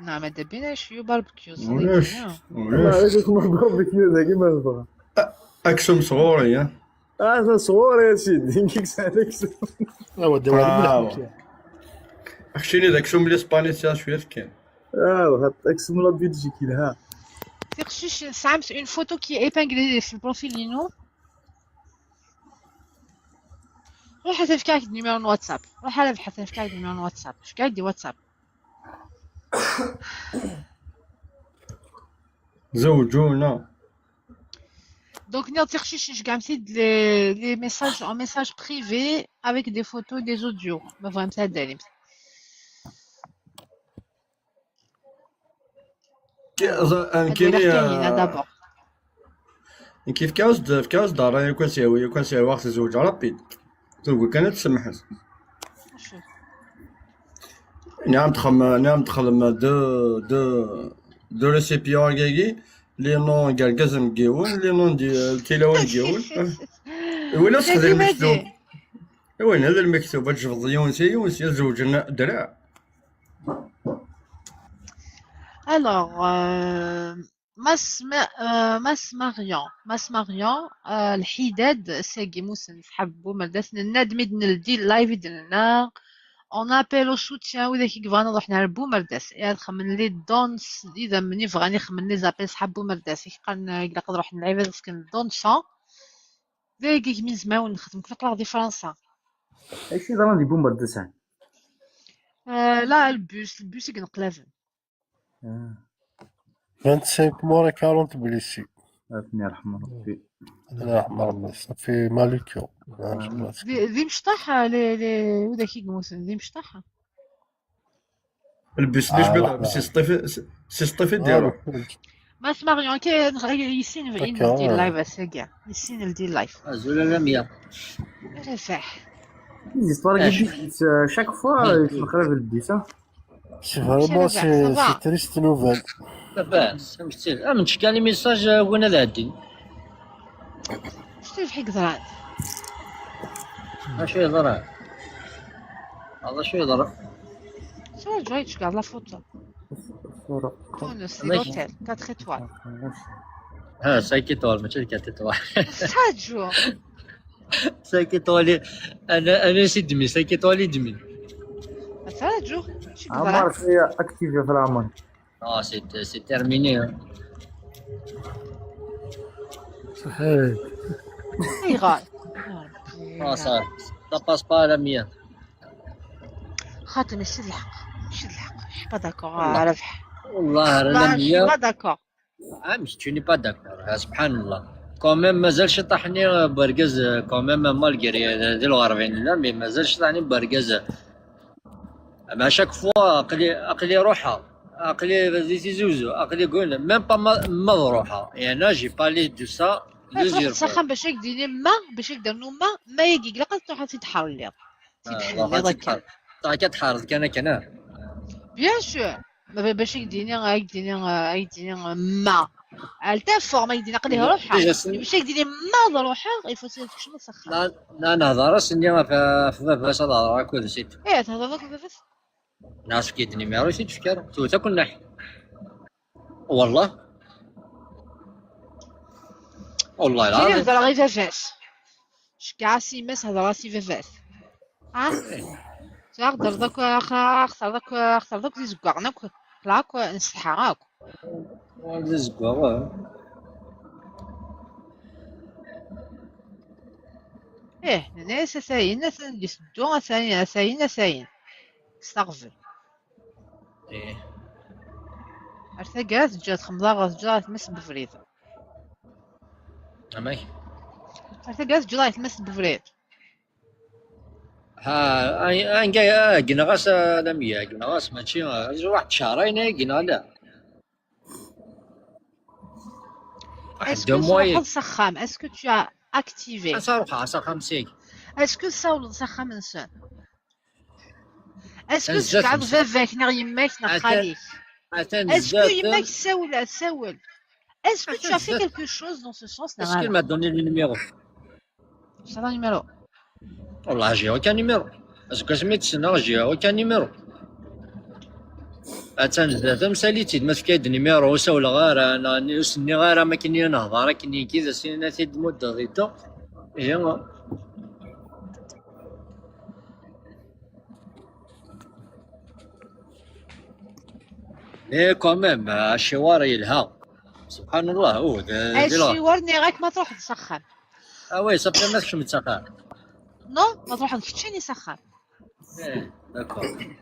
نعم ما دابيناش فيو باربيكيو.
ولاش
هذوك باربيكيو ذاكي ما نبغى.
اكسوم صغوري
هذا صغور يا سيدي كيك سالك.
هو دوار
اخشيني ذاك سوم الاسباني تاع شويه كان.
هاد اكسوم لا بلجيكي لها.
تخشيش سامس اون فوتو كي ايبانغلي في البروفيل لينو. روح حتى فكاك نيميرو واتساب. روح على بحث فكاك نيميرو واتساب. فكاك دي واتساب.
زوجونا.
Donc, nous avons des messages en message privé avec des photos et des audios. Mais vraiment, ça donne. d'abord.
كيف كاوز دار يكون سيوي وقت الزوج رابيد تو كانت تسمح. نعم تخدم دو ريسيبيون كاكي لي نون قال قزم كيون لي نون ديال تيلوان كيون. وين تخدم المكتوب وين هذا المكتوب تجبد يونسي زوجنا درع.
Alors, ماس ماريون الحداد ساقي موسى نحبو مرداسنا النادمي دنلدي اللايف ديالنا اون ابيل او سوتيان وذاك كيفانا روحنا نربو مرداس خمن لي دونس اذا مني فغاني خمن لي زابيل صحابو مرداس كان الا قد روح نلعب بس كان دونسون ذاك من زمان ونخدم كنت نقرا دي فرنسا.
ايش راه دي بومردسان.
لا البوس كنقلافن.
25 مورا 40 بليسي.
ربي يرحم ربي.
الله يرحم ربي صافي مالكو.
ذي مشطحة وذا كي يموتن ذي مشطحة.
البس ليش بيض سي سطيفي ديالو.
ما سمعنا يسين في لايف اسكا يسين دي لايف
زولا لمية
رفاح
ليزيستوار كي شاك فوا يتمخرج بالبيسا.
سي فريمون سي تريست نوفال.
لاباس فهمتي من تشكى لي ميساج وين هذا الدين
شتي في حق ضران
شو يضرع هذا شو يضرع
شو جاي تشكى لا فوتو كونس لوتيل 4 étoiles
ها 5 étoiles ماشي 4 étoiles
ساجو
5 étoiles انا نسيت دمي 5 étoiles دمي
ساجو
عمر شويه اكتيفي في العمر.
سي تيرميني
صحيح.
اي غال
صار ça passe pas à la mienne
خاطر ماشي الحق با داكور ربح
والله راه
مية با داكور
مش توني با داكور سبحان الله كوميم مازالش طاحني برقز كوميم مالغري ديال الغربين لا مي مازالش طاحني برقز مع شاك فوا عقلي روحها عقلي زيتي زوزو عقلي قلنا ميم با مضروحه يعني جي بالي دو سا
تروح تسخن باش يديني باش يقدر ما يجي لقد تروح تتحر الليل تتحل
كتحرز كان
بيان سور باش يديني ما التا فورما يديني قليه روحها باش يديني ما روحها يفوت شنو تسخن
لا نهضر سني في باباس هضر كل سيت
تهضر باباس
ناس كيدني ما روسي تفكر تو تاكل نحي والله العظيم
هضر غير فافاس شكاع سيماس هضر راسي فافاس تقدر داك اختار داك لي زكاغناك كلاك نصحاك
لي زكاغ
ناس ساين ناس يسدو ساين استغفر ارتقات جات خمضاغ جات مس بفريد
اماي
ارتقات جات مس بفريد
ها انجا جنغاس لميا جنغاس ماشي واحد شهرين جنا لا
اسكو صراحة سخام اسكو tu as activé
صراحة سخام سيك
اسكو صاول سخام انسان اسكو تقعد فافاك نغ يماك نغ خاليك اسكو يماك ساول اسكو tu as fait quelque chose dans ce sens
est-ce qu'il m'a donné le numéro
c'est un numéro
والله j'ai aucun numéro اسكو سميت سنا j'ai aucun numéro اتن ساليتي ما فكايد نيميرو وساول غير انا نسني غير ما كني نهضر كني كذا سنات تمد ضيطو هي ليه كوميم الشوار يلها سبحان الله هو
الشوار نيغاك ما تروح تسخن
وي صافي ما تكش متسخن
نو ما تروح تكتشيني سخن
داكور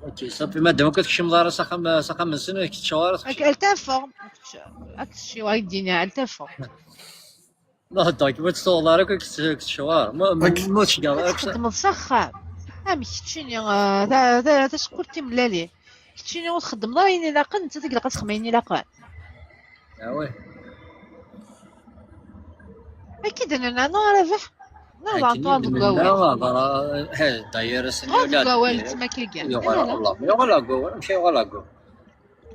اوكي صافي ما دام كتكشي مدار سخن من سنه كتشوار
التا فورم الشوار يديني التا فورم
لا داك ما تصور راك كتشوار ما تشقى
تخدم تسخن مش كتشيني دا تشكرتي ملالي كتشيني وتخدم ضايني لاقن انت تقلق تخميني لاقن
وي
اكيد انا رافح لا طوال
لا ها داير سنه
لا والد ما كيكان
يغلا قول مشي يغلا قول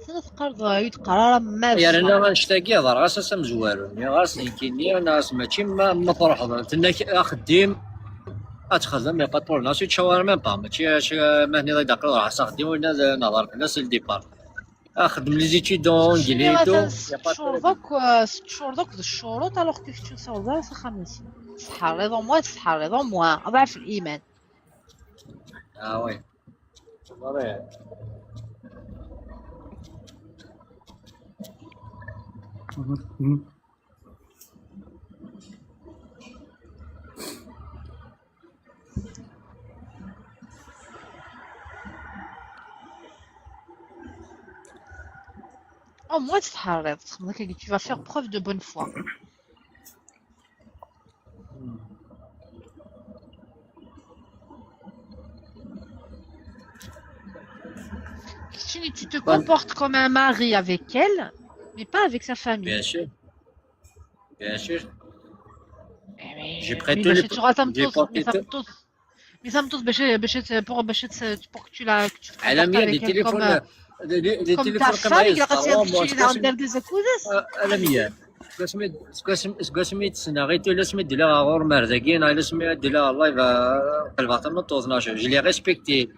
ثلاث قرض يتقرر ما
يعني انا نشتاقي ضر غاس مزوارون غاس يمكنني ناس ماشي ما تروح تنك خديم اتخدم يا باترون ناس يتشاور ميم با ماشي ما هني ضيق راح خديم ولا نظر في الناس الديبار اخدم لي زيتيدون انجليزو
ست شهور دوك الشروط الوغ كيف تشوف راسك خمس تحرض موا اضعف الايمان
وي
au moins تتحرض تخمم que tu vas faire preuve de bonne foi. Tu te comportes comme un mari avec elle, mais pas avec sa famille.
Bien sûr. Bien sûr. J'ai
Mais
pris tous
باش
les...
تروح
J'ai porté tout...
ميزامطوس باش pour que tu te
على
comportes
مية
avec
لي
elle
تليفون لي
comme ta
تليفون
femme
كما
اللي غتمشي
يصطاو
تمشي لها ندير كوزاس.
على مية سميت سناريتو لا سميت ديلا غور مرزاقين لا سميت ديلا لايف قلبات ما توزناش جي لي ريسبكتي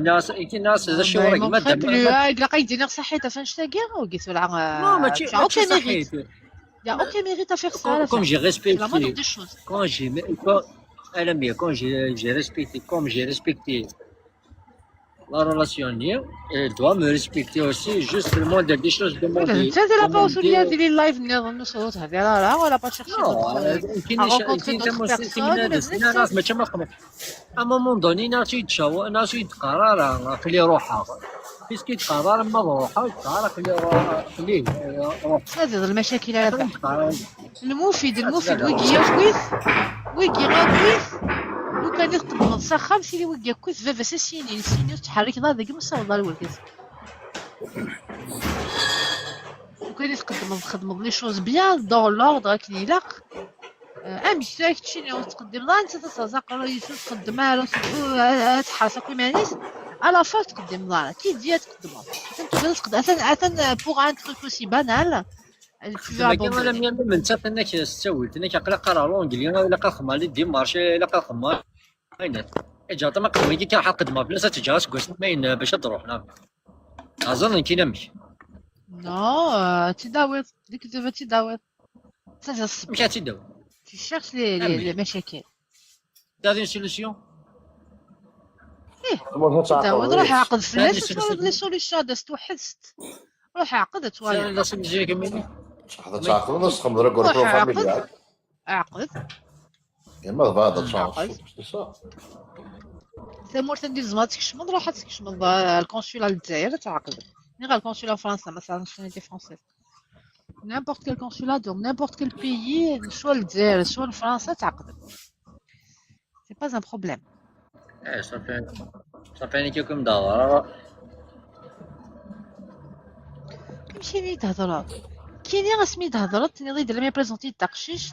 ناس ناس هذا الشيء وراك ما
très plus إلا قايدير صحيتها فاش تاقيها وقيت ولا
non ماشي صحيت
il y a aucun mérite à faire ça.
comme j'ai respecté
la moindre des choses.
quand j'ai respecté comme j'ai respecté la relation elle doit me respecter aussi juste le moins des choses demandées.
انت دير با وسولي ديري اللايف نظن صوت هذه لا ولا با تشيرشي
ناس ما تما à un moment donné ناس يتشاو ناس يتقرر خلي روحها فيس كيتقرر ما روحها يتقرر خليه
هذه المشاكل هذا المفيد ويكي كويس ويكي كويس لو كان يخدم نصخه مسيلي ويكي كويس فافا سيني تحرك هذاك مصور الولكس وكان يخدم لي شوز بيان دون لوردر كي لاق امشي تشيني تقدم لا انت تصاق رئيس تقدم تحرس كل مانيس على فاش تقدم لا كي تجي تقدم تقدر اثن بوغ ان تروك اوسي بانال
ما كان ولا من انت انك تسوي انك قرا لونجلي ولا قخما لي ديمارشي لا قخما اين اجا ما قدم كي حق قدم بلاصه تجاس كويس ماين باش تروح اظن كاين مشي
نو تداوي ديك دابا تداوي
مشى تداوي
تشيرش لي مشاكل
دازين سوليسيون
تداوي روح عقد فلاش وتولد لي سوليسيون دازت وحدت روح عقد توالي
لا سوليسيون كملي
هذا تعقل نص خمر جروب فاميليال
عقد
يا ما هذا صافي
ثمور تندير زعما تكشمض روح تكشمض الكونسولا للجزائر تعقد غير الكونسولا فرنسا مثلا ناسيوناليتي فرونسيز n'importe quel consulat dans n'importe quel pays soit l'Algérie soit la France تعقد c'est pas un problème
صافي كيكون دار
كيمشي تهضر كاينين سميت هضرت تني يدير لي بريزونتي التقشيش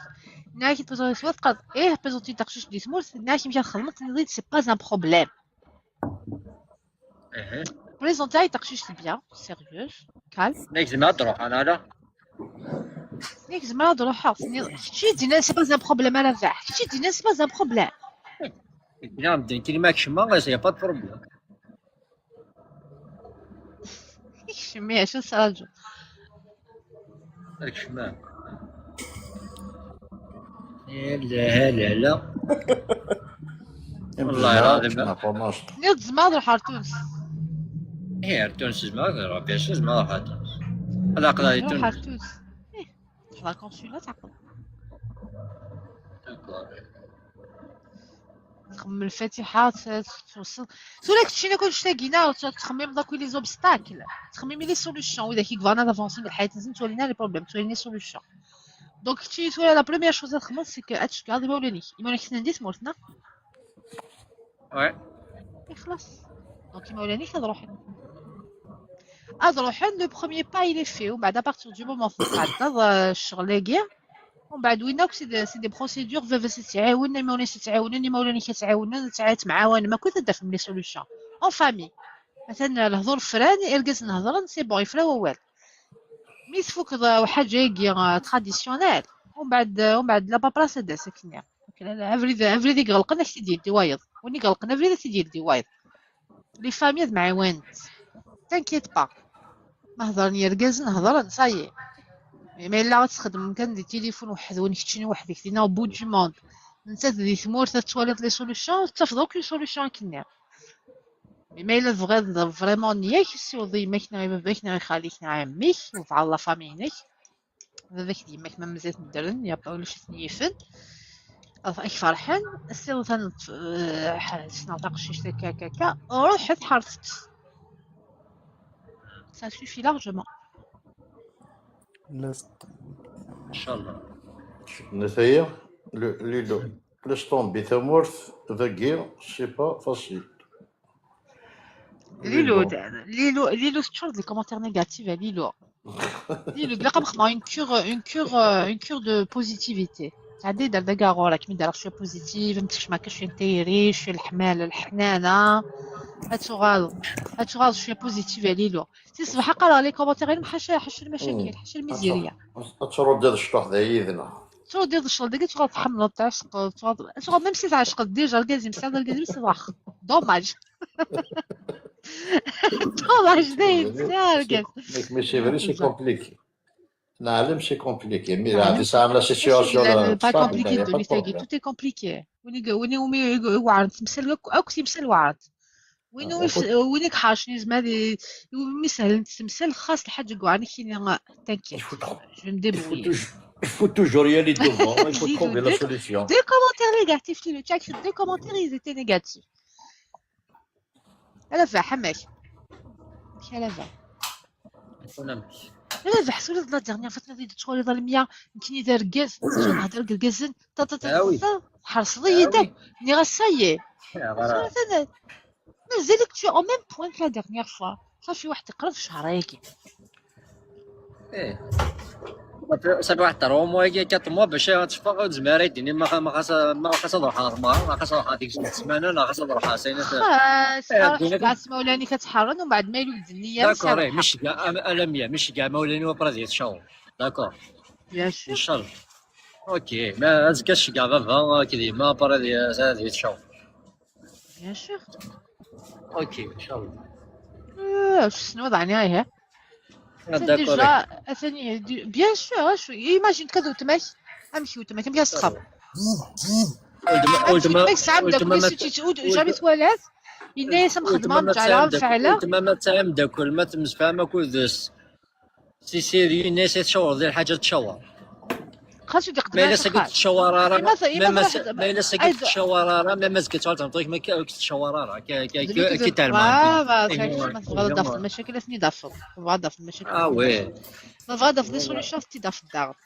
ناكي بريزونتي سوا تقاد بريزونتي التقشيش دي سموت ناكي مشى خدمت تني سي با ان بروبليم بريزونتي التقشيش بيان سيريوس كالم
نيك زعما تروح انا لا
نيك زعما تروح شي دينا سي با ان بروبليم على كاع شي دينا سي با ان بروبليم
نعم كي ماكش ما سي با بروبليم
شمي شو سراجو
داك الشمال لا لا والله العظيم
نيت زعما نروح لتونس
تونس زعما بيان سور زعما نروح لتونس هذا قضايا تونس
نروح لتونس نروح للكونسولا تعقد تخمم الفاتحه توصل سولك تشينا كون شتاقينا وتخمم داك لي زوبستاكل تخممي لي سوليوشن واذا كي كفانا دافونسي الحياه لازم تولينا لي بروبليم تولينا سوليوشن دونك تشي تولي لا بروميير شوز تخمم سي كو هادشي كاع مولاني خصنا ندير مورتنا
وي
خلاص دونك مولاني كنروح روح لو بروميير با il est fait وبعد ابارتير دو مومون تعدى الشغل لاقيه ومن بعد ويناك سي دي بروسيدور فاش تتعاون مولاني تتعاونني مولاني كتعاوننا تعاون ما كنت ندير لي سوليوشن اون فامي مثلا الهضور فراني القاس نهضر سي بون يفلا والو مي تفوك حاجه كي تراديسيونيل ومن بعد لا بابراس دا سكنيا افريدي غلقنا كي دير دي وايض وني غلقنا افريدي تيدير دي وايض لي فامي معاونت تانكيت با نهضرني القاس نهضر صايي مي لا تخدم كان دي تليفون واحد ونكتشيني وحدك دينا بو دو موند انت دي ثمور تتواليط لي سوليوشن تفضل كل سوليوشن كنا مي الا فريمون نياك سيوضي ماكنا باباكنا خاليكنا عميك وفعل لا فامينك هذاك ديماك ما مزيت ندرن يا با ولا شي نيفن اك فرحان السيل ثان نعطيك شي كاكا روح تحرصت ça suffit largement
ان شاء الله.
نتايا ليلو لاش طومبي ثمورث ذاكي سي با فاسيل.
Lilo, Lilo, c'est toujours des commentaires négatifs à Lilo. Lilo, بلا قبخ une cure de positivité. عادي دار دكارو راك من دار شويه بوزيتيف نتكش معاك شويه نتيري شويه الحماله الحنانه هاتو شويه بوزيتيف يا ليلو سي صباح قرا لي كومونتير حاشا المشاكل حاشا الميزيريا
ترد هذا الشطح ذا يذنا
تو دير الشغل داك تغاد تحمل تعشق تغاد ميم سي تعشق ديجا الكازيم سي الكازيم سي واخ دوماج دوماج داير سي
مي سي فري سي كومبليكي نعلم سي كومبليكي مي هادي ساعه لا سيتياسيون
با كومبليكي دو ليتاكي تو تي كومبليكي ويني وعرض تمثل اك تمثل وعرض وينك حاشني زعما هذه مي سهل تمثل خاص الحاجه كاع كاين تانكي جو مديبروي
Il faut toujours y aller devant, il faut trouver la solution.
Deux commentaires négatifs, tu le check, deux commentaires ils étaient négatifs. Elle a fait حماك elle a fait لا لا حسولي لا dernière fois تنادي تشغل ظلميه يمكن دار كاز نهضر كازن تا تا تا حرص يدك ني غا سايي مازالك tu en même point que la dernière fois صافي واحد تقرا في شهريكي
صافي واحد الرومو كتمو باش تشفى زماره يديني ما خاص نروح ما خاص نروح هذيك السمانه لا خاص نروح سينات
خاص مولاني كتحرن ومن بعد ما يولد النيه
داكور ماشي كاع الاميه ماشي كاع مولاني وبرا ديال الشهور داكور
بيان سور
ان شاء الله اوكي ما زكاش كاع فافا كديما برا ديال الشهور
بيان سور
اوكي ان شاء الله
شنو وضعني هاي
داكور
ثاني بيان سور ايماجين كذا تماك امشي وتماك ملي تخاف ولد ساعه بدا كل شيء تعود جامي توالات الناس مخدمه مجعله فعلا
تما تايم دا كل ما تمسفاهمه كل دس سي سيري الناس تشاور ديال الحاجه تشاور
خاصو يقدم
ما الا سكت تشاورارا ما الا سكت تشاورارا ما زكت تعطيك ما تشاورارا كي تعلم
ما تبغى تضاف المشاكل اثني ضافوا تبغى تضاف المشاكل
وي
تبغى تضاف لي سوليوشن في تضاف الدار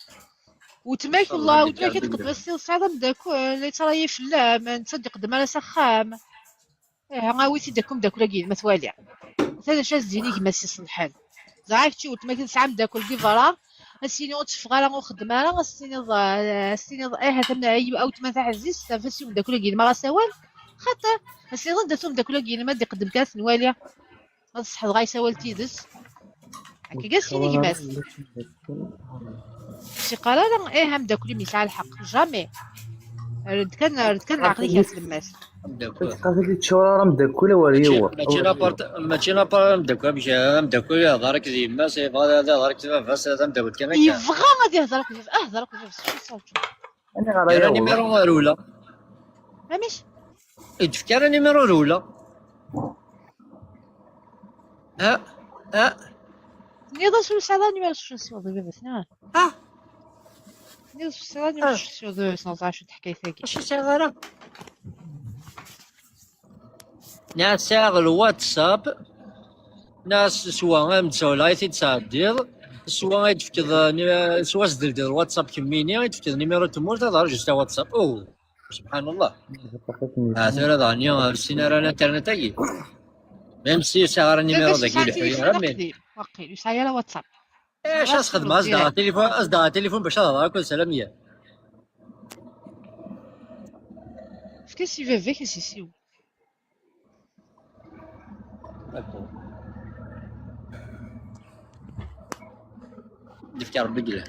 وتماك والله وتماك تقدم السيل صعدا داك اللي تراي في لا ما نصدق دما لا سخام غاويتي داكم داك لاكي ما توالي هذا شاز زيني كما سي صلحان زعفتي وتماك نسعم داك الكيفرار السيني وتفغالا وخدمالا السيني هذا من عيب او تما تاع عزيز فاسي داك لاكي ما غاسوال خاطر السيني داتهم داك لاكي ما دي قدم كاس نواليا ما تصحى غايسوال تيدس هكا كاع سيني كماس شي قرار هم داك اللي ميسع الحق جامي رد كان عقلي كاس الماس
هذيك الشورى مدكوله ولا هو
ماشي لابار مدكوله باش مدكوله يهضرك ديما سي بغا يهضرك فاس مدكول كما كان
يبغى غادي يهضرك هضرك
انا
غير نيميرو الاولى
ماشي
يتفكر نيميرو الاولى
نيضا شو سالا نيميرو شو سوا دابا سنا نيضا شو سالا نيميرو شو دو سنطا شو تحكي ثاكي
شي صغيره ناس ساغ الواتساب ناس سوا متسولا يتساعدير سوا يتفكر سوا زدل ديال الواتساب كميني يتفكر نيميرو تمور تهضر جوست واتساب او سبحان الله هذا دانيا السيناريو الانترنت اي ميم سي ساغ النيميرو داك اللي حيا
واقيل يسايا واتساب
ايش خدم اصدقاء تليفون باش تهضر كل سلاميه
Qu'est-ce qu'il veut avec ici où
نفكر بقله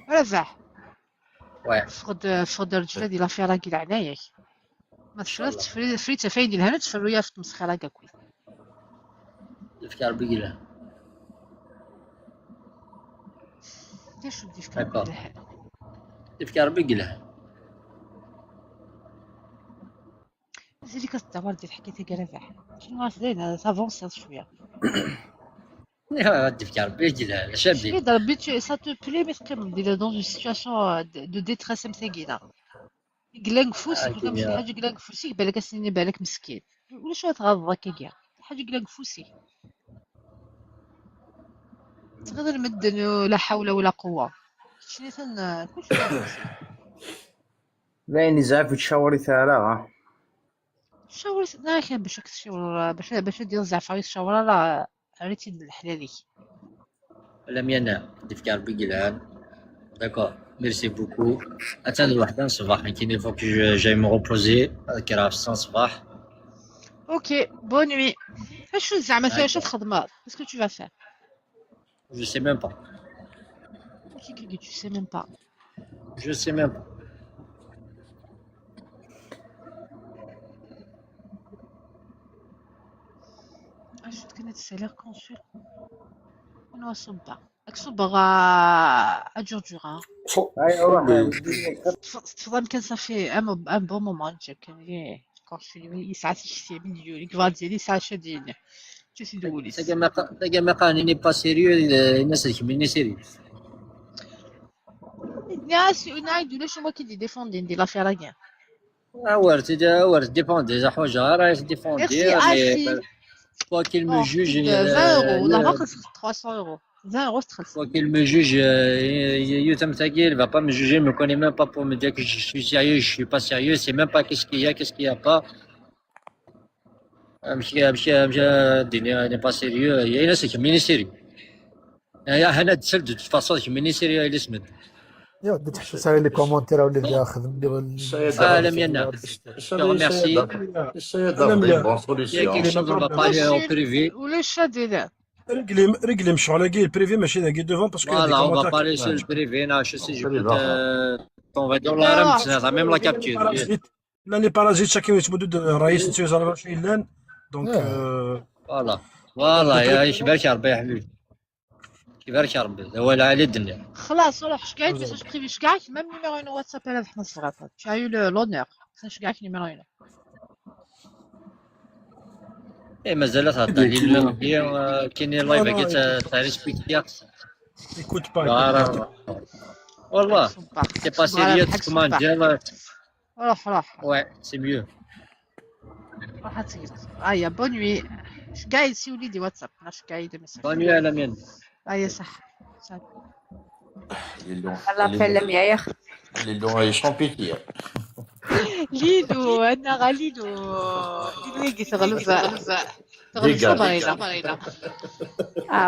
ولا فاح
واه
فقد الرجل ديال لافيرا كي عناياك ما تشرات فريت فاين ديال هنا تفروا في تمسخره كاكوي
نفكر بقله
كيفاش تفكر بقله
نفكر بقله
اللي كتدور ديال حكايتك على فاح شنو غادي سافونس شويه
تفكر بقله شابي
كي ضربيت سا تو بلي مي تقيم ديال دون سيتوياسيون دو ديتريس مسكينه قلانك فوسي كل شي حاجه قلانك فوسي بالك سني بالك مسكين ولا شو تغضك كاع حاجه قلانك فوسي تقدر مدن لا حول ولا قوة شنو ثن كلشي تنسي
باين نزعف تشاوري ثارا
شاور لا كان باش تشاور باش دير زعفري الشاورة راه ريتي الحلالي
لم ينام تفكر بقلان داكور ميرسي بوكو اتانا الوحده صباح كاين فوق جاي مو ريبوزي هذاك راه في الصباح
اوكي بون نوي شنو زعما شنو تخدم اسكو tu vas faire
جو سي ميم با
كي tu sais même pas
جو سي ميم با
اش كنا تسالير كونسول انا صبا صبا اجورجورا تفضل كان صافي ان بون مومون كان لي كونسول يسعى شي مليون الكفا ديالي ساعه شادين تشي دولي
تاكا ما قاني با سيريو الناس اللي سيريو
الناس ينايدوا ليش هما كي ديفوندين دي لافير كاع
ورت ديبوندي اذا حاجه راهي ديفوندي مي fois qu'il me juge
20 €, la marque c'est 300 €. 20 € c'est très
fois qu'il me juge, il va pas me juger, il me connaît même pas pour me dire que je suis sérieux, je suis pas sérieux, c'est même pas qu'est-ce qu'il y a pas. n'est pas sérieux, il y a c'est qui est sérieux. هنا تسل de toute façon qui est sérieux il اسمه.
يا ودي تحس على لي كومونتير ولا اللي خدم
لم ينام. Merci.
ولا الشادي
رجلي مشوا على كي البريفي ماشي ذاك ديفون باسكو
Voilà, on va parler sur le privé. Non, je sais, je peux on va dire la même la capture.
لا لي بارازيت شاكين يتمدد الرئيس نتي 24 لان دونك
فوالا يا يبارك ربي يا حبيبي يبارك ربي هو العالي الدنيا
خلاص روح شكايت باش بريفي شكايت ميم نيميرو واتساب هذا حنا صغار tu as eu l'honneur شكايت نيميرو 1
اي مازال تعطي لي كاينين لايف كي تريسبيكتي
écoute pas
والله سي با سيريو كمان ديال
روح
ouais c'est mieux
راح تسير ايا بون نوي شكايت سي وليدي واتساب انا شكايت ميساج
بون نوي على مين
ايا صح
لابيل لم ياخ
ليلو يشامبيتي
ليدو انا غاليدو يجي تغلب صبرينا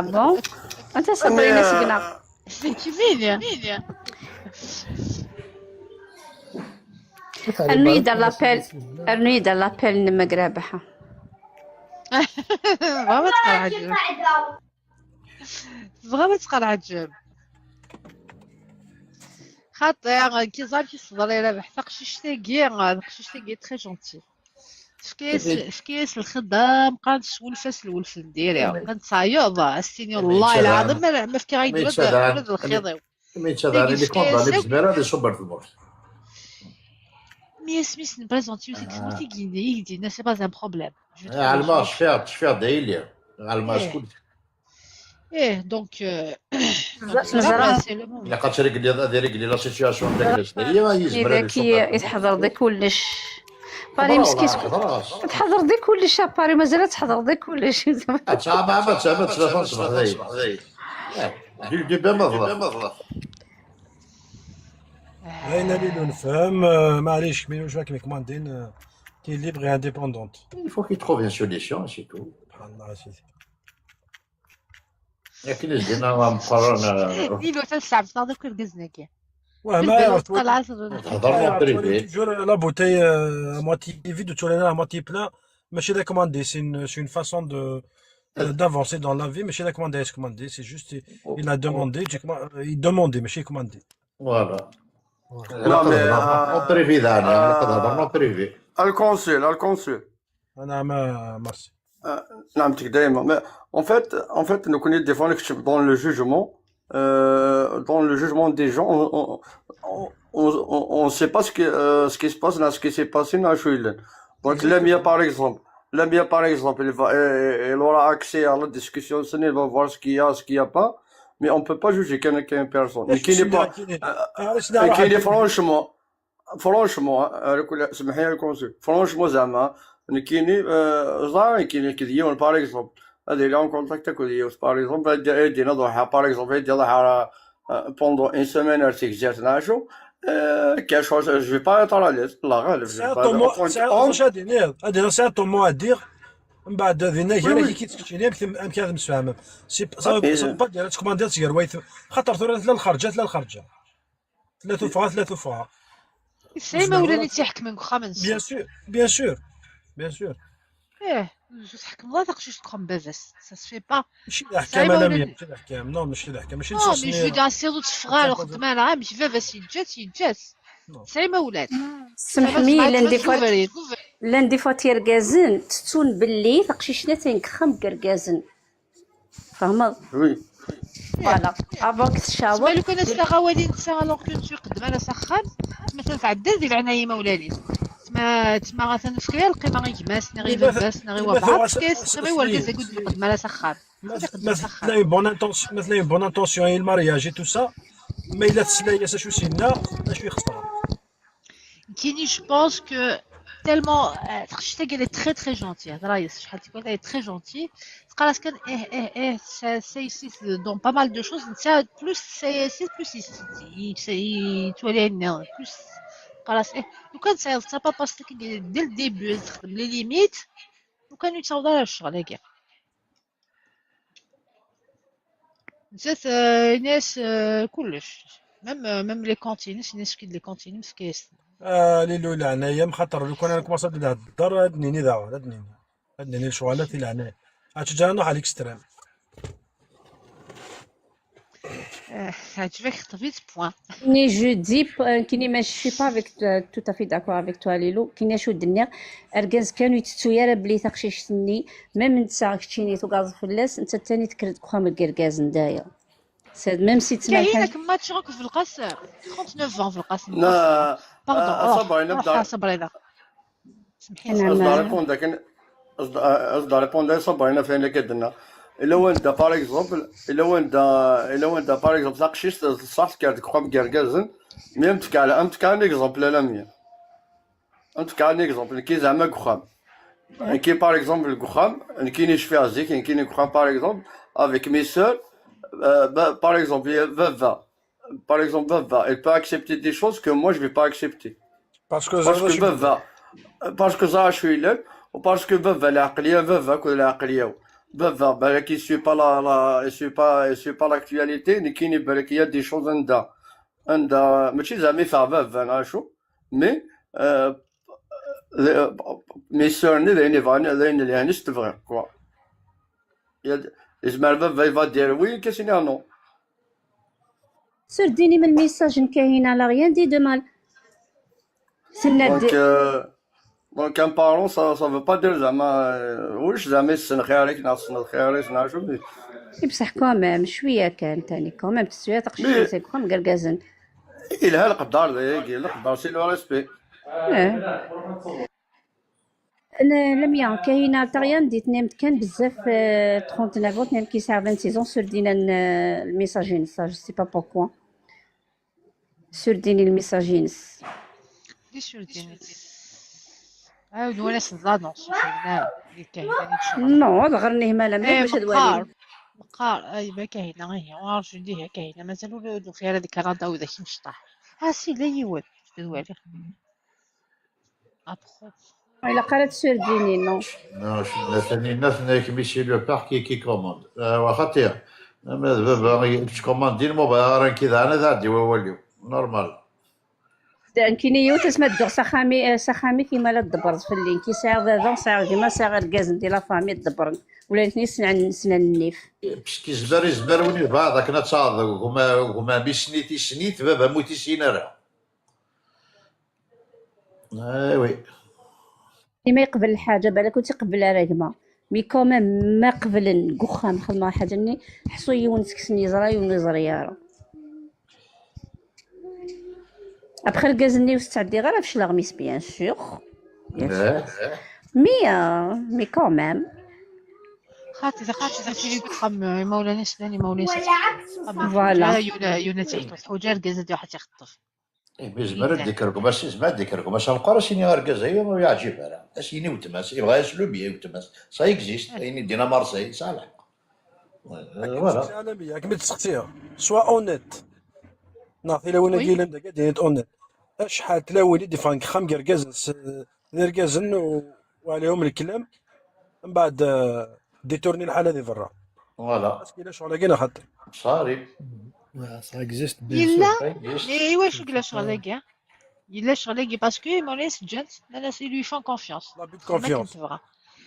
بون انت صبرينا سقنا
كيفين
ارني دار لابيل نمك رابحه
بغا تقرا عجب خاطر كي صافي صدري رابح تقشيشتي تري جونتي شكيس الخدام قالت ولفاس الولف نديرها كنت صايوض استيني والله العظيم ما فكر غيدير ولد الخيضيو
مي تشاداني لي كونطا لي بزميره لي صبر في المور
مي سميس نبريزونتيو سيك سموتي كيدي سي با ان بروبليم
علما شفير دايليا علما شكون
دونك
الا قالت رجلي لا سيتياسيون داك هي ما يزبر
يتحضر داك كلش باري مسكين تحضر داك كلش باري مازال تحضر داك كلش
تابع تليفون صباح ذاي دي بما
انا اللي نفهم معليش كملوا راك مكماندين كاين اللي بغي انديبوندونت
il faut qu'il trouve une solution c'est tout
سبحان الله سيدي
لكن زينا مقارنه
ديلو تسعب صادق القزنكي
ما
تهضر بريفي
toujours la bouteille à moitié vide ou tu l'as à moitié plein ماشي لا كوماندي c'est une façon de d'avancer dans la vie ماشي لا كوماندي اس كوماندي c'est juste il a demandé il demandait ماشي كوماندي
voilà non بريفي دانا تهضر بريفي
الكونسول
انا ما مارسي
نعمتك دائما en fait nous connaissons des fois dans le jugement des gens on sait pas ce qui se passe là ce qui s'est passé dans Chouïlen. Donc l'ami par exemple il aura accès à la discussion, il va voir ce qu'il y a pas, mais on peut pas juger quelqu'un personne mais qui n'est pas qui est franchement زعما كاينين كيديون باغ اكزومبل هذه اللي اون كونتاكت كوديوس باغ اكزومبل يدينا ضحى باغ اكزومبل يدي ضحى بوندون ان سيمين ارتيك جات نعشو كاع شو جو با ايتر على ليز الله غالب
C'est un tournoi, c'est un tournoi à dire. من بعد هذينا هي اللي كيتسكتي ليا امكان نتفاهم سي با دير تكوماندير تير وايت خاطر ثلاث الخرجه ثلاث فوها
السلامة ولا اللي تيحكمك واخا ما نسى.
بيان سور
تحكم الله تقشيش تقوم بافاس سا سفي با
ماشي الاحكام انا ماشي الاحكام نو ماشي الاحكام ماشي
مي جو دي اسيرو تفغال وخدمان راه ماشي فافاس يتجات سلامة ولاد
سمحني لان دي فوا تيركازن تتون باللي تقشيشنا تنكخم كركازن فهمت
وي
فوالا افوك تشاور
لو كان غوالي نتا الوغ كو نتو يقدم على سخان مثلا تعدل ديال العنايه مولاني تما مثلا فكري القيمه غير كماس غير باباس غير وبعض كيس غير والكاس يقدم على سخان
مثلا اون بون انتونسيون هي المارياج تو سا ما الا تسلايا شو سينا شويه خسران
كيني جو بونس كو tellement تخشيتها قال تري تري جونتي رايس شحال تقول هي تري جونتي تلقى راسك سي دون با مال دو شوز نتا بلوس سي بلوس سي تولي بلوس خلاص لو كان سايل تا با باستك ديال الديبي تخدم لي ليميت وكانوا يتصاوبوا على الشغل هكا نسات ناس كلش ميم لي كونتينيس الناس كي لي كونتينيس كيس
لي الاولى عنايا مخاطر لو كان انا كومونسا نبدا هاد الدار هادنيني داو هادنيني الشغالات اللي عنايا عاد نروح على الاكستريم
عجبك خطفيت بوان
ني جو دي كيني ما شي با افيك تو تافي داكور افيك توا ليلو كينا شو الدنيا اركاز كانوا يتسو يا بلي تاخشيش سني ميم انت كشتيني تو غاز فلاس انت الثاني تكرد كخام الكركاز ندايا ساد ميم سي تسمع
كاينه كما تشرك في القصر 39 في القصر
لا
باردون صبرينا
سمحينا
اصدر ريبوند صبرينا فين كدنا الا وانت باغ اكزومبل الا وانت باغ اكزومبل تاقشيش صح كارد كخام كركازن ميم تكال انت كان اكزومبل لا ميم انت كان اكزومبل كي زعما كخام كي باغ اكزومبل كخام كاينش فيها زيك كاين كخام باغ اكزومبل افيك مي سور par exemple, par exemple, Vava, elle peut accepter des choses que moi je vais pas accepter. Parce que Vava, je suis là, ou parce que Vava, Vava, qui suit pas l'actualité, ni qui n'est pas qu'il y a des choses mais tu jamais fait Vava, mais mes sœurs, c'est vrai, quoi. إجمال فا دير وي كاسيني نو
سير ديني من ميساج كاينه لا غيان دي دو مال سنا
دونك ان بارون سا فو با دير زعما واش زعما السن خيارك ناس خيارك نعرفو
بصح كومام شويه كان تاني كومام تسويه تقشي سي كوم كركازن
إلها القدار القدار سي لو ريسبي
انا لميا كاينه طريان ديت نيمت كان بزاف 39 نيم كيساع 26 سور دينا الميساجينس جو سي با بوركوا سور ديني الميساجينس
دي سور ديني عاود ولا صدادونس اللي كاينه
نو غرنيه مالا ملي باش هاد
مقار اي ما كاينه غير وارج نديها كاينه مازالوا ولادو خير هذيك كندا وذاك مشطح سي لا يوال دوالي ابخو
الا قرات سور ديني نو
الناس كيمشي لو بار كي كوموند واخا تير بابا تكوموندي الموبايل راه كذا انا غادي والو نورمال
كاين يو تسمى الدغ سخامي كيما لا دبرت في اللين كي ساعه ذا ساعه كيما ساعه الكاز ندير لا فامي دبرن ولاتني سنان النيف
باش كيزبر وني بعض كنا تصاد هما بسنيتي سنيت بابا موتي سينارا وي
ما يقبل الحاجه بالك وتقبلها راكمه مي كومام ما قبل نكوخا نخدم حاجه ني حصو يونسكسني زراي ونزرياره ابخي الكازني وستعدي غير فاش لاغميس بيان سور مي كومام
خاطي في تخم مولانا سناني مولانا
فوالا
يونا تحت حجار كازا دي واحد يخطف
يزمر ديكركم يسمع ديكركم اش نقرا سيني اركاز هي يعجبها راه اسيني وتماس يبغى يسلو بيه وتماس سا اكزيست ايني دينا مارسي صالح
فوالا عالميه كما تسقسيها سوا اونيت نعطي لو انا قايل انت قاعد اونيت شحال تلاوي دي فانك خام كركاز ركازن وعليهم الكلام من بعد ديتورني الحاله دي برا
فوالا
باسكو الا شغل كاين خاطر
صاري
Ça existe, bien
يلا
sûr.
مي واش يقول شغل كاع يلا شغل كاع باسكو مونيس جنس الناس يلو يفون كونفيونس
لا بيت
كما
كونفيونس
تبغى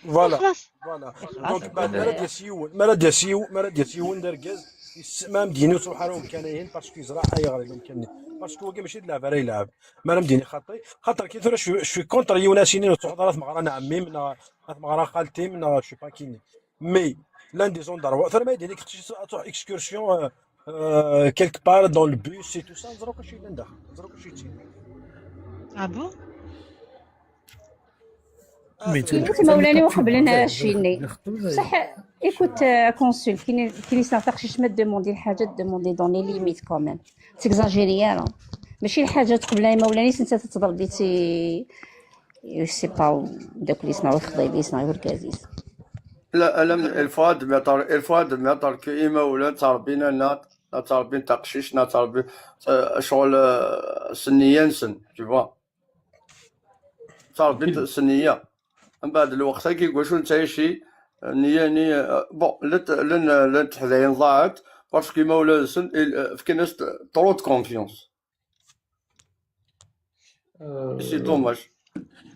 فوالا
خلاص
فوالا
خلاص
دونك بعد مراد ديال سيون دركاز ما مديني وصبح راهم كانين باسكو يزرع اي غير يمكن باسكو هو ماشي تلعب راه يلعب ما مديني خاطر كي ثورا شوي كونتر يوناسيني وتحضرات مغرى عمي من مغرى خالتي من شي با كيني مي لان دي زون داروا ثورا ما يدير لك تروح اكسكورسيون كيلك بار دون البوس سي تو سا نزروك شي لنداخل نزروك شي تي
اه بون
écoute مولانا وقبلنا شيني صح écoute كونسول كي سنعطيك شي ما دوموندي الحاجه دوموندي دوني ليميت كوميم تيكزاجيري ماشي الحاجه تقبلها مولانا انت تضرب ديتي سي با داك اللي يصنعوا الخضيبي يصنعوا الكازيس
لا الفؤاد كيما ولا تربينا لنا تربين تقشيشنا تربي شغل سنية نسن تشوفوا تربين سنية من بعد الوقت كيقول شو نتا شي نية بون لن تحذاين ضاعت باسكو كيما ولا نسن في ناس طرو دو كونفيونس سي دوماج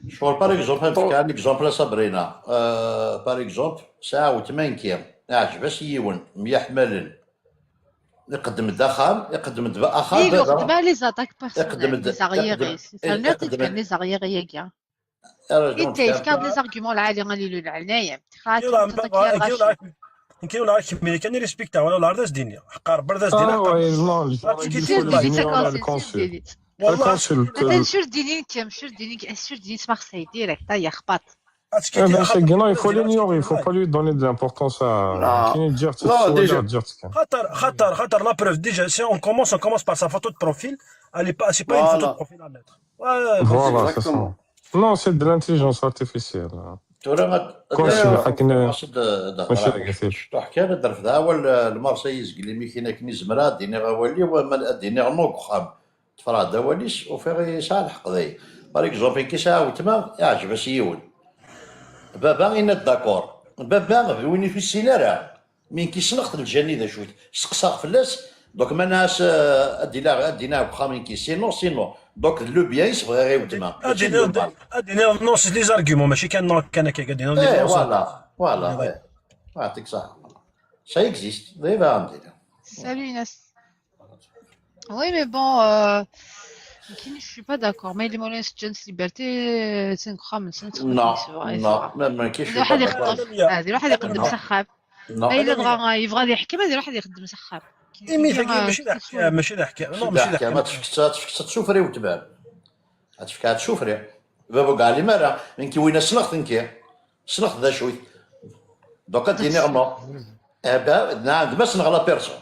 شغل باغ اكزومبل كان اكزومبل صابرينا باغ اكزومبل ساعة وثمان كيام يعجبها يون 100 حمل يقدم الدخان يقدم اخر
يقدم لي زاتاك بيرسونيل لي زارييريس الانترنت كان لي زارييري كاع انت كان لي زارغومون العاليه اللي العنايه
يمكن ولا كملي كان ريسبكتا ولا الارض دينيا حقار برد دينيا
نو الكونسول
شور دينين كم شور دينين مارسيل ديريكت يا خبط
il faut l'ignorer, il faut pas lui donner de l'importance à
خاطر لا بروف ديجا سي اون كومونس بار سا فوتو دو بروفيل الي با سي با اون فوتو دو بروفيل ا ميتر
voilà c'est ça non c'est de l'intelligence artificielle
حكى لنا درف ذا اول المارسيز قال لي ميكينا كني زمرا ديني غوالي وما ديني غنوك خام تفرا دواليس وفي صالح قضي باغ اكزومبل كي ساعه وتما يعجب سيون بابا إنا داكور بابا وين في السينارة من كيسنخت الجاني ذا شوت سقساق فلاس دوك ما ناس ادينا بخامين كي سينو دوك لو بيان يسبغي غير ودما
ادينا نوص لي زارغومون ماشي كان نوك كان كي قادين
فوالا يعطيك صح سا اكزيست دابا عندنا
Salut Inès. Oui, mais bon, je suis pas d'accord. Mais les mollets Jones Liberté, c'est un crame, c'est un truc.
Non, ما كاينش
واحد يخدم هذه واحد يقدم سخاب. ما إلا يبغى يحكي ما واحد يخدم سخاب.
ماشي ذا حكايه نو ماشي ذا حكايه
ما تفكك تشوفري وتبان تفكك تشوفري بابا قال لي مالا من كي وين سنخت نكي سنخت ذا شوي دوكا ديني غنو نعم بس نغلا بيرسون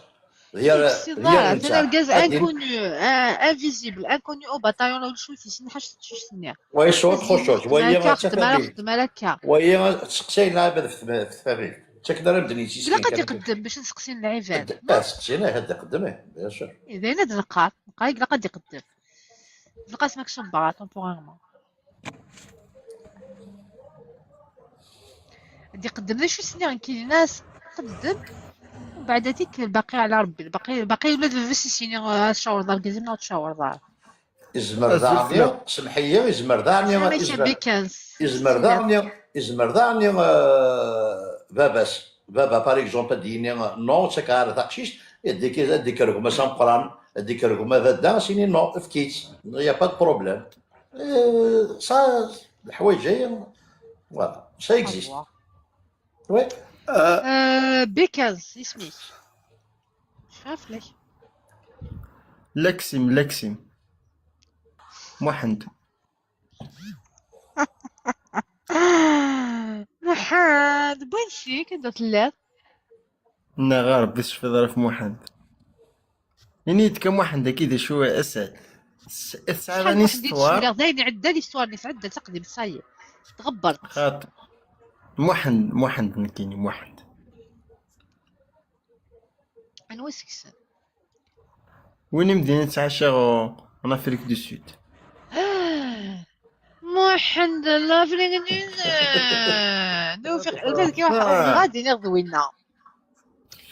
هي
الغاز انكونيو انفيزيبل انكونيو او باتايون ولا شوي في حاجه تشنيا
وي صوت خوشوش وهي ما
خدمه لك
وهي تسقسي لعبه في الفاميل تقدر بدني شي
لا قد يقدم باش نسقسي العباد
سقسينا هذا قدمه بيان سور
اذا ناد النقاط لا قد يقدم القاس ماك شبعه طومبوريرمون غادي يقدم لي شي سنين كاين ناس قدم وبعد هذيك الباقي على ربي الباقي ولاد الفيسيسيني شاور دار كازم نوت شاور دار
إزمردانيا سمحية إزمردانيا إزمردانيا بابا باغ اكزومبل ديني نو تكار تاكشيش يديك ركما سان قران يديك ركما ذا سيني نو فكيت يا با بروبليم صا الحوايج جايه فوالا سا اكزيست وي
بيكاز اسمي شاف لي
لكسم محند
محمد بوينشي كي درت اللات
نغار بس في ظرف محند يعني كم محند كذا شوية أسد
شحال
راني
واحد ديت
ستوار
الشولير داير يعدى ليستوار اللي تعدى تقدم صاي تغبرت.
خاطر موحد نكيني موحد
انا وسكسن
وين مدينة نتعشى en Afrique du Sud.
محمد الله في الانجليز نوفيق قلت كي واحد غادي ناخذ وينا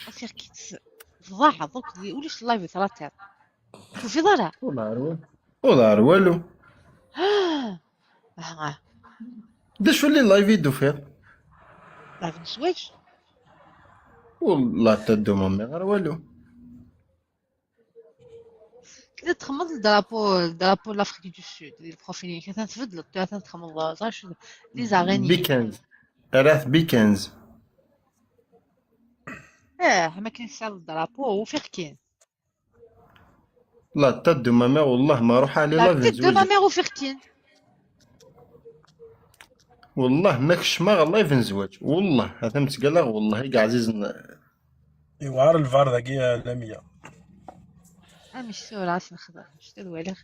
وفيق كيت فضاحه دوك وليش اللايف ثلاثه في ضرع
والله والو داش اللي لايف يدو فيه
لايف نسويج
والله تدو مامي غير والو
كنت تخمض الدرابو لافريك دو سود البروفيلين كنت تفضل تخمض صاش لي زاغاني
بيكنز راث بيكنز
ما كاين سال الدرابو وفيق كاين
لا تدو مامي والله ما روح على لايف
تدو ما
نزوج
ميغو فيق كاين
والله ماكش ما لايف نزواج والله هذا متقلق والله كاع عزيز
ايوا عار الفار ذاكي لامية
مش سوى راسي نخدم مش تدوالغ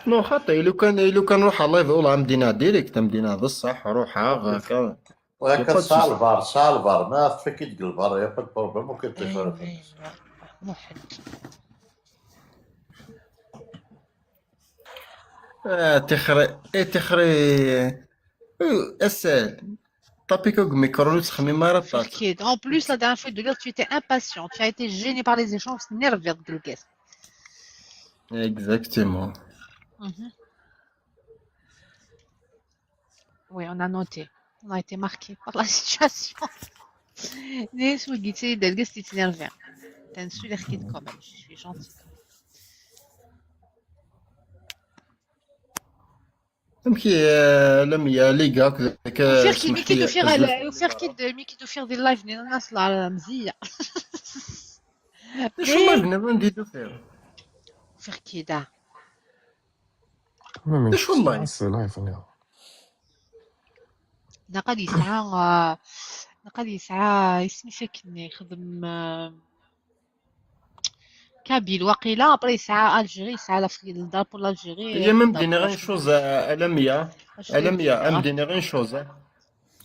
نو خاطي لو كان روح على لايف والله مدينة ديريكت مدينة بصح روح هكا
وهكا سالفار ما تفكيت الفار يا با بروبليم ممكن تفرق
محد
تخري اسال طابيكو ميكرو تخمي مرة طاط
Kid. En plus, la dernière fois de lire, tu étais impatient. Tu as été gêné par les échanges, nerveux de le guest.
اكزاكتومون
Oui, on a noté. On a été marqué par la situation. Nes ou guité del guest est énervé. T'as un super kid quand même. Je suis gentil.
تمكي لم يا ليغا كذاك
وفير كيد ميكي دوفير دي اللايف لان الناس مزيه
شو ما بنادم نديرو فيه
وفير كيدا
ايش والله
نقد يسعى اسمي فاكني يخدم كابيل وقيله ابري يسعى الجيري يسعى لدار بور الجيري
هي مدينة غير شوز ألمية مدينة غير شوز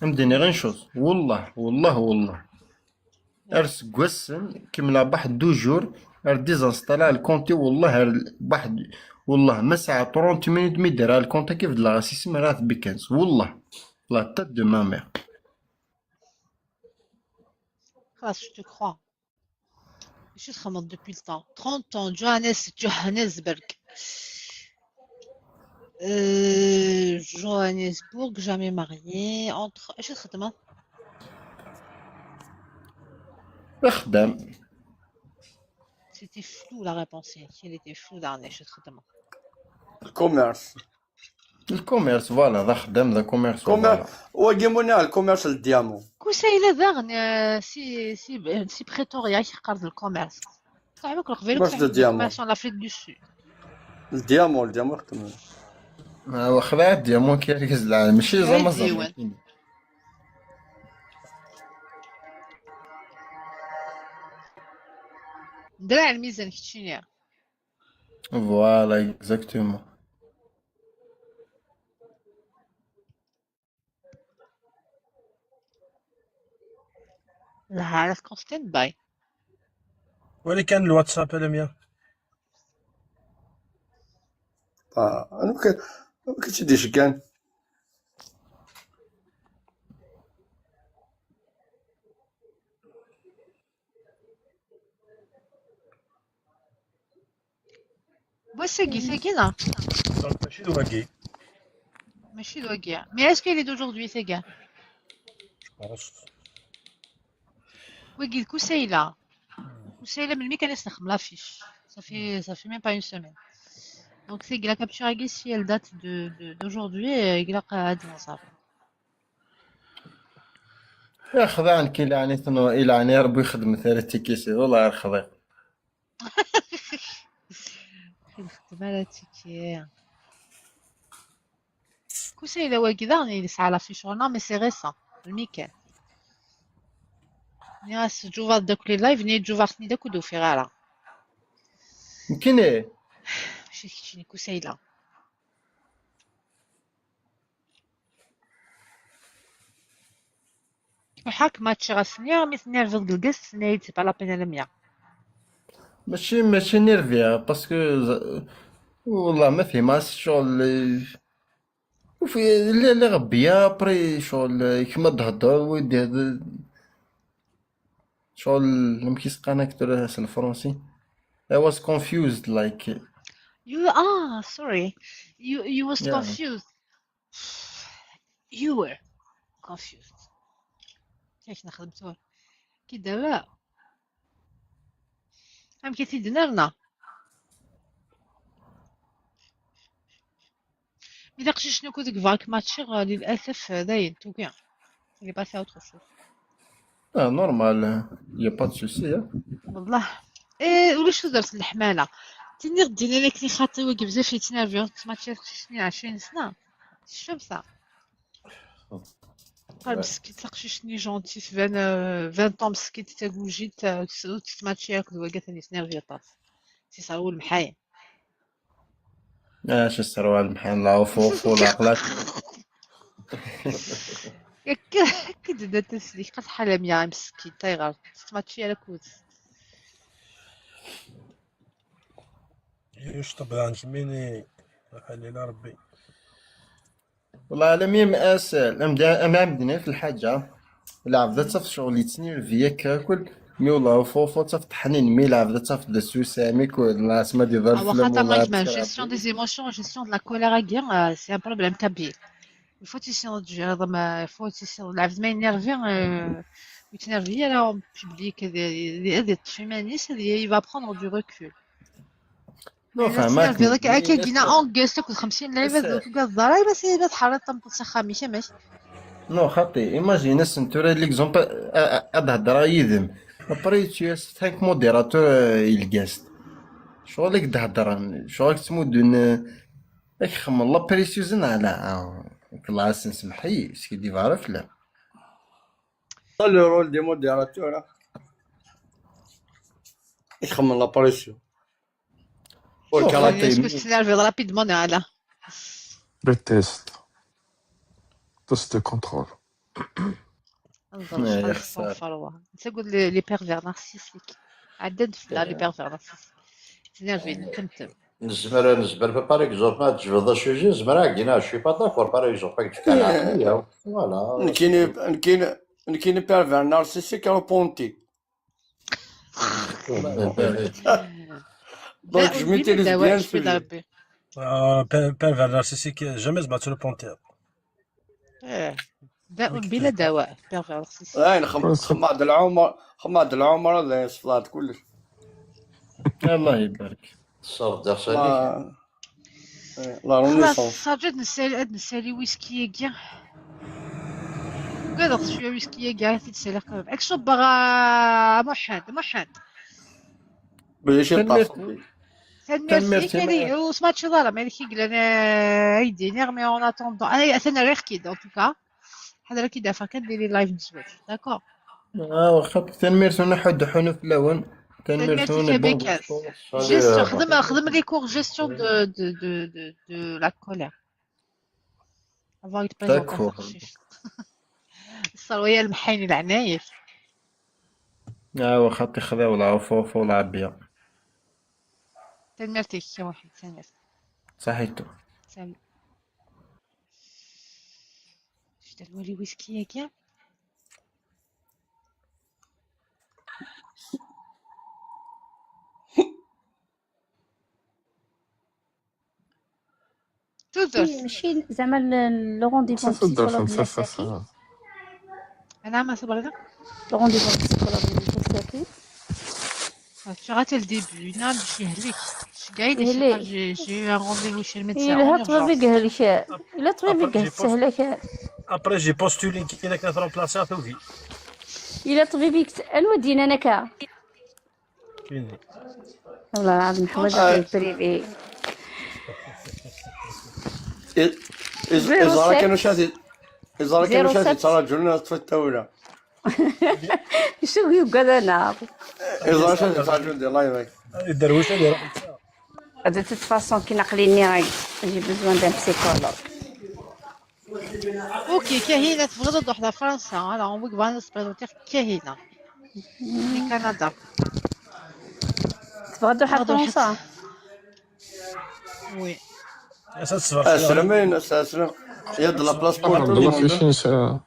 مدينة غير شوز والله ارس قوسن كملا بحد دو جور ديزانستالا الكونتي والله بحد والله مسعى 30 مينوت ميدير الكونتي كيف دلا سيسم راث بيكنز والله لا تات دو ما مير
خلاص je te crois. Je suis vraiment depuis le temps. 30 ans, Johannesburg. Johannesburg, jamais marié. Entre. Je suis vraiment.
اخدم
C'était flou la réponse. Elle était floue dernier. Je suis vraiment.
الكوميرس فوالا ذا خدام ذا كوميرس
وقيمونا الكوميرس الديامون
كوسا إلا ذاغن سي بريتوريا يقرض الكوميرس. صعيب كل خفيلك
باش الديامون
لافريك دو سود.
الديامون خدم
واخدا ديامون كيركز العالم ماشي زعما
درع الميزان كتشينيا.
فوالا اكزاكتومون
لا عارف كون ستاند باي.
ولي كان الواتساب لامية
انا ما كتشديش كان
Boissegui, c'est qui là?
ماشي دواكي
ماشي دواكيا. Mais est-ce qu'elle est d'aujourd'hui, ces gars? ويجي الكوسيلة من مي كان يستخدم لافيش. Ça fait même pas une semaine. Donc c'est la capture à si elle date d'aujourd'hui et il a dit ça.
يا خضعان كي لعنيتنا يلعني ربي يخدم ثلاثة كيسي والله خضيع
كوسيلة وكذا اللي سعى لافيش هنا mais c'est récent. الميكان ناس جوفات داك لي لايف ني جوفات ني داك ودو في غالا
يمكن ايه
ماشي في كيتشيني كوسايله وحاك ماتشي غاسنيا مي سنيرفي القس سنايد سي با لا بين على 100
ماشي نيرفيا باسكو والله ما فهماش شغل وفي اللي غبية بري شغل كيما تهضر ويدي هذا شغل لم كيسقانا كتر الفرنسي I was confused like
you sorry you was
yeah
confused you were confused كيفاش نخدمتوها كي دابا فهم كي دنرنا إذا قشي شنو كنت فاك ماتشي للأسف داين تو بيان اللي باسي اوتر شوز
نورمال يا با دو سوسي
والله ايه ولا شو درت الحمالة تني غدينا لك لي خاطي وكي بزاف يتنرفيو ماتشي خشيشني 20 سنة شفت بصح قال مسكين تلقشيشني جونتي في 20 طون مسكين تاكوجي تسماتشي ياكل وكا ثاني تنرفيو طاس سي صاروا المحايم
اش السروال المحن لا فوق العقلات
كي تسليك قد حالة يا مسكين تايغار تسماتشي على كوز
يشطب عن جميني خلينا ربي
والله على ميم اسال امامنا في الحاجه لعب ذات صف شغل يتسني فيا كاكل ميولا فوفو تفتحنين مي لعب ذات صف دسو ساميك ولا اسما دي ظرف
واخا تما كيما جيستيون دي زيموسيون جيستيون دو لا كولير كاع سي ان بروبليم كبير الفو تيسيون الفو تيسيون العبد ما ينرفي يتنرفي على بيبليك هذه الطفيمانيس هذه يبا بروندر دو ريكول
نو فهمك
هذاك هكا كينا اونغيس تاكل 50 لعيبه دوك الضرايب بس هي تحرط طمطسه خامسه ماشي
نو خاطي ايماجينا سنتورا ليكزومبل هضر يذم ابري tu es 5 موديراتور الجاست شغلك تهضر شغلك تمود اك خم الله بريسيوزن على كلاس نسمحي سكي دي عارف لا
le rôle des modérateurs. يخمم لاباريسيون
اسكو تنرفي رابيدمون على
لي تيست دو كونترول
نظن شحال صنفروا تقول لي بيرفير نارسيسيك عدد في لي بيرفير نارسيسيك تنرفي نتمتم
نزبر بار اكزومبل ما تجبد شوجي زمرا كاينه شي با داكور بار اكزومبل كان عقليه فوالا
كاين بيرفير نارسيسيك او بونتي دونك جو ميتيليز بيان سو
بيرفير نارسيسيك جامي زبطت لو بونتير
داء بلا دواء بيرفير نارسيسيك
خماد العمر الله يصفلات كلش
الله يبارك
صار داخل
لا رونيسونس
خلاص نسالي ويسكي كاع قدرت شويه ويسكي كاع تسالي قرب اكشو بغا محمد
باش يطاف
تنميرسي كالي وسمعتش ضاله مالك انا يديني مي اون اتوندون انا اثنا غير كيد ان توكا حضر كي دافع كنديري لايف نزوج داكور
واخا تنميرسونا حد حنو في الاول تنميرسونا
جيستيون خدم لي كور جيستيون دو لا كولير افوار بريزونطاسيون صار ويا المحاين العنايف
واخا تخذاو العفوف والعبيه
تنميرتي يا واحد تنميرتي
صحيتو
سامي شتا الولي ويسكي كاع
ماشي زعما لو رونديفون بسيكولوج
انا ما صبرنا
لو رونديفون بسيكولوج
tu rates le début نعم باش يهلك قايل جي ان رونديفو شي الميدسان
الا طبيبي قال لك الا طبيبي قال سهله
ابري جي بوستولي كي كانت رومبلاسي توفي
الا طبيبي الودين انا كا
فيني
والله العظيم حوايج بريفي
إذا كانوا شادي تراجعون في التولة
شو يقعد أنا
إذا شادي تراجعون دي الله يبارك
الدرويش اللي راح
De toute façon كي نقليني j'ai besoin d'un psychologue.
اوكي كاهنة تبغي تروح لفرنسا على عمرك بغا نسبريتير كاهنة في كندا
تبغى تروح
تبغى تروح
لفرنسا؟
وي
اسلم اسلم يا د لا بلاص بور
عبد
تو
الله
الموند.
فين ساعة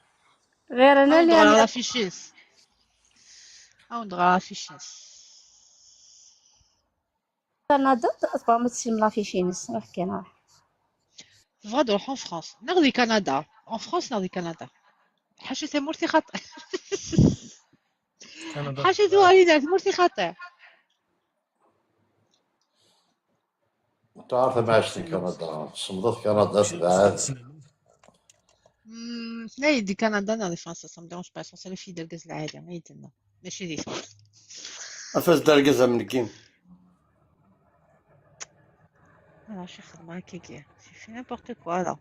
غير انا
او
اللي
ندغى على
راني
فيشيس او ندغى على فيشيس
كندا. تبغى ما تسلم لا فيشينس راح كاين
تبغى تروح en France نغدي كندا en France نغدي كندا حاجة مرتي خاطئ حاجة والدات مرتي خاطئ
تعرف ما عشت كندا صمدت كندا تبعد
لا يدي كندا نغدي فرنسا ça me dérange pas essentiel في دلقز العادي ما يدنا ماشي دي
افاس داركزها من كين.
انا شي خدمة هكاكيا في n'importe quoi là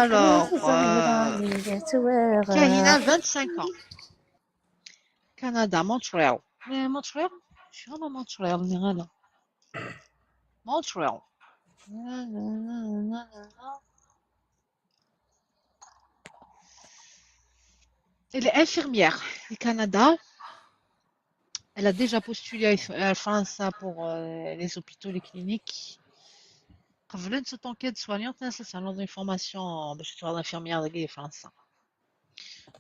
Alors, Kahina, 25 ans. Canada, Montréal. Mais Montréal? Je suis vraiment Montréal, Nirana. Montréal. Elle est infirmière du Canada. Elle a déjà postulé à France pour les hôpitaux, les cliniques. قبل نسو طونكيد soignante, c'est un ordre d'information باش تشتغل infirmière ديال فرنسا.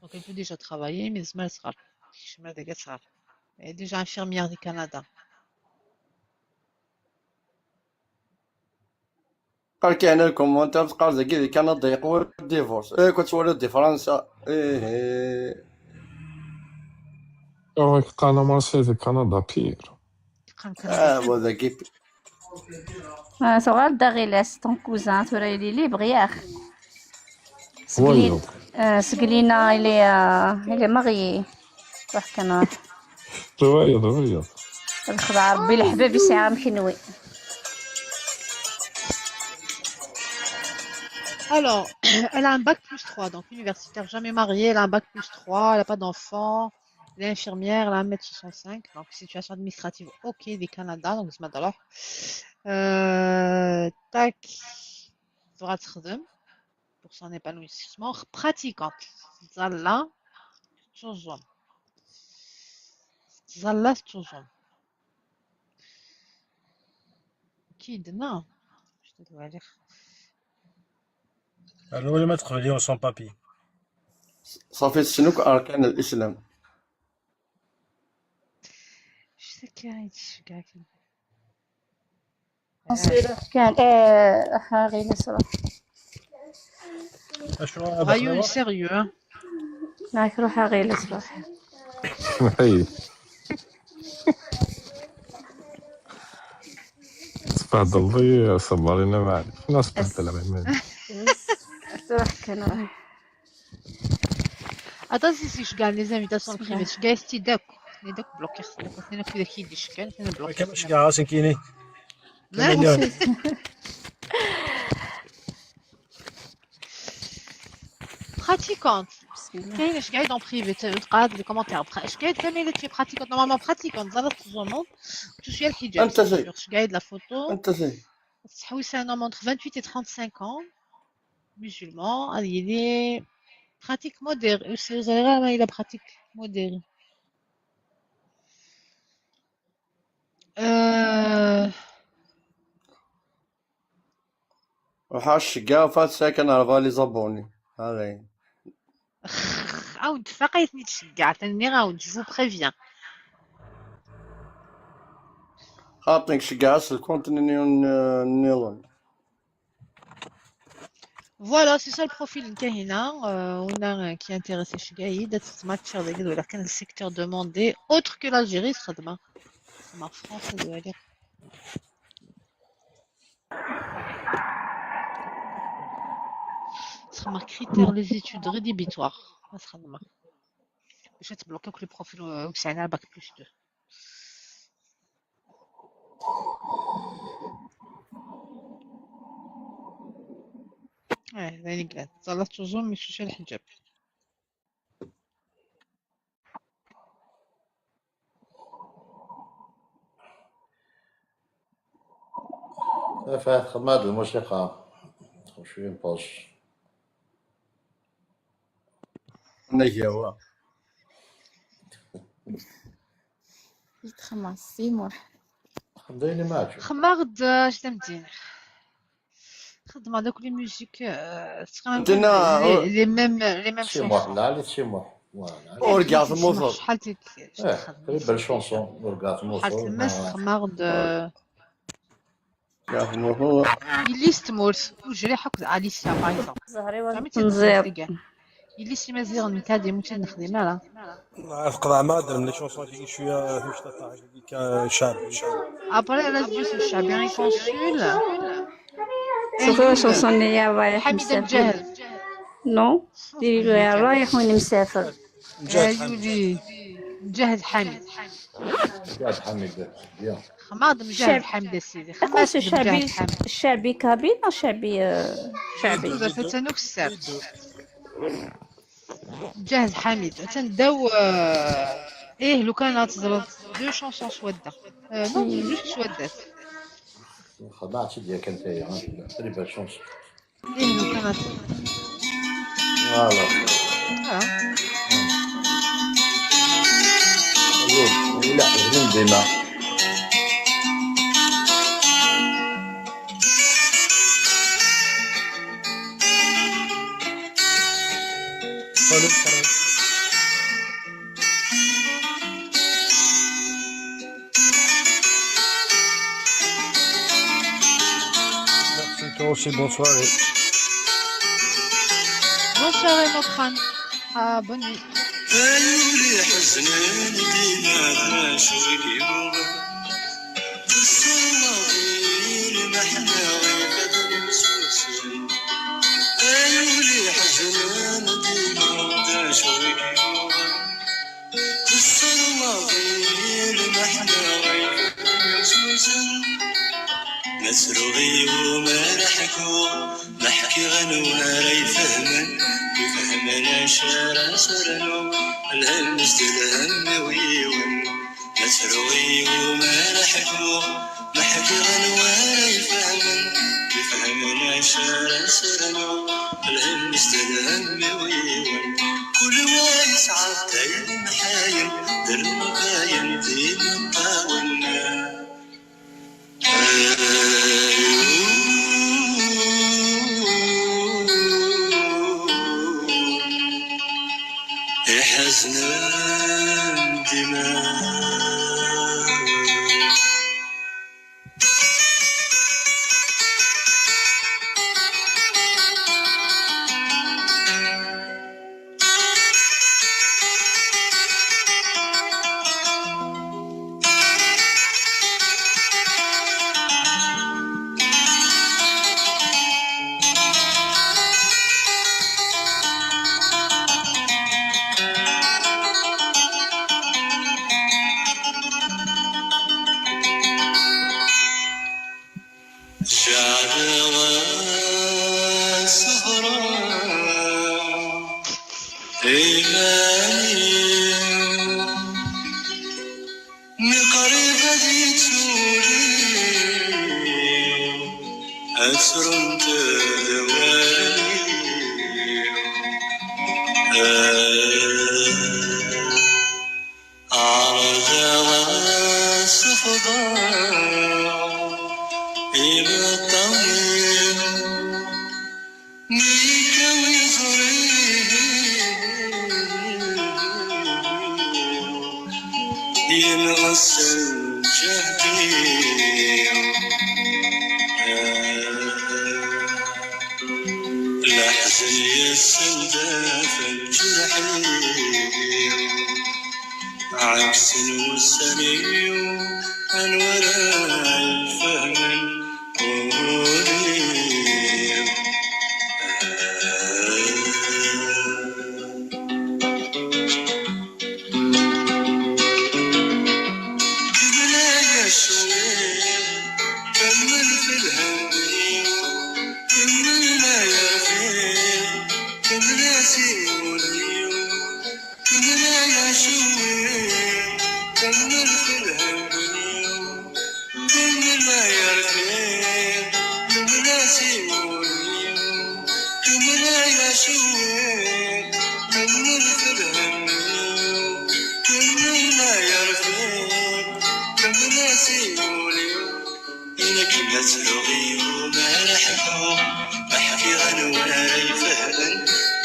Donc elle peut déjà travailler, mais زعما صغار. شمال ديال صغار. Elle est déjà infirmière du Canada.
قال كاين الكومونتير قال زكي كندا يقوى ديفورس كتولد دي فرنسا
avec قناة في كندا بير
هو زكي
صغار داغيلاس طون كوزان توريلي لي بغياخ
ويض
سقلينا إلي مغي روح كنا
ويض
الخضع ربي الحباب يسعى مكنوي.
Alors, elle a un bac plus 3, donc universitaire, jamais mariée, elle a un bac plus 3, elle n'a pas d'enfant, elle est infirmière, elle a 1m65, donc situation administrative ok du Canada, donc c'est alors. Tac, تبغى تخدم pour son épanouissement, pratiquante, زلا تزوم زلا تزوم كيدنا شنو تدوي عليه
الاول ما تقبليهم سون بابي
صافي تسنوك اركان الاسلام.
شتا كاينش كاع
كان غير نسرة
اشنو
غايو سيريو
معك روحها غير نسرة
هاي تفضل صبرينا معك ناس تبدل العمال
روح كان
Attends, si je gagne les invitations privées, je gagne ستي داك داك بلوكي خصك اثنين كذا كيدي شكان اثنين بلوكي
كيفاش كاع كيني
pratiquante كاين اش قاعد en privé تقعد لي كومونتير اش قاعد كامل تي pratiquante normalement pratiquante زعما تزومون تشوي الحجاب
انت زي
اش قاعد لا فوتو
انت زي
تحوي سي ان homme entre 28 et 35 ans musulman il est pratique modérée vous allez voir il a pratique modérée
وحاش كافات ساكن على فالي زابوني هذا
عاود فقيتني تشجع تاني عاود جو بريفيان
خاطينك شقاس الكونتينيون نيلون.
Voilà, c'est ça le profil de Kahina. On a qui est intéressé chez Gaïd, d'être match avec le secteur demandé, autre que l'Algérie, ce sera demain. C'est ma France, ça doit dire. Ce sera ma critère, les études rédhibitoires. Ça sera demain. Je vais te bloquer que les profils où c'est un bac plus 2. ذلك ظلت تزوم من شوشة الحجاب
فات خدمة الموسيقى شوية نبوز
نجي هو
يتخمع السيمور
خديني معك
خماغد اش تمدين خدم هذوك لي موزيك
انتنا
لي ميم
سي موح
شونسون
لا سي موح
اورغازموس
شحال
تقريبا شونسون اورغازموس
شحال تلمس خماغد
هو
يلي ستموت وجري حك عليسيا باغ اكزومبل
زهري
زعما
ونزير
تنزل كاع يلي سي مزيغ نتادي مو تنخدم لا
نعرف قطع ما درنا لي شونسون كي شويه فيش تاع ديك شعب
ابري على الجوس الشعبي غي كونسول
شوفي واش وصلني يا رايح
حميد
مسافر
مجاهد
نو ديري له يا رايح وين مسافر
يولي مجاهد حميد
قاعد حميد بيان
خماض مجاهد حمد سيدي
خماس
خماس مجاهد
الشعبي
حمد
الشعبي كابين او شعبي شعبي
دوزا فتنوك السر مجاهد حميد تنداو ايه لو كان تزرد دو شونسون سودا نو جوج سودات
خدعت ديالك انت تقريبا شونس
ايه لو كان
فوالا لا زين ديما
Merci toi aussi, bonsoir.
Bonsoir Mokran. Ah, bonne nuit.
أيولي حزنان ديما شوية الصلاغير محنا ويفضل مسوسن أيولي حزنان ديما شوية الصلاغير محنا ويفضل مسوسن مسروغي وما نحكو نحكي غنوة يفهمن يفهمنا شارع سرنو الهمس الهم ويون مسروغي وما نحكو نحكي غنوة يفهمن يفهمنا شارع سرنو الهمس الهم ويون كل وايس عالتايل محايل درمكاين دين طاولنا حزن دماء كمل في الهم كل ما يرفيق ما تلغي وما نحكو بحكي غنوار يفهمن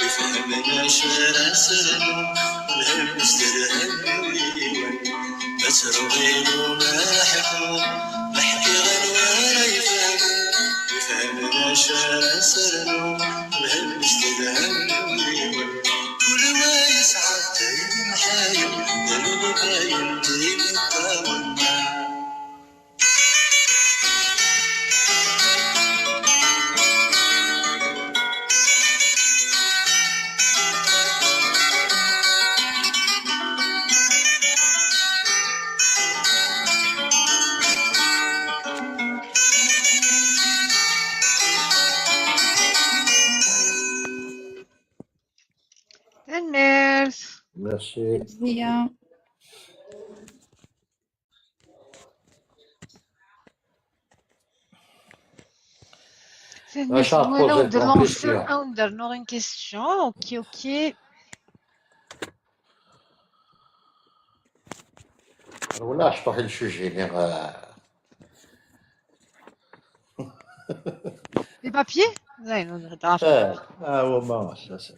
يفهمنا شارع سرنو الهمس درهم ويوان ما تلغي وما نحكو بحكي غنوار يفهمن يفهمنا شارع سرنو الهمس درهم ويوان كل ما يسعى تايم حايم دلو باين ديم الطاولنا
الناس
ميرسي.
مزيان.
C'est
Ah, ça
Nesmo,
pose
là, on
une grande
demande
question.
on donne une question. Ok, ok.
ولا شطح السوجي
Les papiers? Ouais, non, grave.
هو ما اساسا.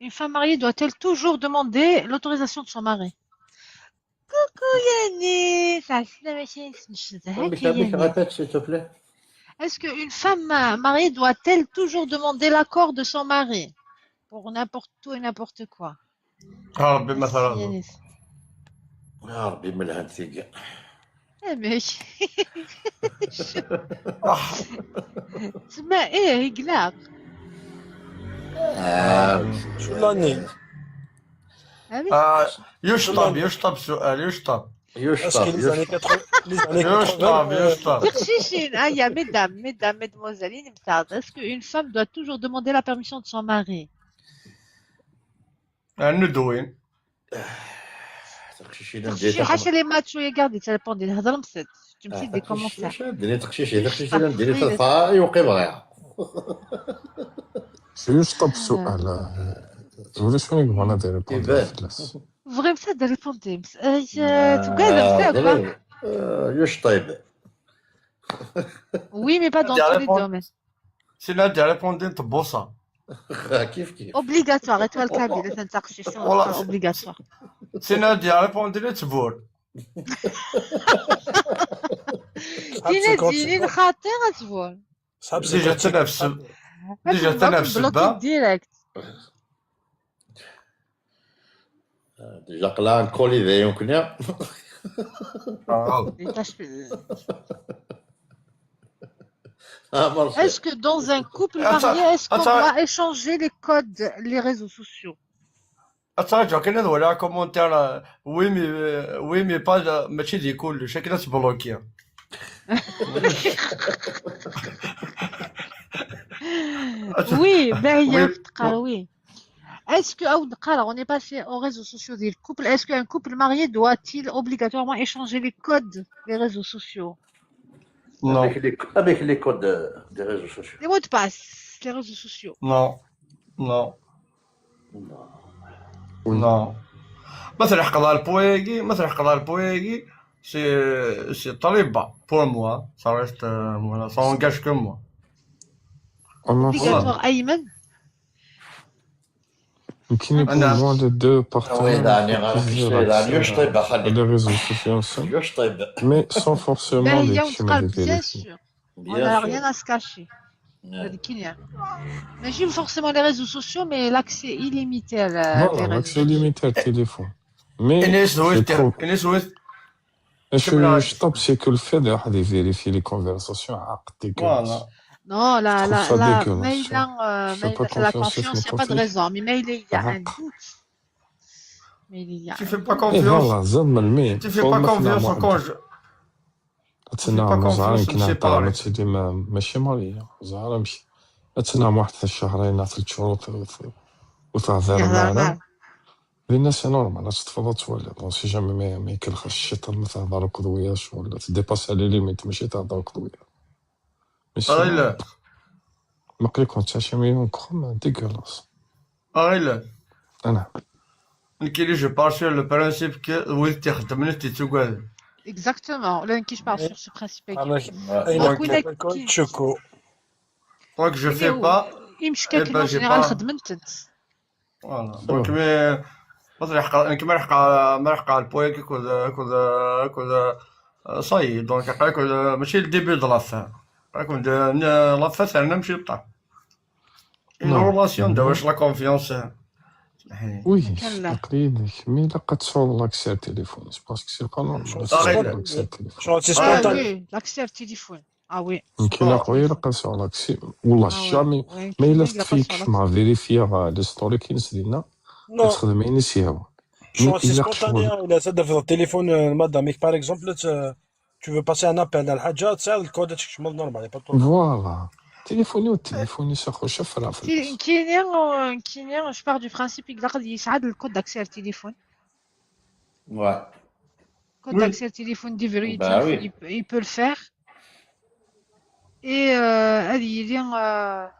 Une femme mariée doit-elle toujours demander l'autorisation de son mari? Coucou Yannis,
répète s'il te plaît.
Est-ce qu'une femme mariée doit-elle toujours demander l'accord de son mari pour n'importe tout et n'importe quoi?
ربي
Merci
مثلا
Yannis.
يا ربي من الهنتيقة.
Eh mec. تسمع ايه يقلق.
شو لاني
يشطب سؤال يشطب
Chichine, ah, il y a mesdames, mesdemoiselles, il me tarde. Est-ce qu'une femme doit toujours demander la permission de son mari?
ندوين
تخشيشي حاشا لي مات شويه قاعدة تلبوندي الهضره مسد تمشي دي كومونتير
ديني تخشيشي تخشيشي نديري تلفا يوقي بغيها.
يشطب سؤال ولا شنو يبغى انا داير فلاس
فريم سا دي ريبوندي تقال مسا
يشطيب.
Oui, mais pas dans tous les domaines.
سي لا دي ريبوندين تبوصه
كيف
Obligatoire, étoile kabyle, c'est un taxi, c'est obligatoire.
سي لا دي ريبوندين تبور
ديني خاطر تبور.
ديجا تنافس ديجا تنافس با
ديريكت.
ديجا قلان كولي ذا يمكن.
Est-ce que dans un couple marié, est-ce qu'on doit échanger les codes, les réseaux sociaux?
اتراجع كنا ولا كومونتير وي مي با ماشي دي كلش كنا تبلوكيا
Oui, ben oui. Est-ce que on est passé aux réseaux sociaux des couples. Est-ce qu'un couple marié doit-il obligatoirement échanger les codes des réseaux sociaux?
Non.
Avec les codes des réseaux sociaux.
Les mots de passe, les réseaux sociaux.
Non. Non. Non. مثلا قضاء البويغي سي طالبة pour moi ça reste voilà ça engage que moi.
Obligatoire أيمن.
يمكن يكون moins de deux partenaires les réseaux sociaux mais sans forcément les schémas de
bien sûr. On n'a rien à se cacher. Mais j'ai forcément les réseaux sociaux, mais l'accès illimité à
voilà, l'accès illimité au téléphone. Mais je tape c'est que le fait de vérifier les conversations dégueulasse.
Non, la confiance, il n'y a pas de raison. Mais il y a un doute. Mais il y a.
Tu fais pas confiance.
Tu fais pas confiance au conjoint. ماشي مالية زهرة مشي تنام واحد 3 شهرين 3 شهور وتهضر معنا الناس نورمال تتفضل تولي دون سي جامي ما يكلخش الشيطان ما تهضر كدوياش ولا تديباس على ليميت ماشي تهضر كدويا
لا
ما قلي كنت 10 مليون كروم ديغولاس
لا
انا
كاين جو بار سور لو برانسيب كو وين تخدم انت تقعد.
Exactement. Là, qui je parle sur ce principe.
كود تشكو.
دونك جو في با
يمشي كيما جينيرال خدمت انت.
فوالا دونك مي كيما راح البويا كود صاي دونك كود ماشي الديبي د لافان كود لافان تاعنا نمشي للطا اون رولاسيون دا واش لا كونفيونس.
وي تقريبا مي لا تصور لاكسي التليفون باسكو سي با نورمال لاكسي التليفون.
وي لاكسي التليفون. وي
يمكن اخويا لقى سور لاكسي والله جامي ما الا تفيك مع فيريفيا لي ستوريكينس ديالنا تخدم عين سيهو
سي سبونتاني ولا تدير في التليفون الماده ميك باغ اكزومبل tu veux passer un appel على الحاجه تصاوب الكود تكمل نورمال با
فوالا تليفوني ساخو شوف راه
كاينين je pars du principe يقدر يساعد الكود d'accès au téléphone.
Ouais.
Code d'accès au téléphone déverrouillé, il peut le faire. Et هذه هي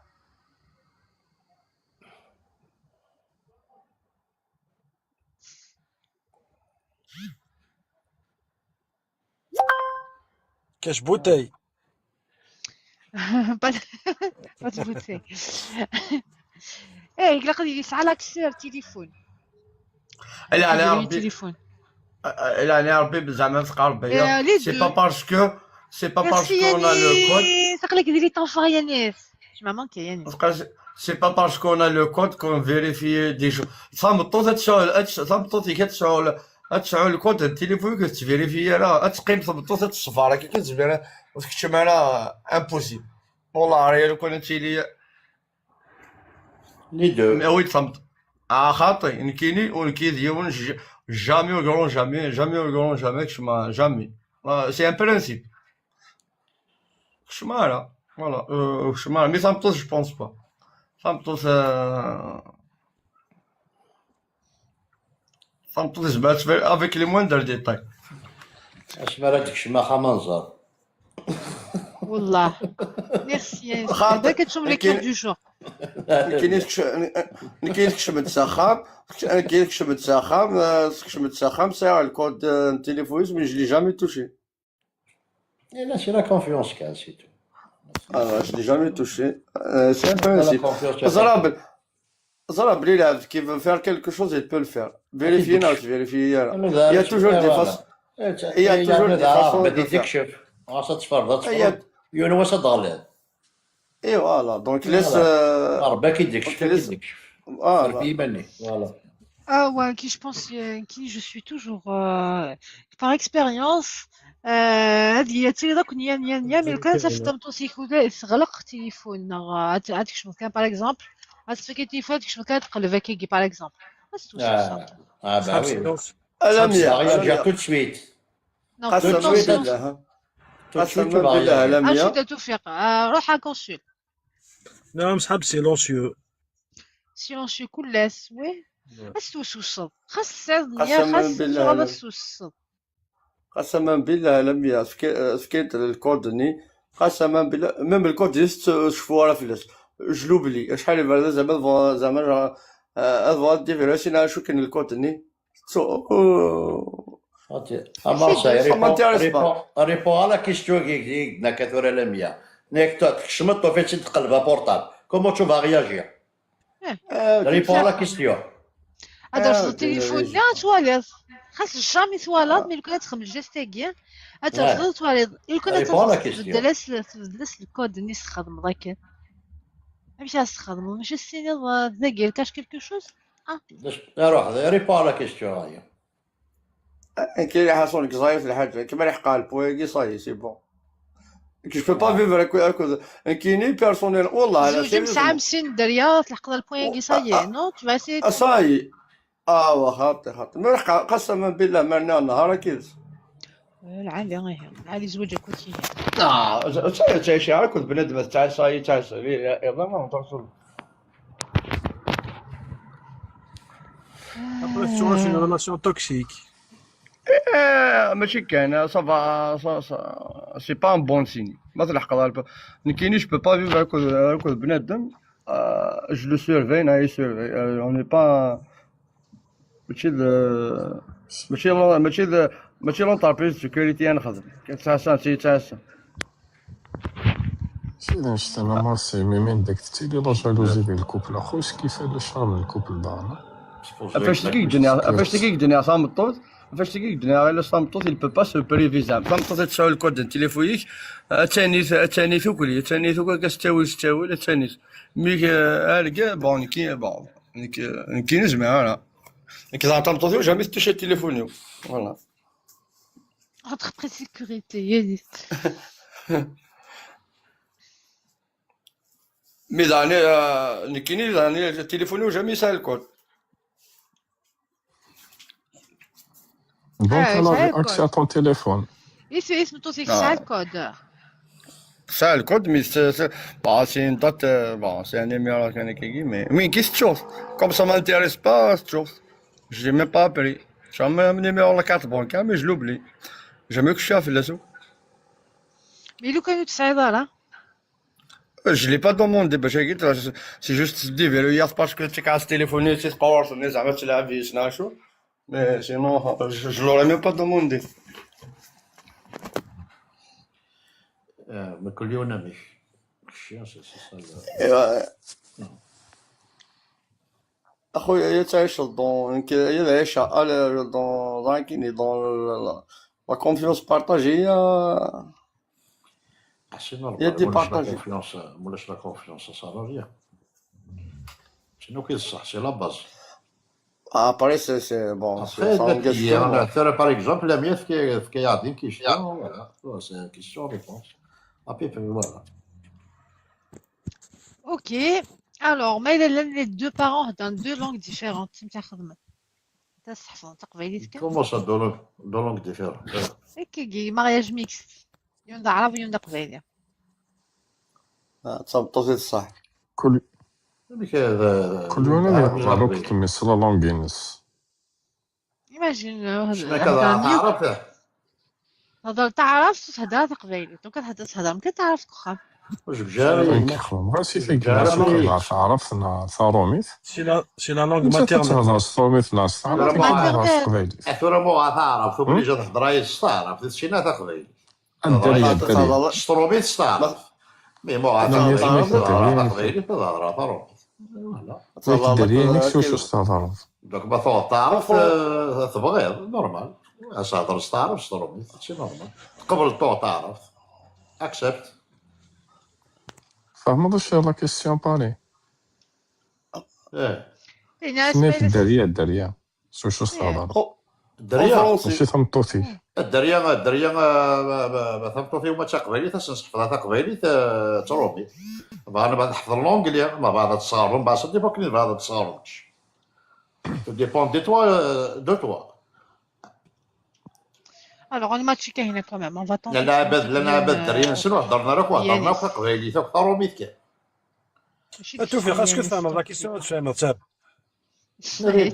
كاش بوتاي
pas de bouteille. ايه يقدر يسعى l'accès au téléphone.
الا على ربي الا على ربي زعما تقارب بيا سي با باسكو اون ا لو كود
تقلك ديري طنفا يا ناس ما مانك يا ناس
سي با باسكو اون ا لو كود كون فيريفي دي جو صامطو تسعول الكود التليفون كتفيريفي راه تقيم تبطو الصفاره كي كتجبد انا وتكتب انا امبوسيبل والله ريال كون انت لي دو وي تصمت خاطي نكيني ونكيد يون جامي وغرون جامي كشما جامي سي ان برانسيب كشما فوالا كشما مي صامتوس جو بونس با صامتوس زعما افيك لي موندر ديتاي
اسمع هذيك الشماخه منظر
والله ميرسي هذا كتشوف لي كود دو جور.
كاين كشمت ساخام ساعه الكود التليفون من جلي جامي توشي
لا سي لا كونفيونس كاع سي تو.
je l'ai jamais touché. C'est un principe. Zara Brilab qui veut faire quelque chose, il peut le faire. Vérifier, non, vérifier. Il y a toujours des façons. Il y a toujours des façons de faire. Et voilà, donc laisse.
Ah ouais, qui je pense, qui je suis toujours par expérience. هذه تيضاك نيا مي كان تفتمطو سيكودا يغلق التليفون عاد كشمل كان باغ اكزومبل عاد التليفون كشمل كان تقلب هكاكي باغ اكزومبل بس تو سا
با وي
الا
tout de suite.
قسما بالله لميا
عاد توفيق روح كونسول
نعم سحب سيلونسيو
كلاس وي بس توصل خاص السعد نيا خاص بس توصل
قسما بالله لميا سكيت الكود ني قسما بالله ميم الكود شوفوا راه فلاش جلوب لي شحال يبان زعما هذا ديفيراسي انا شو كاين الكود ني
ريبون على كيستيون كي قلنا كثر لميا نيك تكشمط وفيت تقلبها بورطابل كومون تشوف رياجير ريبون على كيستيون
هذا التليفون لا تواليط خاص جامي تواليط مي كون تخمم جيستيكيا تفضل تواليط يكون تبدلس الكود نيس خدم ذاك ماشي تخدم ماشي السيني ذاكير كاش كيلكو شوز
روح ريبون على كيستيون هاهي
كاين اللي حاصلك صاير في الحاجه كيما اللي حقا البويكي صاي سي بون جو بو با فيفر هكا كاينين بيرسونيل والله
لا سي مسا مسين دريا تلحق البويكي صاي نو تو فاسي
صاي واخا ما قسما بالله مرنا نهار كيز
العالي زوجة كوتي
شي عارف كنت بنادم تاع صاي تاع يلا ما توصل
Après, tu vois, c'est une relation toxique.
ماشي كاين صافا سي با ان بون سيني ما تلحق كاينين جو بو با فيفر هكا بنادم جو لو سيرفي ناي سيرفي اون ني با ماشي لونتربريز سيكوريتي نخدم كنتعسى تيتعسى.
سيدي شفت انا مارسي من داك تيلي لا جالوزي ديال الكوبل اخوش كيف هذا الشهر من الكوبل دانا
فاش تلقيك الدنيا صامطوط غير صامطوط il peut pas se priver صامطوط تساوي الكود ديال تليفونيك تانيث وكلي كاستاوي تانيث مي الكا بون كي نجمع انا كي صامطوط جامي تشي تليفوني فوالا
Entreprise sécurité, يدي.
مي داني نكيني داني تليفوني جامي يسال الكود.
دونك انا
شحال
اكسي
الكود؟
طون تيليفون
اسم توصيف شحال الكود؟
Ça, le code, mais bah, c'est une date, bon, c'est un numéro mais oui, qu'est-ce que tu veux? Comme ça m'intéresse pas, tu vois. Je l'ai même pas appris. J'ai un numéro de la carte bancaire, mais je l'oublie. J'ai mieux que je suis à faire là-dessus.
Mais لو كانوا 9 دولار
Je l'ai pas demandé, bah, j'ai dit, c'est juste dit, verrouiller parce que tu casses téléphoner, c'est pas grave, mais ça va te la vie, c'est chaud. Mais sinon, je l'aurais même pas demandé.
ما كل يوم نمش
اخويا هي تعيش دون هي تعيش دون كيني دون لا كونفيونس بارطاجيه
هي دي بارطاجي مولاش لا كونفيونس سالاريا شنو كيصح سي لا باز
ابري سي بون
سي انا باغ اكزومبل لا ميا في كيعطيك كيشتو فوالا سي كيسيون ريبونس ابي فوالا.
Ok. Alors, mais les deux parents dans deux langues différentes. Tu me خدمة. تصحفون تقبيليتك.
Comment ça deux langues différentes?
هيك mariage mixte. يوندا عربي يوندا قبيلي.
تصبطوا صح.
كل يوم
هذا
كيمس لا لونغينس
Imagine
هذا
تعرف تهدر تقبيلي. دونك تهدر ممكن تعرف تخرب.
واش بجاري
غاسي فيك ناس عرفنا ثاروميت
سي لا لونغ
انت
ماتيرنال.
تهضر ثاروميت ناس تعرف قبيلي
اثورا مو تعرف وبلي جات هضراي تعرف شي ناس قبيل
الدريه
ستروبيت تعرف مي مو تعرف قبيل تهضر فوالا
الدريه نفس واش تهضر
دونك ما تعرف تبغيض نورمال اش هضر تعرف ستروبيت هادشي نورمال قبل تعرف اكسبت
فهم واش لا كيسيون باري
الناس
سميت الدريه واش تهضر
الدريه
ماشي ثمطوتي
الدريه ما ثمطوتي وما تقبيلي تنصحفها تقبيلي تروبي انا بعد نحفظ اللونجلي ما بعد تصارم باش دي بوكني بعد تصارمش ديبون دو توا
Alors, on est matché هنا quand même. On va tenter.
لا عباد الدريه شنو هضرنا لك وهضرنا في قبيلي تروبيت كاع
توفيق اسكو تفهم لا كيسيون تفهم تاب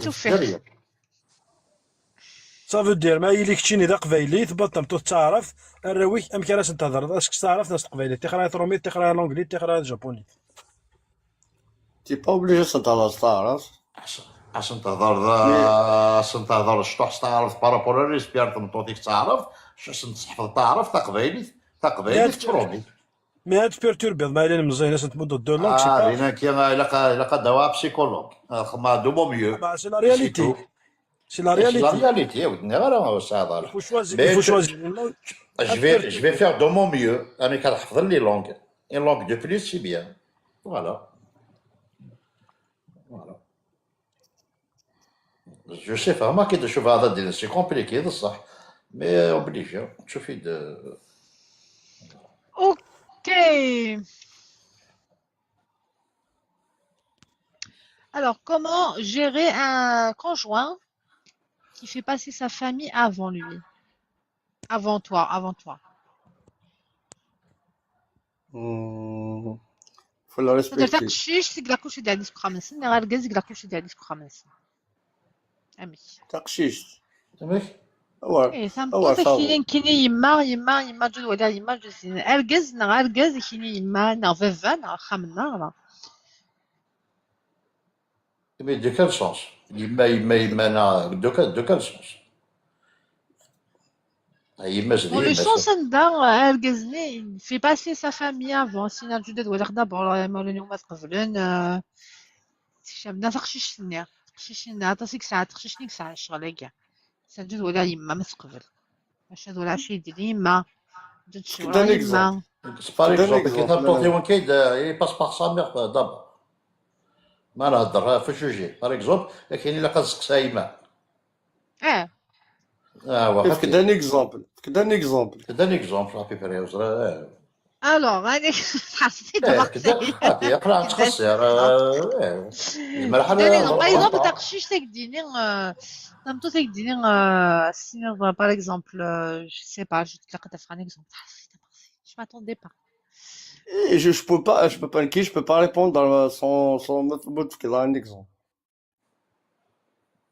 توفيق.
صافي دير ما يليك تشيني دا قبايلي تبطل تعرف الروي امكن ناس تهضر اسك تعرف ناس قبايلي تقرا ترومي تقرا لونجلي تقرا الجابوني
تي با اوبليجي تعرف
عشان تهضر شطح تعرف بارابور ريسبير تمطوطيك تعرف عشان تحفظ تعرف تقبيلي ترومي
مي هاد بيرتوربي ما الا مزيان ناس تمد دو لونغ سي با
هنا كي الا دواء بسيكولوج خما دو مو ميو
سي لا رياليتي سي لا رياليتي
ودنا غير واش هضر
فو شوازي
je vais faire de mon mieux انا كنحفظ لي لونغ اون لونغ دو بليس سي بيان فوالا جو سي فما كي تشوف هذا ديال سي كومبليكي بصح مي اوبليجي تشوفي
Ok. Alors, comment gérer un conjoint qui fait passer sa famille avant lui? Avant toi.
faut la
تقدر
respecter.
تقشيش تقلع كلشي ديال ديسكو خمسين غير كاز يقلع كلشي ديال ديسكو خمسين امي
تقشيش
ايه سامبل كاين يما جوج ولا يما جوج سنين اركاز كاين يما فيفا خامنا
mais de quel sens يما انا دوكا السونس يما
Bon, le
زدي
sens عندها الجزني في passer sa famille avant سينا جدد ولا دابا ما اليوم تقبلن شابنا تخششني عطاتك ساعة تخششني ساعة الشغل كاع سجد ولا يما ما تقبل باش هاد ولا شي ديال يما جد
كي
شغل
دان اكزومبل
يما
باغ
كي دان
اكزومبل كي تبطوطي
اكزومبل
وين كاين يباس باغ سا ميغ دابا ما نهضر في الجوجي باغ اكزومبل كاين الا كتسقسا يما
اه
واخا
كيف كدان اكزومبل كدان اكزومبل
كدا اكزومبل ابي بري وزرا
الوغ هاني حسيت دابا
كدا هادي يقرا
كدان
تخسر زعما
كدان
الحال
باغ اكزومبل تقشيش تكديني تمطو تكديني سيني باغ اكزومبل جو سي با جو تلاقيت في ان اكزومبل حسيت je m'attendais pas.
Et je peux pas, je peux pas répondre sans mettre كذا un exemple.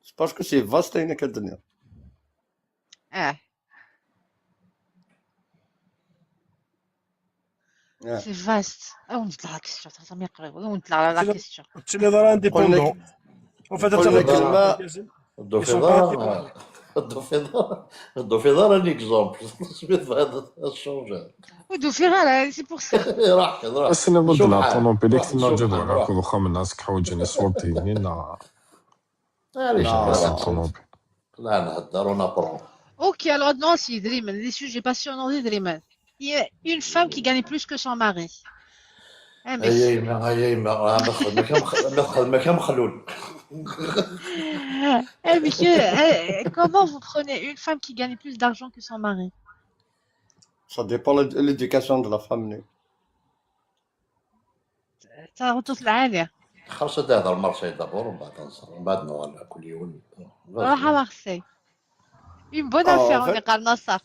C'est parce que c'est vaste هنا كالدنيا.
اه
Yeah.
سي فاست ونطلع لا كيستيون تاع ما يقرا ونطلع لا كيستيون
Tu les as
قول لك
indépendants. En fait,
قول لك
ils
الماء
sont pas indépendants.
الدو في دار ان اكزومبل سميت في هذا الشونج
ودو في غير سي بور سا
راح
بس انا ضد
شوف
لا
حال
طوموبيل
راح
كنا
شوف
جد
حال
ولا
راح
كل واخا من الناس كحوجني صوتي هنا
علاش
لا
بس
لا
الطوموبيل
لا نهضر ونبرو
Ok, alors non, si, Dreamen, les sujets passionnants de Dreamen. Il y a une femme qui gagnait plus que son mari. Eh, mais...
هيا يما ما كان مخلول
Eh, monsieur, comment vous prenez une femme qui gagne plus d'argent que son mari?
ça dépend de l'éducation de la famille.
Ça retourne العالية.
خلص هذا المرسي دابور ومن بعد نصر ومن بعد نوال كل يوم
راح à Marseille. Une bonne
En
affaire, on
fait,
est قال نصر.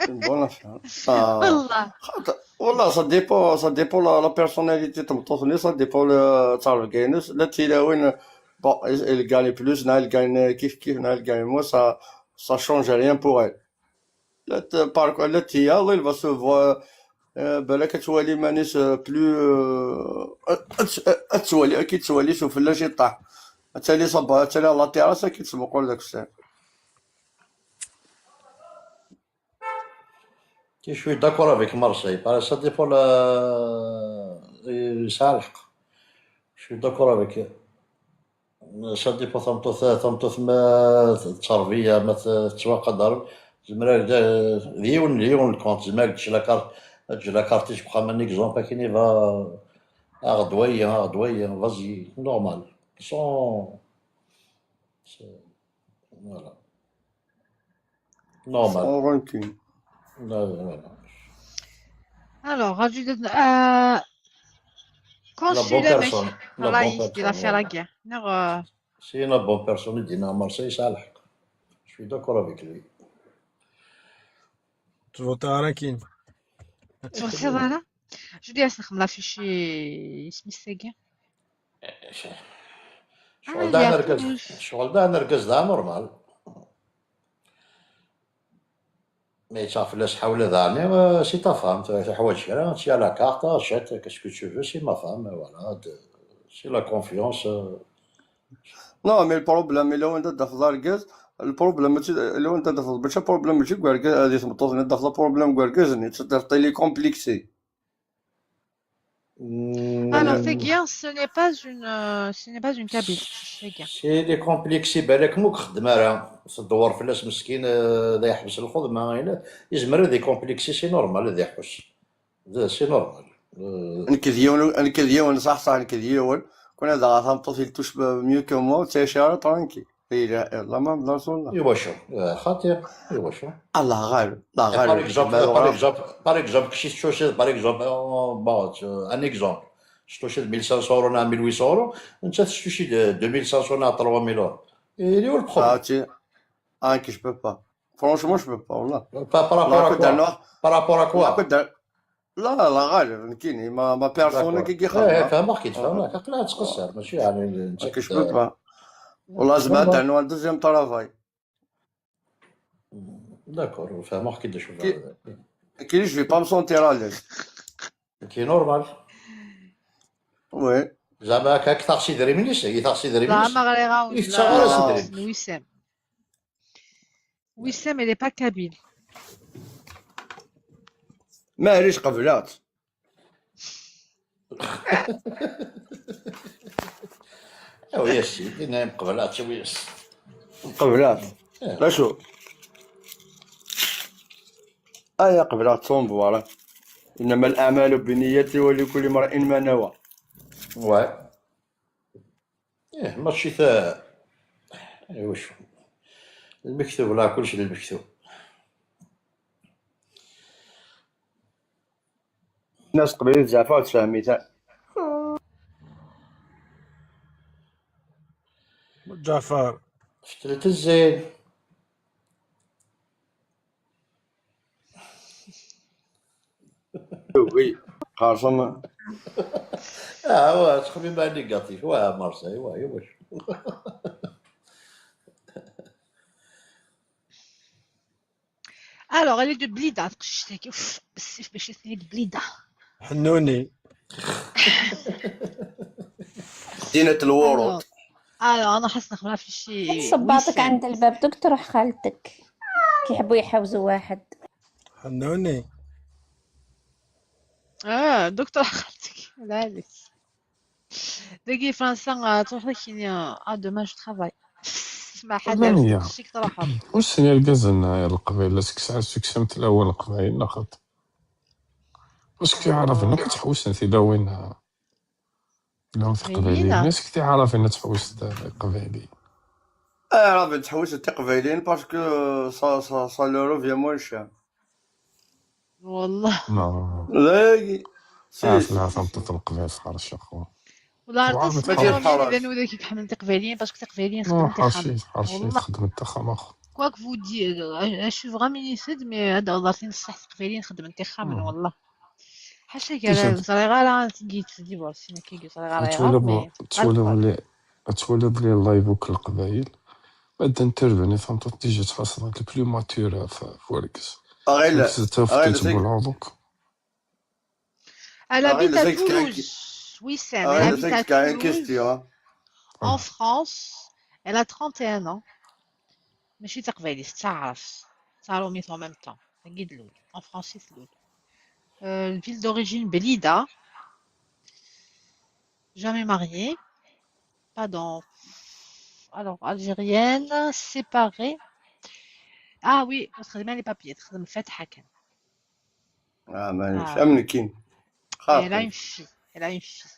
une bonne affaire.
والله.
والله ça dépend la personnalité تمطوطني ça dépend تعرف كاينس لا تيلاوين bon elle gagne plus نا elle gagne كيف نا elle gagne moins ça change rien pour elle. لا بارك لا تيا الله il va se voir بالك توالي مانيش بلو تسوالي اكيد تسوالي شوف لا شي طاح تالي صبا تالي على التيراس اكيد تسبقوا لذاك الساعه.
Je suis d'accord avec Marseille. Ça dépend يسعى الحق. Je suis d'accord avec ça dépend ثمطوث ما التربية ما تتوقدر زعما ليون الكونت زعما قلتش لا كارت تبقى من اكزومبل كاين فا غدوية فازي نورمال سون فوالا نورمال
Sans rancune.
voilà.
Alors, rajoute...
La bonne
consulat, mais...
personne. La
الله
bonne
يهدي لا
personne.
فيها
Voilà.
كاع.
C'est une bonne personne, il dit à Marseille, ça a l'air. Je suis d'accord avec lui.
Tu votes à Rankin.
توصل انا جو دي نخمم لا في شي سميتها كاع
الشغل ده نركز الشغل ده نركز ده نورمال مي تعرف لاش حول ذاني سي تا فام حوايج كرا تي لا كارت اشيت كاسكو تو فو سي ما فام فوالا سي لا كونفيونس
Non, mais le problème, il est où on a fait le problème, il est où on a fait le problème, c'est que هذه تمطوط ندخل البروبليم كواركازني تقدر لي كومبليكسي.
Alors, Feguier, ce n'est pas une cabine.
سي لي كومبليكسي بالك موك خدمه راه تدور فلاس مسكين ذا يحبس الخدمه يزمر ذي كومبليكسي سي نورمال ذا يحبس سي نورمال
نكذيون صح نكذيون كون هذا غاتمطوط يلتوش ميو كو مو تيشارة طرانكي لا ما بلاص والله
ايوا شو خاطر ايوا شو
الله غالب الله
Par
غالب
exemple, si je touche, par exemple, un exemple, je touche 1500 euros à 1800 euros, tu touches 2500 à 3000 euros. Et il est où le problème?
je peux pas. Franchement, je peux pas, والله.
Par rapport à quoi? Par rapport à quoi?
لا لا غالب نكيني ما بيرسون كي خدمة.
فهمك فهمك لا تقصر ماشي يعني
je peux pas. والله زعما تاع دوزيام طرافاي.
D'accord, فهمك كي تشوف
كي je vais pas me sentir à l'aise.
Qui est normal.
Ouais.
زعما هكاك تاغ يدري منيس هي تاغ يدري منيس
زعما غير
يفتغى راس
لا
يدري
وسام. وسام elle est pas kabyle.
معليش قبلات.
ويا سيدي نايم قبلات وياس
قبلات لا شو قبلات صنبوره انما الاعمال بالنيات ولكل امرئ ما نوى.
واه ماشي تا واش المكتوب لا كلشي للمكتوب.
الناس قبيل زعفا وتفهميتها.
جعفر
شتريت الزين
وي خاصم
واه تخمي مع نيجاتيف واه مارساي واه واش
Alors elle est de Blida تقشتك اوف بالسيف باش يثني بليده.
حنوني
مدينة الورود.
Alors انا حاسه نخبرها في شي
صباطك عند الباب دوك تروح خالتك كيحبوا يحوزوا واحد.
حنوني
دكتور خالتك لا هذيك دقي فرنسا تروح لك دومان جو ترافاي مع حدا
لمية
شيك تروحهم.
وسني القزن القبيلة سكسعة سكسمت الأول القبائل ناخد واش كنتي عارف انك تحوس انت لا وين لو في قبائلين الناس كنتي عارف انك تحوس قبائلي.
راه تحوس التقبيلين باسكو صا لورو فيا مول شام.
والله
لا
عارف لا تنطط القبائل في حرش اخو
والله عرفت
ما ديال
اسمعوا اذا نودي كيف حمل تقبيليين باسكو تقبيليين خدمت تخمم
حرشي تخدم التخم اخو
كواك فو دي شو فغامي يسد مي هذا وضعتي نصح تقبيليين خدمت تخمم والله حاشا قال صار غير تجيت في ديفورس كي صار غير
تولب لي اللايفوك القبائل بعد نتربني فهمت تيجي تحصل البلو ماتور في وركس
غير
تفكيت بالعضوك.
Elle habite à Toulouse. Oui, Sam, elle habite à Toulouse. En France, elle a 31 ans. ماشي تقبيليست تعرف صاروا ميت en même temps. أكيد لول. En français c'est لول. Ville d'origine Blida. Jamais mariée. Pas dans... Alors, algérienne, séparée. Ah oui, تخدم les papiers. تخدم فاتحة كان.
مانيش امن كين.
Elle a une fille. Elle a une fille.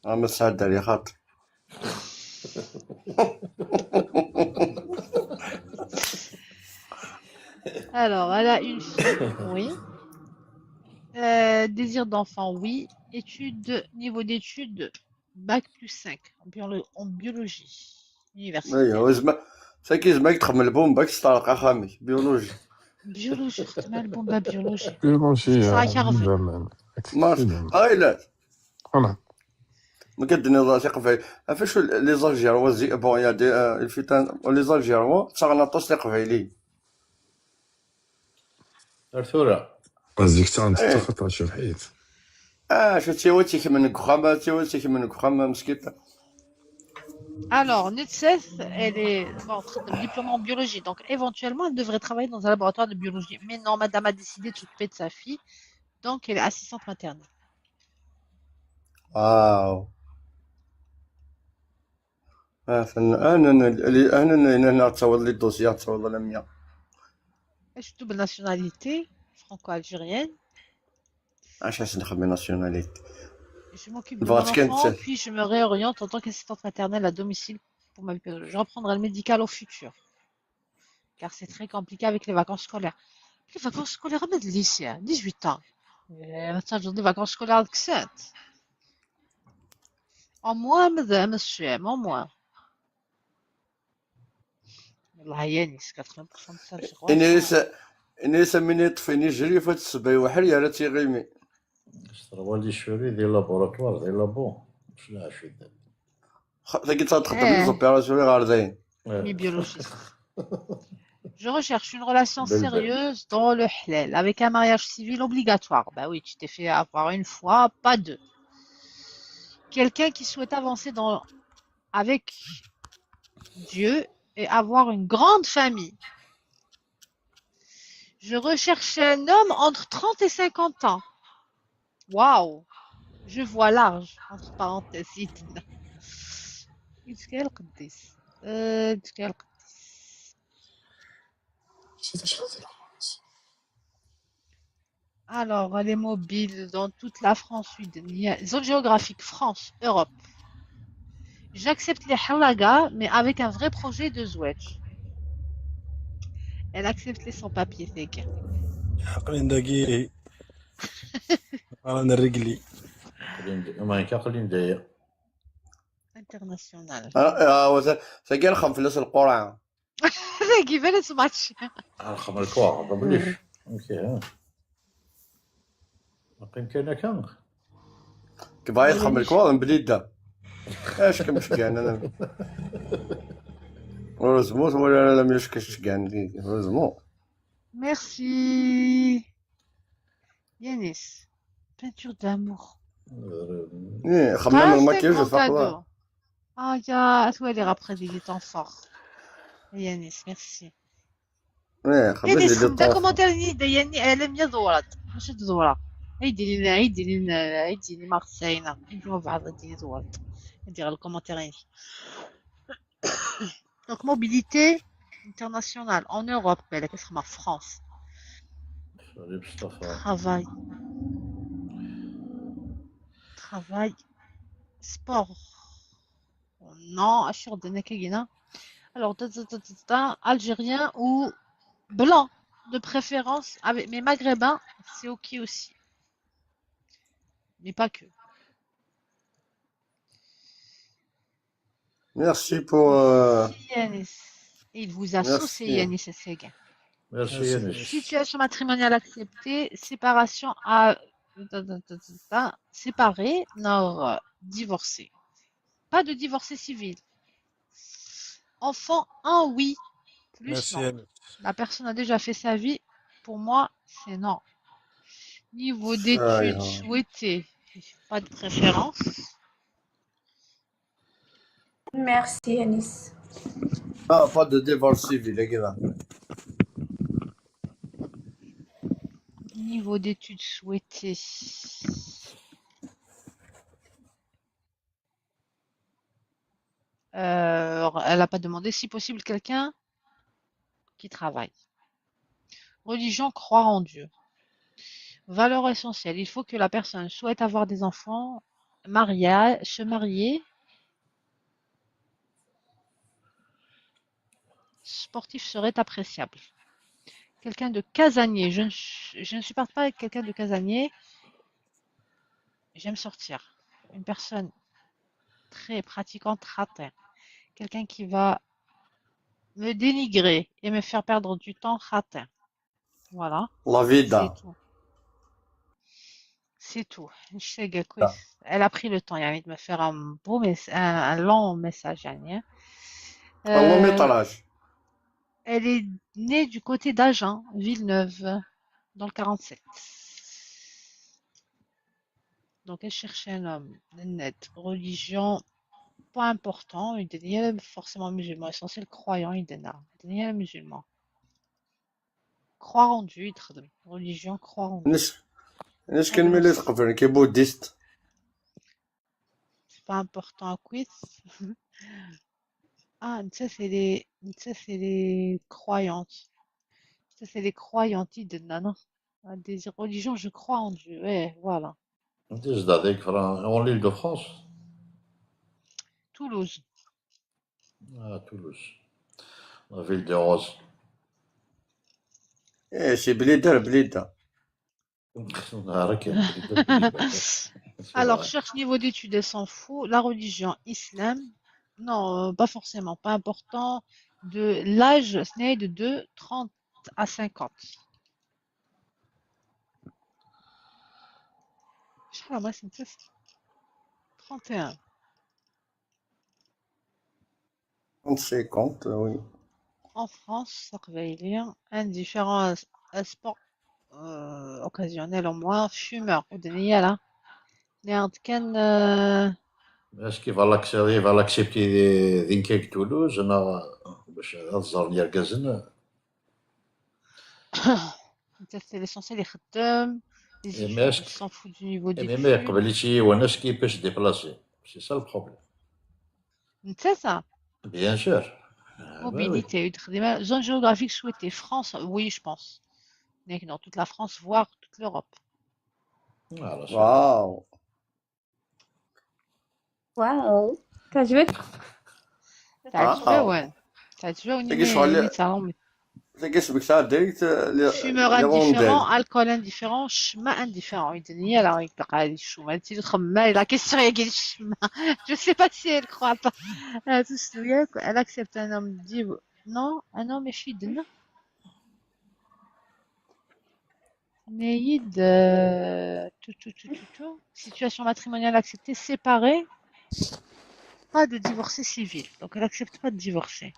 ما سعد علي خاطر.
Alors, elle a une fille, oui. Désir d'enfant, oui. Études, niveau d'études, bac plus 5 en biologie. Université.
ايوا ساكي زعما تخمم البوم باك تطلق خامي بيولوجي.
بيولوجي خدمة البومبا بيولوجي.
بيولوجي
زمان.
لا
فوالا
ما كدني راسي قبيل فاش لي زالجيروا زي بون يا دي الفتان لي زالجيروا تغنطوس لي قبيلي
ارثورا
قصدك تنتفق شوف حيت
شفتي واتيك من كخامه تيواتيك من كخامه مسكيته.
Alors, Nutsef, elle est diplômée en biologie, donc éventuellement elle devrait travailler dans un laboratoire de biologie. Mais non, madame a décidé de s'occuper de sa fille, donc elle est assistante maternelle.
واو انا تصور لي الدوسيات تصور لميا.
ايش double nationalité franco-algérienne.
علاش نخدم ناسيوناليتي.
Je m'occupe de mon enfant, puis je me réoriente en tant qu'assistante maternelle à domicile pour ma vie pédagogique. Je reprendrai le médical au futur, car c'est très compliqué avec les vacances scolaires. Les vacances scolaires de lycée, 18 ans. Les vacances scolaires de 7. En moins, monsieur, en moins. والله يانيس 80% de ça je crois.
إنيسا من يطفيني جري فات الصبي وحري يا راتي غيمي.
اشتروا لي شوري ديال لابوراتوار ديال لابون شنو عاشو دابا.
تاكي تخدم لي زوبيراسيون غاردين.
Mi biologiste. Je recherche une relation sérieuse dans le halal avec un mariage civil obligatoire. Bah oui, tu t'es fait avoir une fois, pas deux. quelqu'un qui souhaite avancer avec Dieu et avoir une grande famille. Je recherche un homme entre 30 et 50 ans. Waouh! Je vois large, entre parenthèses. يتقال القديس يتقال القديس. Alors, elle est mobile dans toute la France, zone géographique, France, Europe. J'accepte les halaga, mais avec un vrai projet de zouaj. Elle accepte les sans-papiers, c'est que.
عقلين دقيقي رانا الرجلي
ما كاقلين داير
International.
سجل خم فلوس القرعة.
C'est qui fait ce match.
الخمر الكوار بليش اوكي يمكن كان
كفاية خم الكوار بليدة. ايش كمشكان انا هeureusement ولا انا مش كشكان دي heureusement.
Merci. Yanis. Peinture d'amour.
ايه خمنا من المكياج وفقوا.
Ah, ya, toi, les après des temps forts. Yanis, merci.
ايه خمنا
Yanis,
دي
خمدا كومنتير دي يعني لم يزورت مش تزورا. هيدي لي مارسينا. نجوا بعض هيدي زورت. ندير الكومنتير. Donc mobilité internationale en Europe, mais qu'est-ce que ma France? Travail. Travail. Sport. Non, Achir de Nekegina. Alors, algérien ou blanc, de préférence, avec mais maghrébin, c'est ok aussi. Mais pas que.
Merci pour.
Yanis. Il vous a saucé Yanis Essega.
Merci Yanis.
Situation matrimoniale acceptée, séparation à séparé, non divorcé. Pas de divorcé civil. Enfant, un oui, plus
Merci
non.
Yanis.
La personne a déjà fait sa vie. Pour moi, c'est non. Niveau d'études souhaité, pas de préférence.
Merci Yanis.
Ah, pas de divorce civil, les gars.
Niveau d'études souhaité. Elle n'a pas demandé si possible quelqu'un qui travaille. Religion, croire en Dieu. Valeur essentielle. Il faut que la personne souhaite avoir des enfants, se marier. Sportif serait appréciable. Quelqu'un de casanier. Je ne supporte pas quelqu'un de casanier. J'aime sortir. Une personne très pratiquante, raté. Quelqu'un qui va me dénigrer et me faire perdre du temps, raté. Voilà.
La vida.
C'est tout. C'est tout. Elle a pris le temps de me faire un long message.
long métrage.
Elle est née du côté d'Agen, Villeneuve, dans le 47. Donc elle cherchait un homme net, religion, pas important, il était forcément musulman, essentiel croyant, il était musulman. Croire en Dieu, religion, croire en Dieu.
علاش كنميل تقبل كي بوديست.
C'est pas important à quiz. Ah, ça c'est les croyantes. Ça c'est les croyantes de non. Des religions, je crois en Dieu. Ouais, voilà.
En l'île de France.
Toulouse.
Ah, Toulouse. La ville des roses.
ايه شي بليدة.
Alors, cherche niveau d'études, elle s'en fout. La religion, islam. Non, pas forcément, pas important. De l'âge, ce n'est de 30 à 50. Moi, c'est 31.
50, oui.
En France, ça va lire indifférent à sport occasionnel au moins, fumeur. Ou de là.
Est-ce qu'il va l'accepter ذين كيك تولوز انا باش الزهر يركزن
انت l'essentiel يخدم les études
mais
il s'en fout du niveau
ما
d'études
يقبلش وناس كيفاش ديبلاسي سي سا البروبليم
نتا
بيان سور
mobilité خدمة zone géographique souhaitée France oui je pense mais dans toute la France voire toute l'Europe
واو
واو تعجبك؟
تعجبون تعجبوني
شغل
مثلا
تلقى سبكتار ديريكت
fumeur indifférent alcool indifférent chemin indifférent الدنيا لا يبقى هذه الشومة تي الخمة la question هي قال الشمة je sais pas si elle croit pas tout ce elle accepte un homme dit non un homme est fidèle Néide, situation matrimoniale acceptée, séparée, pas de divorcé civil. Donc elle accepte pas de divorcer.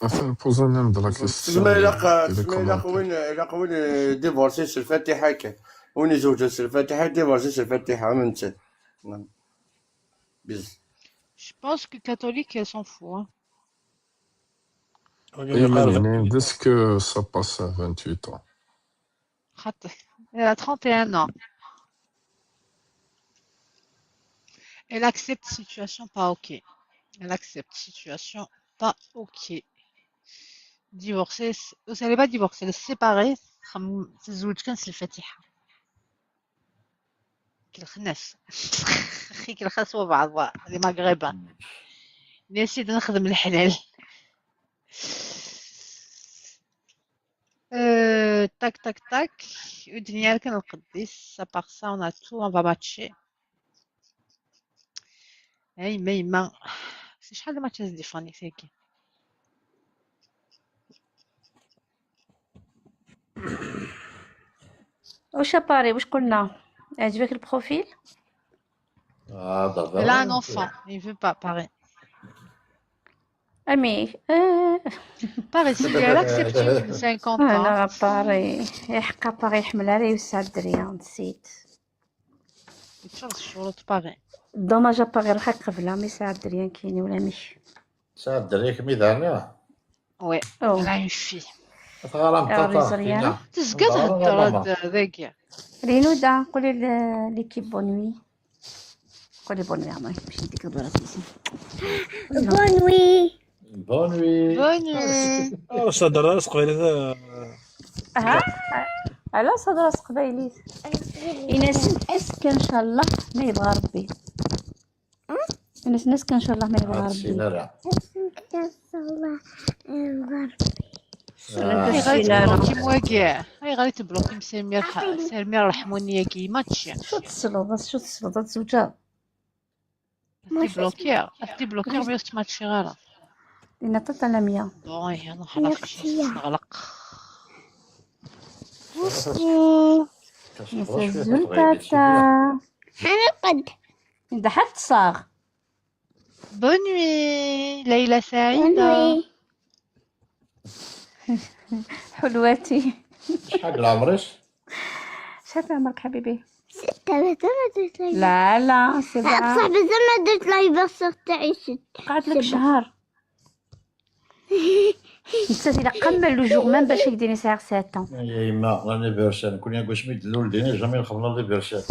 Enfin, posons-nous de la question.
وين ديفورسي سي الفاتحة كان وين زوجة سي الفاتحة ديفورسي سي الفاتحة من تسد بز
Je pense que catholique, elle s'en fout. Hein.
Imagine, dès que ça passe à 28 ans.
Elle a 31 ans. Elle accepte situation pas ok. Elle accepte situation pas ok. Divorcée, elle n'est pas divorcée, elle est séparée. تزوج كان سي الفاتحة. كالخناس. أخي كالخسوة بعض اللي مغربة. نسيت نخدم الحلال. Tac tac tac. الدنيا كان القديس. À part ça, on a tout, on va matcher. اي ما شحال د ماتشات دي فاني ساكي
واش باري واش قلنا عجبك البروفيل
Elle a un enfant, il veut pas, pareil.
امي
Pareil, si elle accepte une 50 ans.
انا باري يحقا باغي يحمل عليه ويسع الدريه نسيت
تشوف الشروط باغي
دوماج باغي روحك قبلها ما يسع الدريه كاينين ولا ماشي
ساعة الدريك ميدانيا
Ouais, elle a une fille.
الريزريانة
تزقات هاد ذاك
رينودا قولي ليكيب بونوي قولي بونوي عمري باش نديك الدورة تيسي
بونوي
بونوي
بونوي
صدر راس قبيله
ها على صدر راس قبايلي إناس اسكن ان شاء الله ما يبغى ربي إناس نسكن ان شاء الله ما يبغى ربي
هاي غادي تبلوكي مواقع هاي غادي تبلوكي مسامير رحموني كي ماتشي
شو تصلو بس شو تصلو تزوجها
تبلوكي بيوس تماتشي غالا
لأن تتلمية
بون انا خلاص مشيت نغلق
نسجل تاتا
أنا قد
إذا حد صاغ
بونوي ليلة سعيدة
حلواتي
شحال عمرك؟
شحال عمرك حبيبي؟
6 مازال ما درت لايف
لا 7
صاحبي زعما ما درت لايف تاعي 6
قعد لك شهر نسيت إلا قمل لو جوغ مام باش يديني ساعة 7
يا يما لانيفرسال كون يقول سميت الولدين جامي نخدم لانيفرسال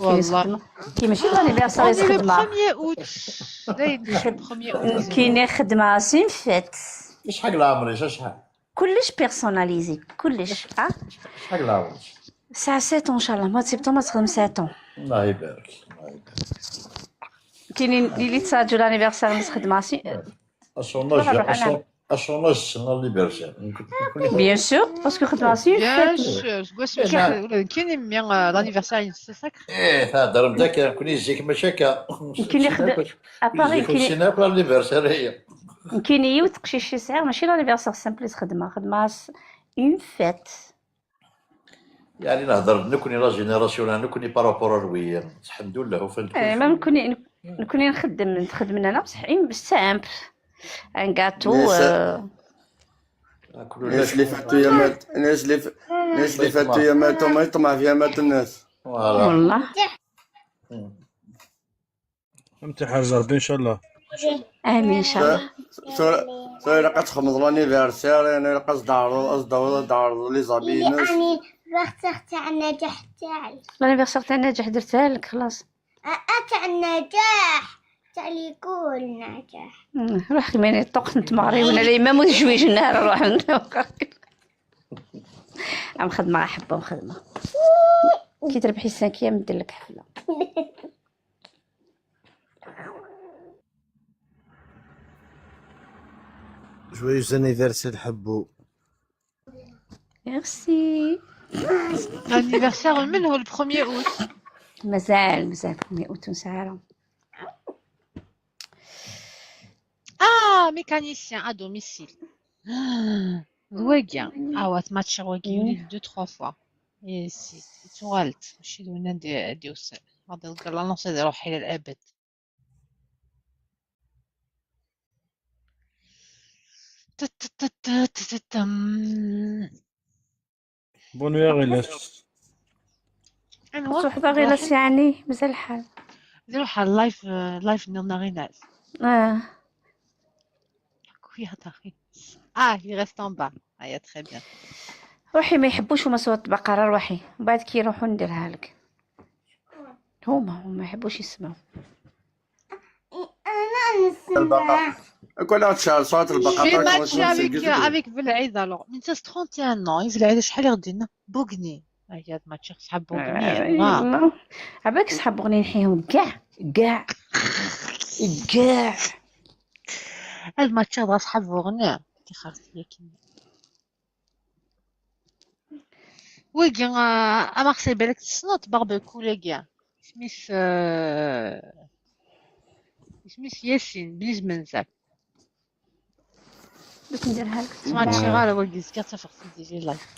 والله كي ماشي لانيفرسال خدمة كاين خدمة سين فات
شحال عمرك شحال؟
كلش بيرسوناليزي كلش
شحال عمرك؟
ساعة 7 ان شاء الله ما سبتمبر تخدم 7
الله يبارك
كاينين اللي تساجلوا لانيفرسال نص خدمة
اشوناج سنة لانيفرسال
بيان سور باسكو خدمة سين
بيان
فات
سور كاين ميان لانيفرسال سي ساكر
هذا مذاكر كون يجيك مشاكل
كاين اللي خدم اباري
كاين لانيفرسال هي
كاين يوثق شي ساعة ماشي لانيفرسال سامبليس خدمة اون فات
يعني نهضر نكوني لا جينيراسيون نكوني بارابور رويا الحمد لله وفهمت
ما نكوني نخدم انا بصح سامبل ان غاتو
الناس اللي فاتوا يا مات الناس اللي فاتوا يا ماتوا ما يطمع فيها مات الناس
والله
امتى حاجه ربي ان شاء الله.
امين ان شاء الله.
سو الا كتخمض لانيفرسير انا دارو لي زابينوس
يعني الانيفرسير تاع النجاح تاعي.
الانيفرسير تاع النجاح درتها لك خلاص.
تاع النجاح تاع اللي يقول نجاح.
روح خميني طق نتماري وانا لا ما جويج النهار نروح عم خدمه حبه وخدمه كي تربحي 5 ندير لك حفله.
جويوز انيفرسير حبو.
ميرسي.
L'anniversaire من هو 1er août.
مازال 1er août نسعرو.
Ah, mécanicien à domicile. Wagien. Ah ouais, match Wagien 2-3 fois. Et c'est سؤالت ماشي دونا ديوس. هذا القرا نص يروح إلى الأبد.
بونوير غلاس.
تروح غلاس يعني مازال الحال.
نروح على لايف نغيناز. Oui, ah, il reste en bas. Ah, il très bien.
روحي ما يحبوش هما صوت البقرة روحي وبعد كي يروحوا نديرها لك. هما ما يحبوش يسمعوا.
انا نسمع.
كل تشال صوت البقرة.
J'ai matché avec Velعيد alors. من 31 ans, Velعيد شحال يردينا؟ بوغني. هي ماتش صحاب بوغني.
عباك صحاب بوغني نحيهم كاع.
الماتش هذا صحاب بوغني. كي خاص ياكل. ويجي مارسيل بالك تصنت باربيكو لاكيا سميس ياسين بليز منزل
باش نديرها لك
سمعت شي غاله ويجي سكات في ديجي لايف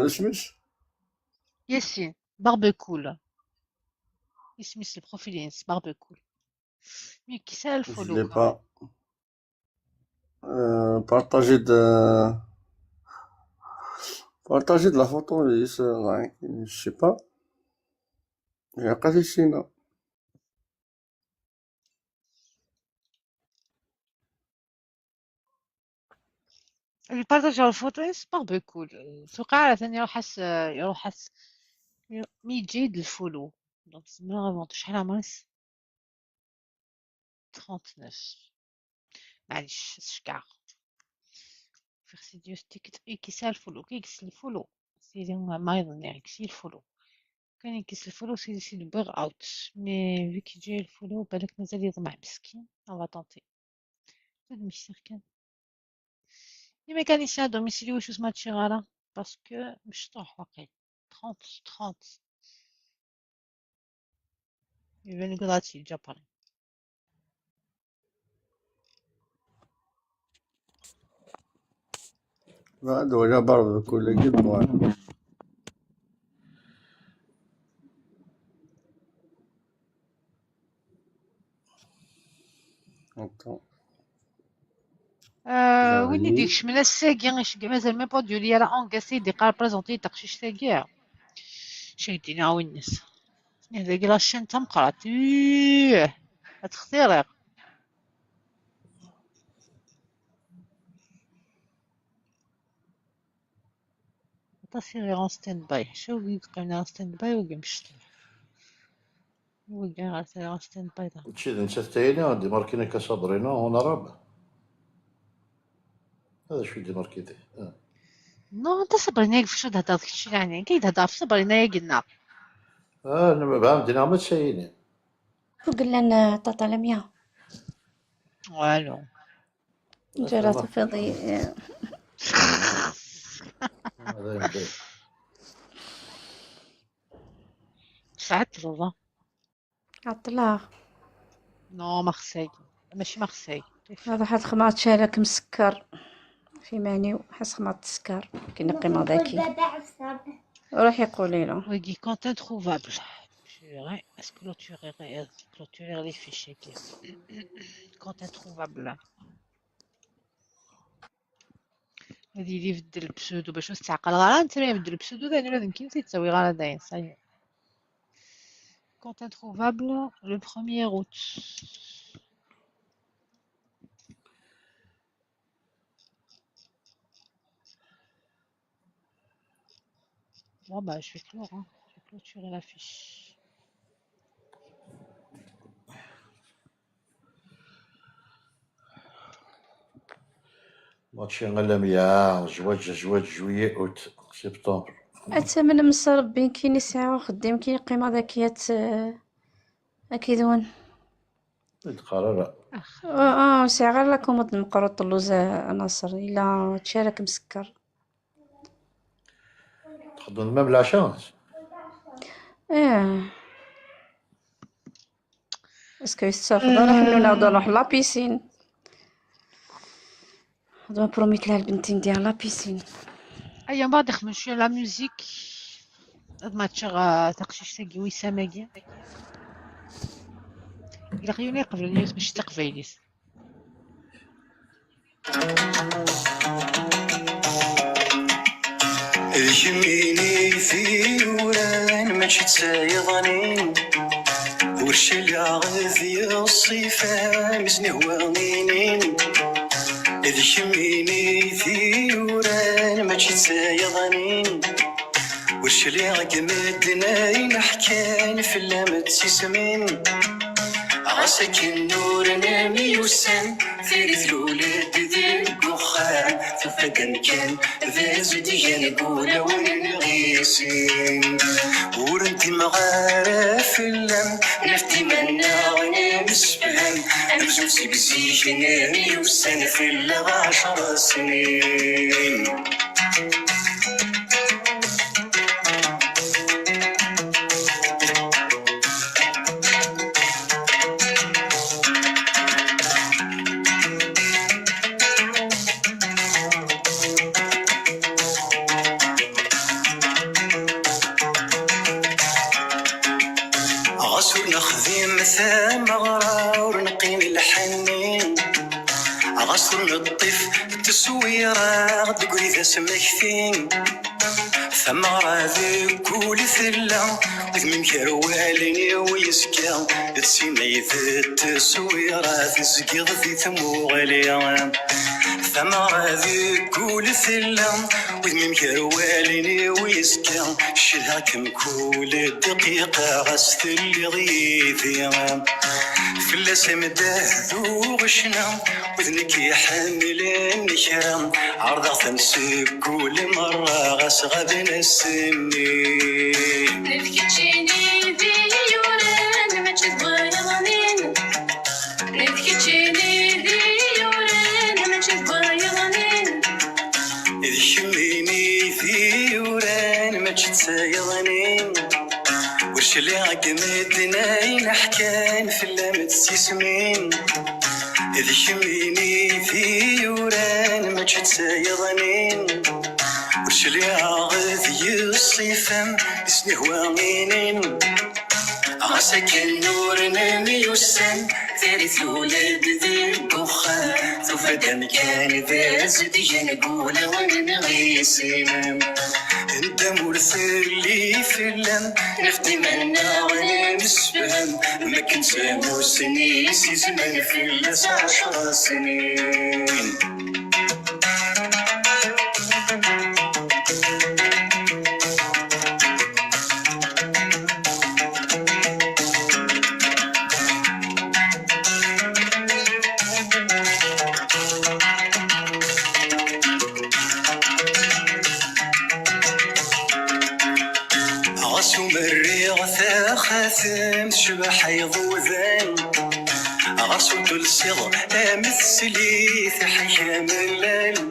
اسمش
ياسين باربيكول سميس البروفيل ينس باربيكول مي كي سال الفولو
لي با Partagez de la photo, je sais pas. Il y a pas ici, là.
اللي بارطاجيو الفوتو باربيكول توقع ثاني يروح مي جيد الفولو دونك تسمى شحال عمرس 39 معليش شكاع في ديوس تيكت كيسال الفولو كيكس الفولو سيدي ما يظن يكسي الفولو كان يكس الفولو سيدي بيغ اوت مي فيك جاي الفولو بالك مازال يطمع مسكين او طونتي مش سيركان لي ميكانيسيان دوميسيلي واش سمعت شي غاله باسكو مش طاح واقيلا 30 يبان قراتي الجبري
بعد ولا برضه كل قد موان
وين يديكش من الساقي مازال ما با ديولي على انكاسي دي قال بريزونتي تقشيش ساقي شايدينا وين الناس هذاك لاشين تمقرات هتخترق تصير غير ستاند باي شو يقينا ستاند باي وقمشت وقع غير ستاند باي ده
تشي نسيتيني دي ماركيني كاسابرينا هنا رابع هذا شو دي ماركيتي
نو انت صبرنا في شو تهضر كشي يعني كي تهضر في صبرنا يا قلنا
انا ما فهم دينا ما تسيني
وقلنا طاطا لميا
والو
جرات الفضي
هذا يمكن
ساعات والله
عطلا
نو مارسيل ماشي مارسيل
هذا حد خماط شارك مسكر في ماني وحس خماط تسكر كنقي ماذاكي روحي قولي له
ويجي كونت انتروفابل جيري اسكو clôturer les fichiers كونت انتروفابل هادي اللي يبدل البسودو باش نستعقل غير انت ما يبدل البسودو ثاني لازم كي تسوي غير داين صاي Compte introuvable le 1er août. Bon, bah, je vais clore, hein. Je vais clôturer la fiche.
ماتشي غير يا جواد جويي اوت سبتمبر.
أتمنى من ربي كاين ساعة وخدام كاين قيمة ذاكيات أكيدون.
القرار
ساعة غير لكم نقرو طلوزة ناصر إلا تشارك مسكر.
تخدم ميم لاشانس.
اسكو يستافد راح نعاودو نروح لابيسين. هذا بروميت لها البنتين ديال لابيسين.
أيا بعد خمس شوية لا ميوزيك. ما تشغى تقشيش تاقي ويساماقي. إلا غيوني قبل اليوم باش تقفايليس.
يهمني في وران ماشي تسايضني ورش اللي غاذي الصيفة مسني هوانينين يهمني في وران ماشي تسايضني ورش اللي غمدنا ينحكان في اللامت سيسمين عساك النور نامي وسام ثالث الولاد ذي القخان تفقن كان ذا زدي نقول ونغيسين ورنتي مغارف اللم نفتي منا ونمسبهم نمزو سيبزيك نامي وسام في اللغة 10 سنين غصر الطيف التصويرة تقولي ذا سمكتين ثمرة ذي كل ثلة وذمم كروالني ويسكا تسيني ذا التصويرة تزقيض في ثموغليا ثمرة ذي كل ثلة وذمم كروالني ويسكا شلها كم كل دقيقة غست اللي ضيفيا فلاس مداه ذو غشنا وذنك يحمل النكرة عرضة تنسي كل مرة غاس غابنا السنين نفكي تشيني ذي يوران ما تبغيضنين نفكي تشيني ذي يوران ما تبغيضنين إذ شميني ذي يوران ما تسايضنين ورش اللي عقمدنا ينحكان في اللامت سيسمين إذ شميني في يوران ما تسايضنين ورش اللي عغذي الصيفم اسني هوانين عساك النور نامي والسن ثالث الولاد ذي الدخان ثفدا كان ذا زدي نقول ونغيسين انت مرسلي في اللم نفتي منا ونمسفهم ما كنسامو سنين سي زمان في اللس 10 سنين خاثم شبح يضوذان غصو تلسغ مثلي حيام الليل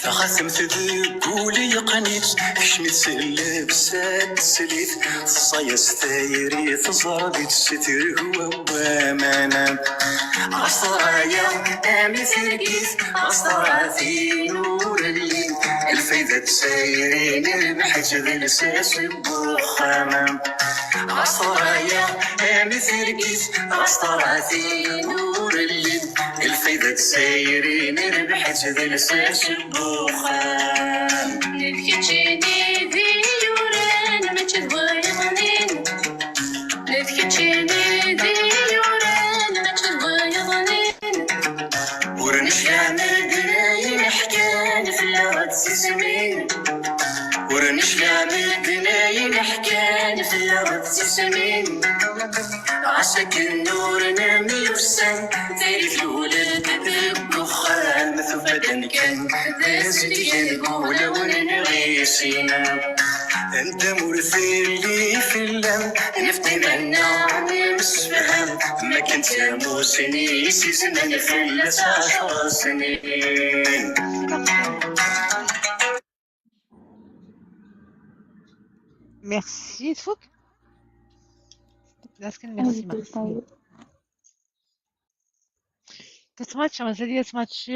ثخاثم تذكولي قنيت كشمت سلب ساد سليت الصياس ثايري تزربي تستر هو وامانا عصرايا مثل قيس عصراتي نور الليل الفايدة تسايرين المحجر لساس البخامة عصرايا مثل قيس عصراتي نور الليل الفايدة تسايرين المحجر لساس البخام نبكي تشيني في يوران ما تبغيضنين اللغة سيسمين ورنش لعبي بناي نحكان في اللغة سيسمين عشاك النور نامي وسام داري في الولاد بكخان مثل بدن كان داز لي نقول ونغيسينا انت مرثي في اللم نفتي منا مش فهم ما كنت يا موسني سيزمان في اللسع سنين.
Merci, Tfouk. Merci, merci. Quatre matchs, on va dire 4 matchs.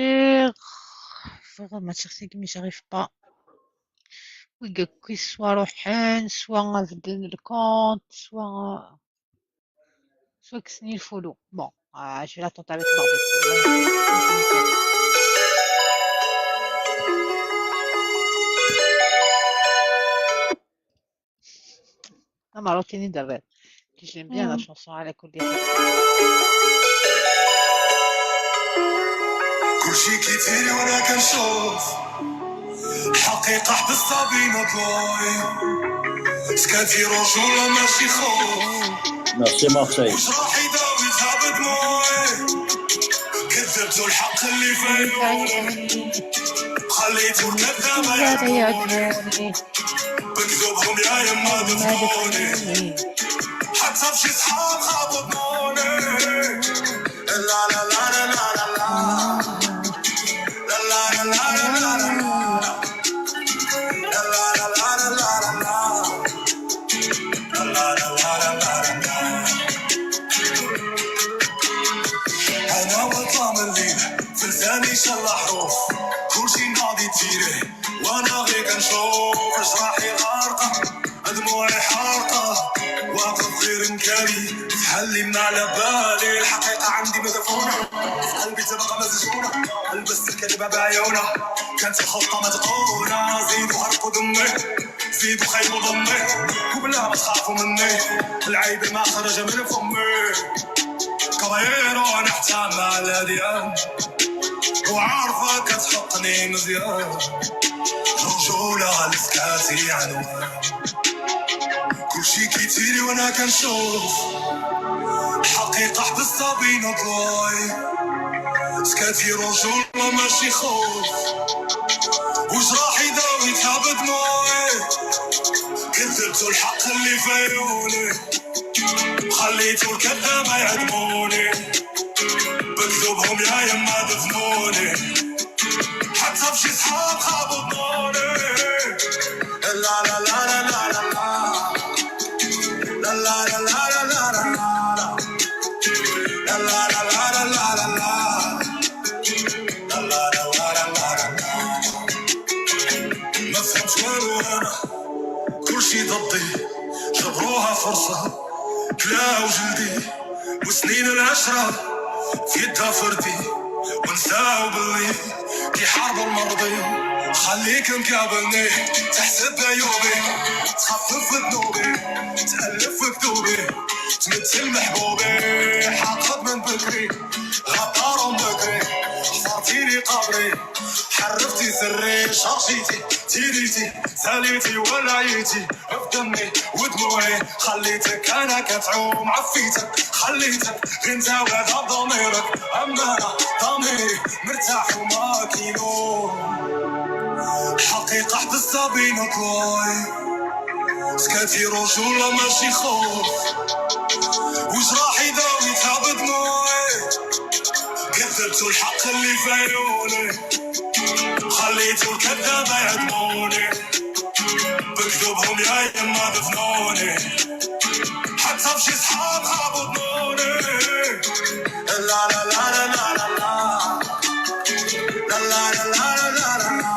Vraiment, match mais j'arrive pas. Oui, soit روحين soit بدلنا الكونت soit كسني الفولو. Bon, je vais la tenter avec Barbie. Non, Marocaine d'Avel. J'aime bien la chanson à la colère.
كل شي كيفيني وانا كنشوف الحقيقة حبستها بين ضلوعي سكاتي رجولة ماشي خوف
ميرسي مارسيل.
وش راح يداويتها بدموعي كذبتو الحق اللي فايقوني خليتو الكذابة يعدموني بكذوبهم يا يما دفنوني حتى في شي صحاب خابطوني لا لا لا لا لا أنا وطلع من الليل في لساني شل حروف كلشي ناضي تيري وأنا غير كنشوف جراحي غارقة دموعي حارقة واقف غير مكاني تحلي من على بالي الحقيقة عندي مدفونة قلبي تبقى مسجونة لبست الكذبة بعيونة كانت الخطة مدقونة زيدوا حرقوا دمي زيدوا خيبوا ضمي وبلا ما تخافوا مني العيب ما خرج من فمي كبيرو انا احتام على ديان وعارفة كتحطني مزيان رجولة لسكاتي عنوان كل شي كيتيري وانا كنشوف الحقيقة حبستها بين ضلوعي سكاتي رجولة ماشي خوف وش راح يداويتها بدموعي كذبتو الحق اللي فايقوني خليتو الكذابة يعدموني بكذوبهم يا يما دفنوني حتى في شي صحاب خابطوني لا لا لا لا لا لا لا لا لا لا لا لا ما فهمت والو انا كلشي ضدي جبروها فرصة كلا وجلدي وسنين العشرة في يدها فردي ونساو باللي كيحاربوا المرضي خليك مكابلني تحسب عيوبي تخفف ذنوبي تألف كتوبي تمثل محبوبي حاقد من بكري غدار بكري حفرتيلي قبري حرفتي سري شرشيتي تيريتي ساليتي ولعيتي بدمي ودموعي خليتك انا كتعوم عفيتك خليتك غنزاوي ذا ضميرك اما انا ضميري مرتاح وما كيلوم الحقيقة حبستها بين ضلوعي سكاتي رجولة ماشي خوف وش راح يداويتها بدموعي كذبتو الحق اللي فايقوني خليتو الكذابة يعدموني بكذوبهم يا يما دفنوني حتى في شي صحاب خابطوني لا لا لا لا لا لا لا لا لا لا لا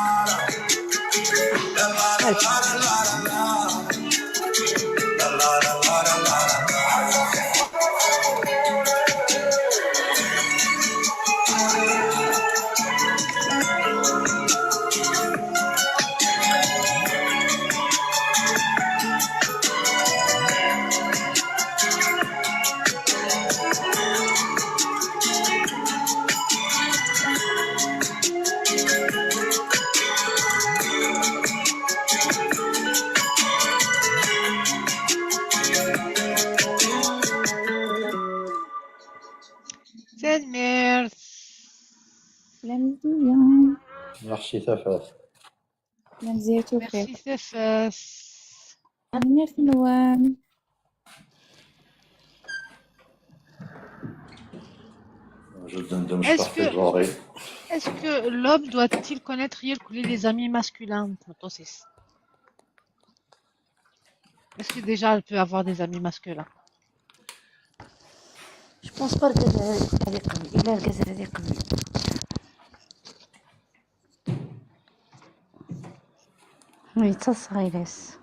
ميرسي تافات.
مزيان توفيق.
ميرسي تافاس.
ميرسي نوام.
Est-ce que l'homme doit-il connaître les amis masculins Tosis? Est-ce que déjà elle peut avoir des amis masculins?
Je pense pas الجزائر هذه قبل إلا الجزائر هذه قبل. وي تصغيرس.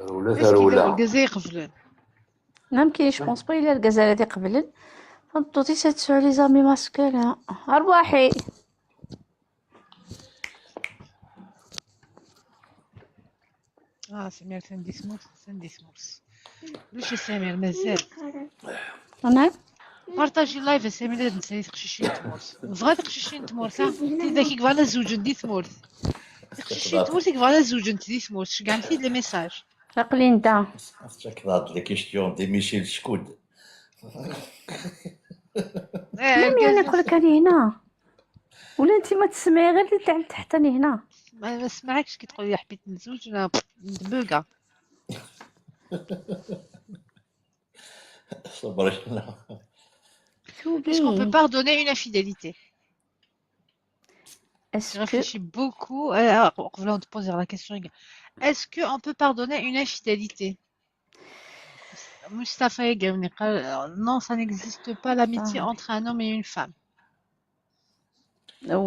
الجزائر قبل.
نعم كاين je pense pas إلا الجزائر هذه قبل. فانتوتي تسعوا لي زامي ماسكولا. أرواحي.
سمير سنديسموس. ليش سمير مازال؟
نعم.
بارطاجي اللايف سمير نسالي تقشيشين تمورس. بغا تقشيشين تمورس تيدا كي كفانا زوج ندي تمورس. تقشيشين تمورس كفانا زوج ندي تمورس. كاع نسيت لي ميساج.
عقلي نتا.
تاكد لي كيستيون دي ميشيل شكود.
مامي انا نقول لك راني هنا. ولا انت ما تسمعي غير اللي تاع تحت راني هنا.
ما سمعكش كي تقول لي حبيت نزوج انا ندبوكا.
صبري.
Est-ce qu'on peut pardonner une infidélité?
Est-ce
Je réfléchis beaucoup. Alors, on te poser la question. Est-ce qu'on peut pardonner une infidélité? Mustafa Egamni, non, ça n'existe pas l'amitié entre un homme et une femme.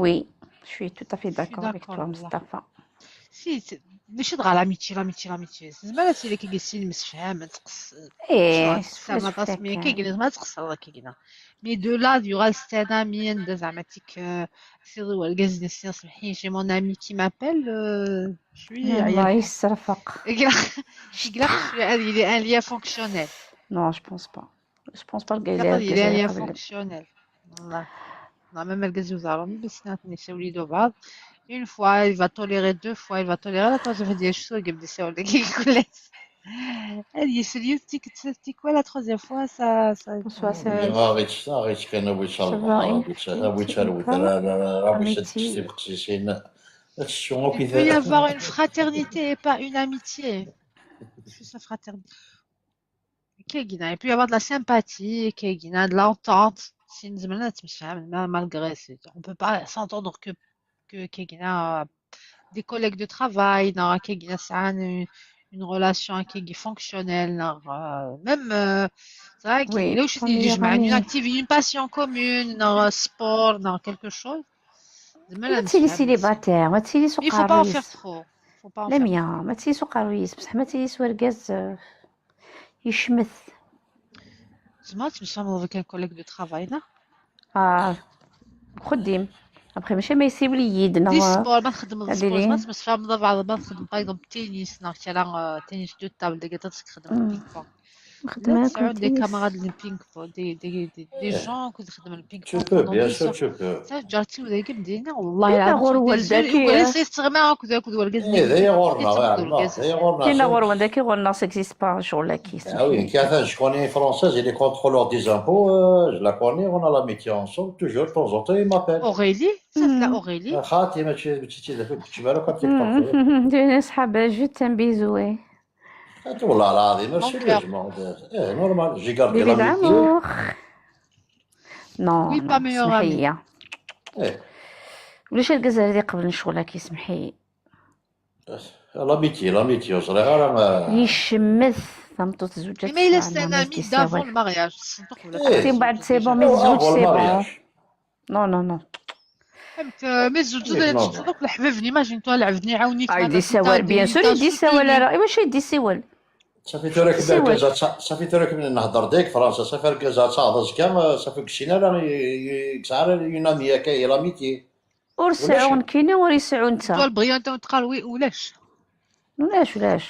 Oui, je suis tout à fait d'accord avec toi, Mustafa.
Si, ماشي تغا لاميتي زعما هادشي اللي كيجلسي المسفهم ما تقص ما تصمي كيجلس ما تقص الله كيجينا مي دو لا ديورا ستانامين زعما تيك سيري والكازني سمحي جي مون امي كي مابيل شوي
الله يسرفق
il est un lien fonctionnel.
Non, je pense pas
il est un lien fonctionnel. والله même الكازي وزارهم بس نساوليدو بعض. Une fois, il va tolérer, 2 fois, il va tolérer, la troisième fois, il dit, je suis sûr qu'il va elle dit, sérieux, c'est quoi la troisième fois, ça... Il peut y avoir une fraternité et pas une amitié. C'est sa fraternité. Il peut y avoir de la sympathie, de l'entente. Malgré, on ne peut pas s'entendre que qu'il y a des collègues de travail, qu'il y a une relation qui est fonctionnelle, même c'est vrai qu'il y a aussi une activité, une passion commune, un sport, quelque chose.
ما تسيلي سيليباتير ما تسيلي سوق
il faut pas en faire trop.
لا ميا ما تسيلي سوق عرويس بصح ما تسيلي سواركاز يشمث.
زعما تمشي avec un collègue de travail
là. خديم. ابخي ماشي ما يسيب لي يدنا
دي سبور ما نخدم السبور ما تفهم بعض ما نخدم باغ اكزومبل تنس مثلا تنس دو طابل ديك تخدم البينغ بونغ خدمت دي كاماراد البينغ بونغ دي جون كنت نخدم البينغ بونغ صافي جارتي وداك مدينه والله العظيم
غور والداكي
يستغمى هكذاك ودوالكاز
هذايا غورنا
كاين غور والداكي غور ناس اكزيست با شغل كيس
oui كي je connais une française elle est contrôleur des impôts je la connais on a l'amitié ensemble toujours de temps en temps il m'appelle
Aurélie ça c'est la Aurélie
خالتي ما تشي بالك
دي اصحاب جو تنبيزوي
والله العظيم سيريوزمون نورمال جي غاردي لاميتي
نو
وي با ميور امي
ولاش الجزائر هذه قبل نشغلها كيسمحي
لاميتي صراحه ما
يشمث فهمتو تزوجات
ما الا استنامي دافون المارياج الصندوق
ولا بعد سي بون مي تزوج سي بون نو
فهمت مي تزوج الصندوق الحبابني ماجين تو لعبني عاونيك
يدي سوال بيان سور يدي سوال راه واش يدي سوال
صافي تراك من نهضر ديك فرنسا صافي ركزات صاحبه كام صافي كشينا راه يكسعر يوناميا كاي لاميتي
ورسعون كاينه وريسعون انت
تو البغيو انت تقال وي ولاش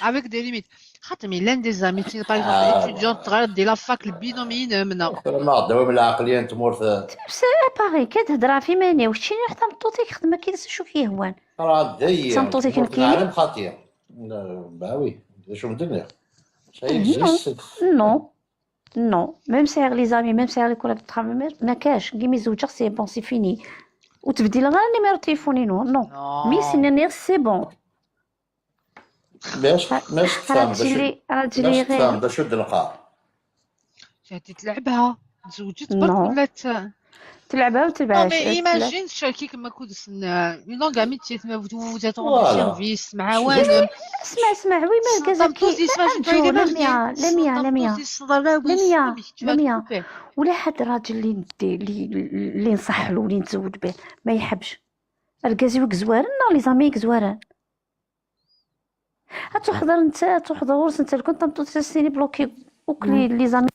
avec des limites خاطمي لان دي زاميتي باغ اكزومبل ايتيديون تغير دي لا فاك البينومين منا
ما دوام العقليه تمورث
بس باغي كتهضر في ماني وشتي حتى مطوطيك خدمه كيدس شو كي هوان
راه داير
مطوطيك نكيل
خاطيه باوي شو مدنيا شي
نو نو ميم سيغ لي زامي ميم سيغ لي كولاب ترافي ما كاش كيمي زوجك سي بون سي فيني وتبدي غير النيميرو تليفوني نو مي سينير سي بون
باش تفهم
راه تجي
باش
لي
تفهم
غير
دا شو القاع.
جاتي تلعبها تزوجت برك
نو
ولا
تلعبها
Non,
وتلعبهاش
mais imagine شريكي كما كنت une longue amitié vous êtes rendu
فوالا
service مع وانم
اسمع وي ما كازاكي
طنطوسي
لا
سمعت تايلي
أنجو لا
ماريي
ميا لا ميا لا ميا
طنطوسي صدراوي
لا ميا
سمي tu
لا
vas te
ميا
couper
ولا حد راجل اللي ندي اللي نصح له اللي نتزوج به ما يحبش الكازيوك زوارن لي زاميك زوارن تحضر انت تحضر ورس انت كنت تمطوسيني بلوكي وكلي لي زامي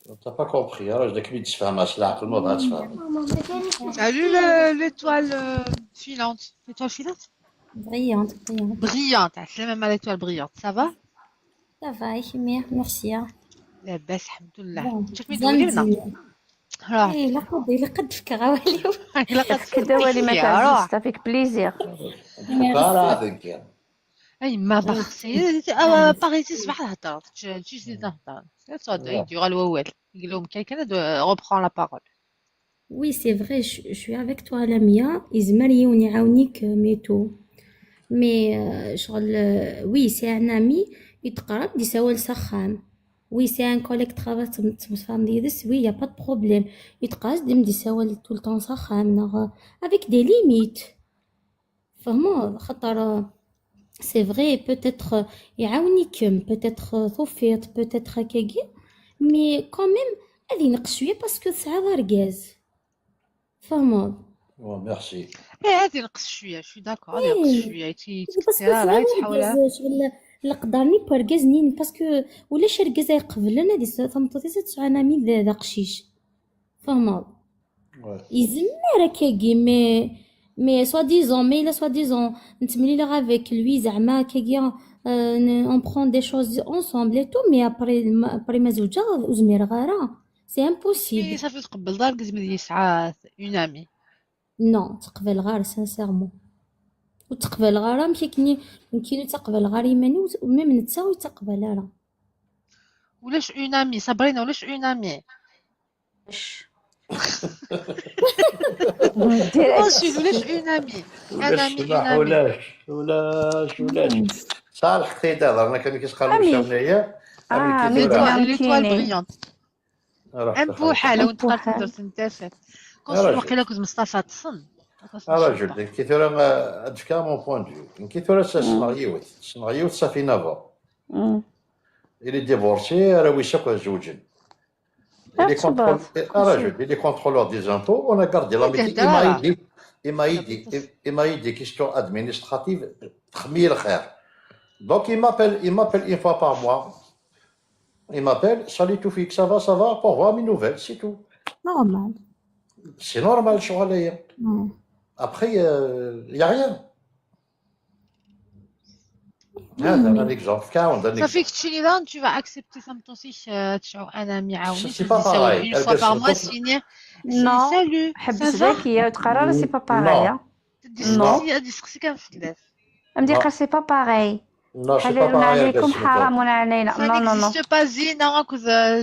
انت با كومبخي راجلك اللي تفهم اش العقل ما بغا تفهم.
salut l'étoile filante l'étoile filante
Brillante, brillante.
brillante عسلامة مع l'étoile brillante ça va
Ça va, Chimère, merci.
لاباس الحمد لله
Bon,
شكون يدوي لنا راه
إيه لقد فكرة والو.
الا قد
كدا ولي ما
فيها
تعزيز
راه
صافيك بليزير
فكر هذيك
اي ما بغسي باغيتي صباح الهضره تجي زيد نهضر يدير الووال يقول لهم quelqu'un reprend la parole
Oui, c'est vrai, je suis avec toi, Lamia. يزمر يعاونيك ميتو. Mais oui, c'est un ami يتقرب يساول سخان. Oui, c'est un collègue travail تفهم ديدس. Oui, y a pas de problème. يتقاصد يساول tout le temps سخان avec des limites. فهموا خاطر c'est vrai peut-être يعاونيك peut-être ثوفيت peut-être هكاكي mais quand même غادي ينقص شويه باسكو ساعه ركاز فهموا
ميرسي.
هادي نقص شويه شو داكور هادي نقص شويه
باسكو فريمون
تحاولها
شغل القدرني باركاز نين باسكو ولاش ركاز يقبل انا دي ثمطتي تسعة مي ذا قشيش فهموا يزمر هكاكي مي سوا ديزون مي لا سوا ديزون نتملي لها افيك لوي زعما هكاكي on prend des choses ensemble et tout mais après ما زوجة وزمير غارة c'est impossible
صافي تقبل دار قزم ديال ساعات اون امي
non تقبل غار سانسيرمون وتقبل غارة يمكن تقبل غار يماني وميم نتساوي تقبل راه
ولاش اون امي صابرينا ولاش اون امي انسول ولاش اون امي
ولاش صالح خيدا هضرنا كان كيسقال وش هنايا
ليطوال بريونت امبو حاله وانت قالت درت نتاسات كنت واقيلا كنت مصطفى تصن
راجل كيثورا ما ادفكا مون بوين دو كيثورا سنغيوت صافي نافا الي ديفورسي راه ويشاك زوجين il est contrôleur des impôts, on a gardé la métier. Il m'a dit des questions administratives, donc il m'appelle une fois par mois. Il m'appelle, salut Toufik, ça va, pour voir mes nouvelles, c'est tout.
Normal.
C'est normal, je suis allé. Après, il n'y a rien. هذا un exemple.
صافي كتشيني دان tu vas accepter ça متوصيش تشعو انا ميعاوني
C'est pas pareil.
une fois par mois signer
نو
salut
حبس ذكيه وتقرر سي با باغايا
ديسكسي كنفكلاس
مديقه سي با باغاي
Non, c'est pas
حلال
pareil.
عليكم حرام علينا نو نو نو
سي با زينه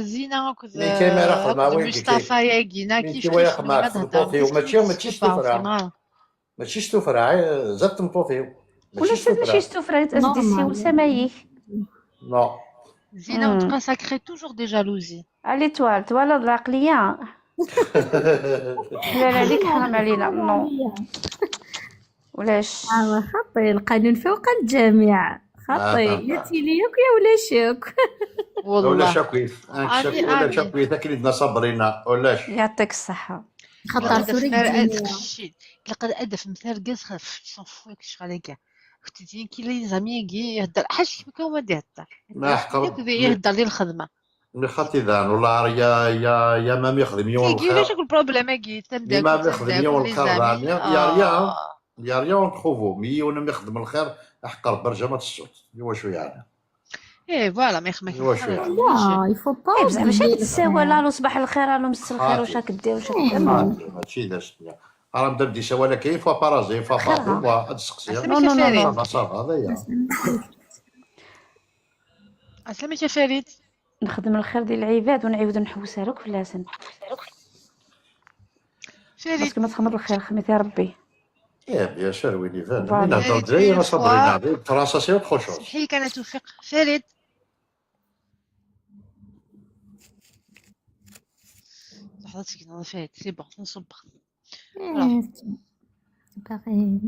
زينه
كيما مع وين
مصطفى ياكينا
كيف معك في الطوفي وماشي تفرع ماشي تفرع زاد تمطوفي
ماشي ستوفرا تسديسي وسمايك
نو
زينه وتبقى ساكري توجور دي جالوزي
علي توال العقليه حلال عليك حرام علينا نو ولاش
خطي القانون فوق الجميع خطي يا تيليوك يا ولا شوك
ولا شاكويف ولا شاكويف اكيد صبرينا ولاش
يعطيك الصحه
خطر
لقد ادف مثال قاس صفوك شغال كاع اختي كي لي زامي كي يهضر حاجه كيما ما يهضر
ما حقر
يهضر لي الخدمه
ملي خاطي ذان ولا يا مام يخدم يوم
الخير كي شكون البروبليم كي تبدا
ما يخدم يوم الخير يا ريان تخوفو مي ونم يخدم الخير احقر برجه ما تسوت واش يعني
ايه فوالا ما يخدمش
لا يفو با
زعما ماشي تساوى لا صباح الخير لا مس الخير واش راك دير واش راك
هادشي داش راه نبدا بدي سوالا كاين فوا بارازي فوا فوا هاد السقسيه
نو نو نو
صافا هذايا
عسلامة يا فريد
نخدم الخير ديال العباد ونعاود نحوسها لك ولا سن
فريد
باسكو ما تخمر الخير خميت يا ربي.
بيان سور وين يفهم
فوالا.
من هضر
فريد
الجزائر
une
ما صبرينا
fois
فرنسا سي اوتر شوز.
سمحي لي كان توفيق فريد لحظتك نهضر فريد سي بون نصبر alors
باغي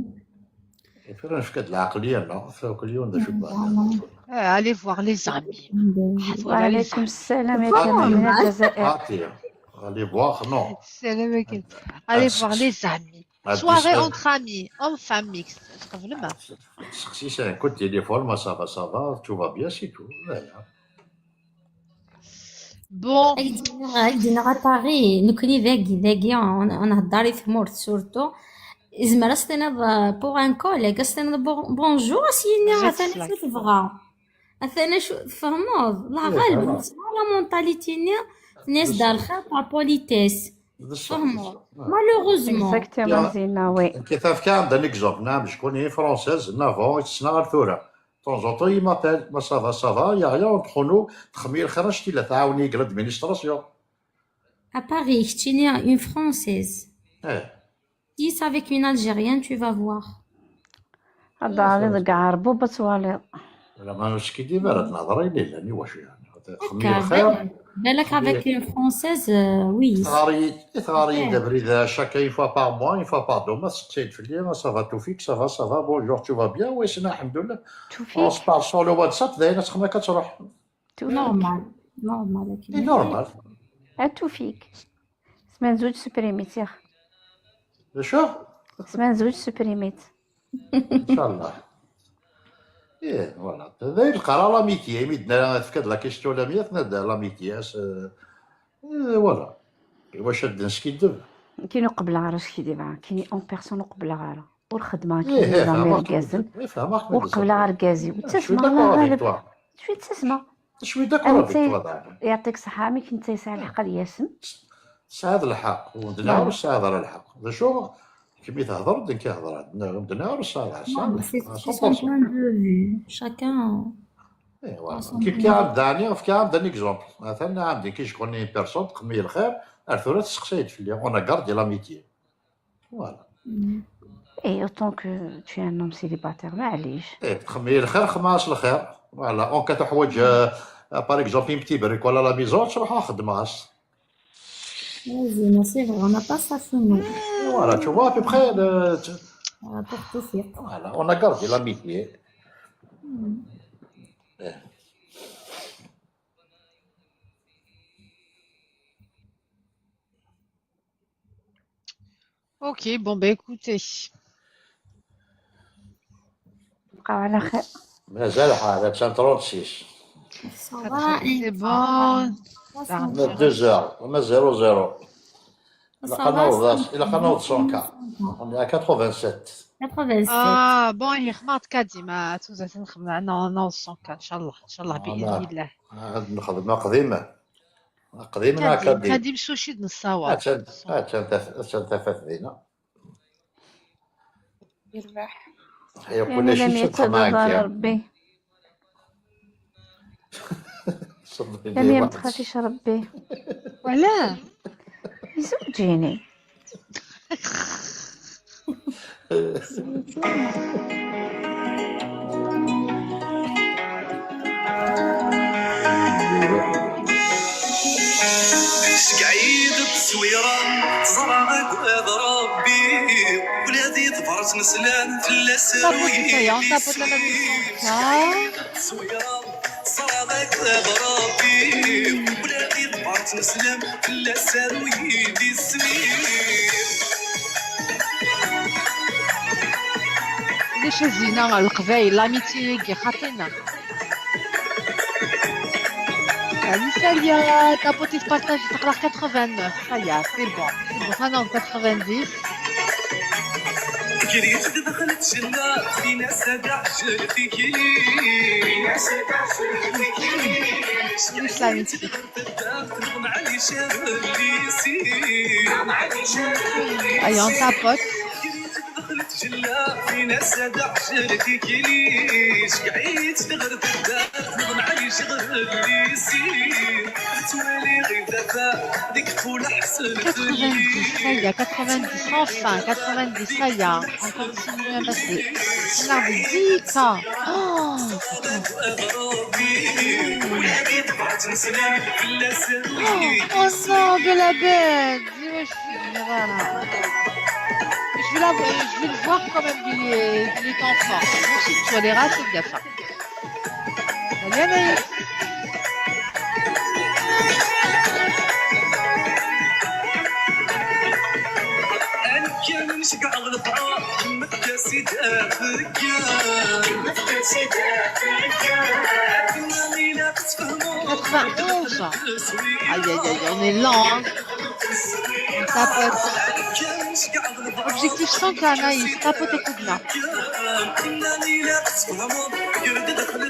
فين فكاد العقليه لا كل يوم دا شو بعد.
allez voir les amis voilà les
وعليكم
amis
السلام يا كمال من الجزائر.
عاطيه غادي فواغ نو
السلام عليكم allez voir les amis soirée entre amis en famille تقبل ما
Si c'est un coup de téléphone, moi ça va, tout va bien, c'est tout.
bon
عندنا غا باغي نكوني ذاكي انا هضاري في مورت سورتو زعما رستنا بوغ ان كوليغ رستنا بونجور سيني اثنا شو تبغى اثنا شو فهموض لا غالب لا مونتاليتي الناس دار الخير با بوليتيس فهموض مالوغوزمون
اكزاكتومون زينه وي.
كيف كان عندنا ليكزومبل نعم شكون هي فرونسيز نافون يتسنى غير ثورة طونجونطون يي مابيل ما سافا يا غيا اونتخ نو تخمي الخير شتي لا تعاوني كرا ادمينستراسيون
à Paris كتيني une française dis avec une algérienne tu vas voir
هذا على كاع ربوبة تواليط.
لا ما نسكي ديما راه تنهضر لي لاني واش يعني تخمي الخير
بالك avec une française oui
ثغاري دابا اذا شاكا فوا باغ موا فوا باغ دو ما تسقسيت في الليل صافا توفيك صافا بونجور تو فا بيان ويسنا الحمد لله اون سبار سور لو واتساب دايره تخمك كتروح
نورمال
نورمال
توفيك سمان زوج سوبريميت ياخ
شو
سمان زوج سوبريميت
ان شاء الله فوالا هذا القرار لاميتي ميدنا تفكد لا كيستيون لاميتنا لاميتياس فوالا واش هاد نسكيدب
كاين قبل عرش كي دابا كاين اون بيرسون قبل عرا والخدمه كاين زعما كازن وقبل عركازي وتسمع غالب شويه تسمع
شويه داكور
يعطيك الصحه مي كنت يسعد الحق الياسم
سعاد الحق ودنا سعاد الحق شو كيما تهضر بدك كيهضر عندنا السعاد حسن
شاكان
كيف كيعبداني كيعبداني اكزومبل مثلا عندي كي شكون بيرسون تخمي الخير الثورة تسقسيت في اللي اون غاردي لاميتي فوالا
اي اوتون كو تو ان نوم سيليباتير معليش
تخمي الخير خماس الخير فوالا اون كتحوج باغ اكزومبل بتي بريك ولا لا ميزون تروح خدماس
زين سي فري انا با سا فيني
فوالا تو فوا ا بو بري
pour توفيق
فوالا اون غاردي لاميتي
ok bon bah écoutez
بقاو على خير
مازال حالة 36
c'est bon
2 heures وما 00 إلا قنوض 100 on est à 87
اه بون هي خمارت كادي ما توزعت نخدم عندنا نوصل ان شاء الله باذن الله
هاد نخدم قديمه
كادي مشوشي نصاور
تنتفت بينا
يربح
هي كل شيء
تدبر ربي ما تخافيش ربي
ولا
يزوجيني
سقعيد التصويرة صراغك وضربي ولادي ضفرت نسلان تلا سروي تصويرة صراغك وضربي ولادي ضفرت نسلان تلا سروي دي السنين
ليش الزينة القبايل لاميتي كي خاطينا Salut, ta petite partage, tu parles 89. Ça y est, c'est bon. C'est bon, 90.
قريت دخلت جنة فينا سبع جلدكي
ليش لا ميتي أي on tapote
ناس هذا عجلتي كليش قعيت تغرد الدار نظن علي شغل اللي يصير توالي غير دابا ديك طفولة حسن
90 ça y est, 90, enfin 90 ça y est, on continue à passer. On a dit ça. Oh, oh non, de la bête. Dis-moi, voilà. Je vais le voir quand même, il est enfant. Si tu as les rats, c'est bien ça. Salut Anaïs.
كانش كاع البعار كيما كاسي دافكا كيما كاسي دافكا كنا لينا تفهموا
91. Aïe aïe aïe, on est lent. Hein. On tapote. Objectif 100 Anaïs, tapote et coup de main.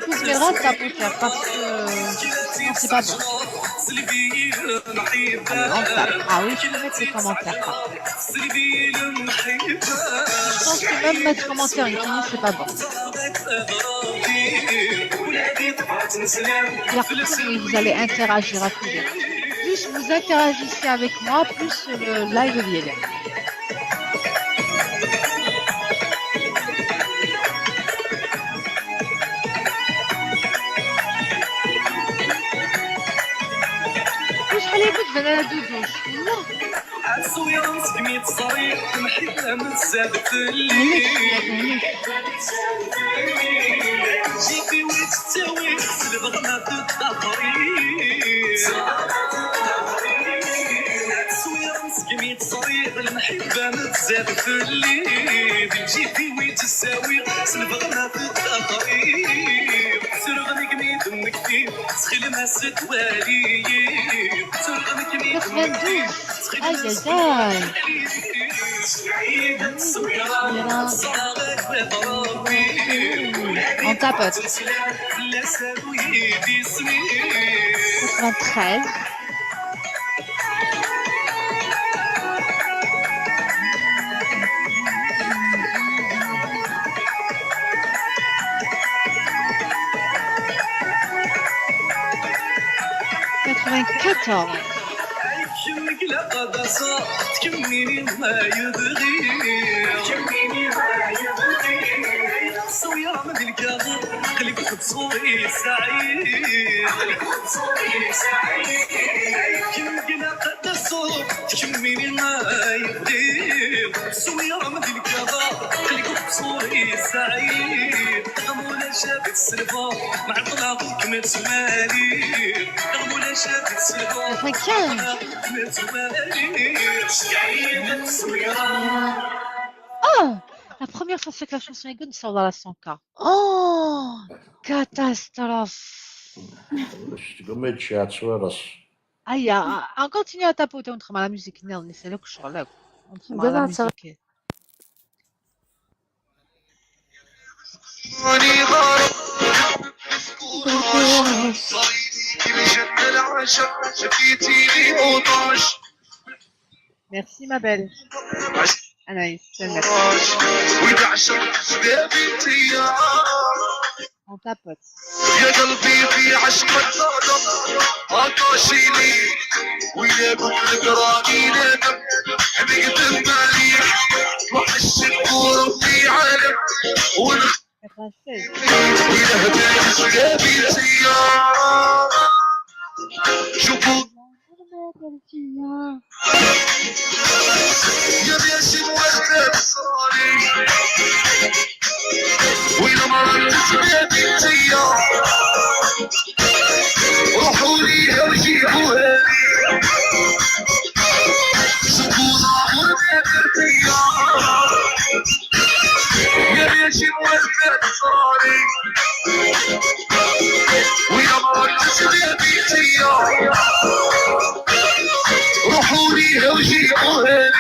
Tous mes rats tapotent parce que non, c'est pas bon. Allez, on tape. Ah oui, je peux mettre les commentaires. Je pense que même mettre commentaire et tout, c'est pas bon. Et vous allez interagir à tous les deux. Plus vous interagissez avec moi, plus le live vient. وش حليبك بنانا دودوش
عالصويرة مسكمية الصريح تمحيها من الزابت
الليل
جيبي وتستوي البغمة الطريق عالصويرة مسكمية الصريح المحبة متزابت الليل جيبي وتساوي البغمة الطريق سرغني قميد مكتيب تخيل ما ستوالي سرغني قميد مكتيب
Aïe aïe aïe. On tapote. 93.
كمك لا قدسة تكميني ما يبغي كميني ما يبغي صويا من الكاغو قلبك بصوري سعيد قلبك بصوري سعيد كمك لا قدسة تكميني ما يبغي صويا من الكاغو قلبك بصوري سعيد غمولا شافت السلفة مع طلاقك ما تسمالي غمولا شافت السلفة
Oh, la première fois que la chanson est bonne sort dans la 100K. Oh, catastrophe. Aïe, on continue à tapoter, on travaille la musique. Non, c'est là que je suis là. On travaille la musique. Merci ma belle. Anaïs, on tapote.
يا قلبي في عشقك صادم عطاشيني ويا كل قراني ندم حبيت المالي وحش الكورة في عالم ويا هدي سيارة شوفوا يا بيشي مولد صاري ويا مرة سبيبي سيارة روحوا لي وجيبوا هالي شوفوا ظهور السيارة يا بيشي مولد صاري ويا مرة سبيبي سيارة روحوا لي وجيبوا هالي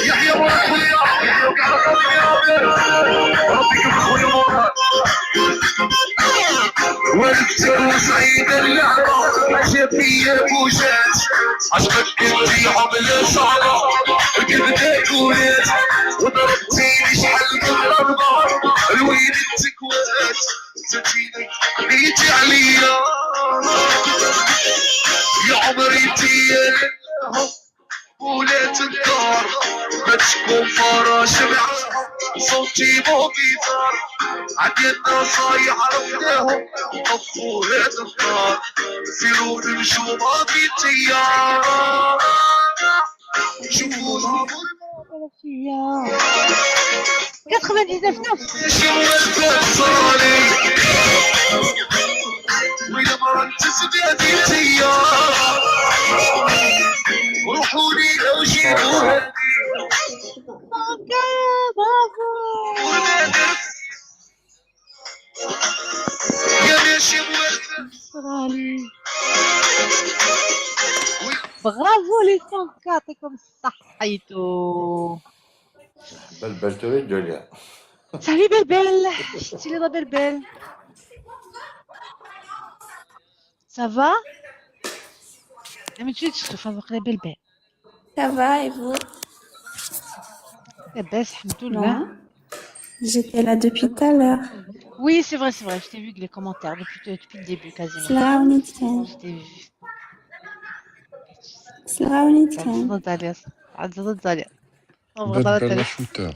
يحيى ابو اخويا ربي يكون خويا الكسر وصعيد اللعبة عجبني بوجات عجبك انتي عملة صعبة كذبك ولات وضربتيني شحال من ضربة الويل التكوات زدتيني بقيتي عليا يا عمري انتي ولات الدار ما تكون فراش معاهم صوتي مو بيثار عندي النصايح عرفناهم طفوا هاد النار سيروا نمشوا ما في تيار شوفوا
99
شو الباب صالي ويا مرة تسبيتي تيار روحوا لي لو جيبوا
برافو لي سونك يعطيكم الصحة حيتو.
بلبل تريد دنيا.
سالي بلبل، شتي لي بلبل. سافا؟ ما تجيش تشوف هذوك بلبل.
Ça va et vous?
لاباس الحمد لله.
J'étais là depuis tout à l'heure.
Oui, c'est vrai, je t'ai vu que les commentaires depuis le début quasiment.
سلام عليكم.
Je t'ai vu.
سلام عليكم.
عاد عليا عاد عليا.
بلبل شوتر.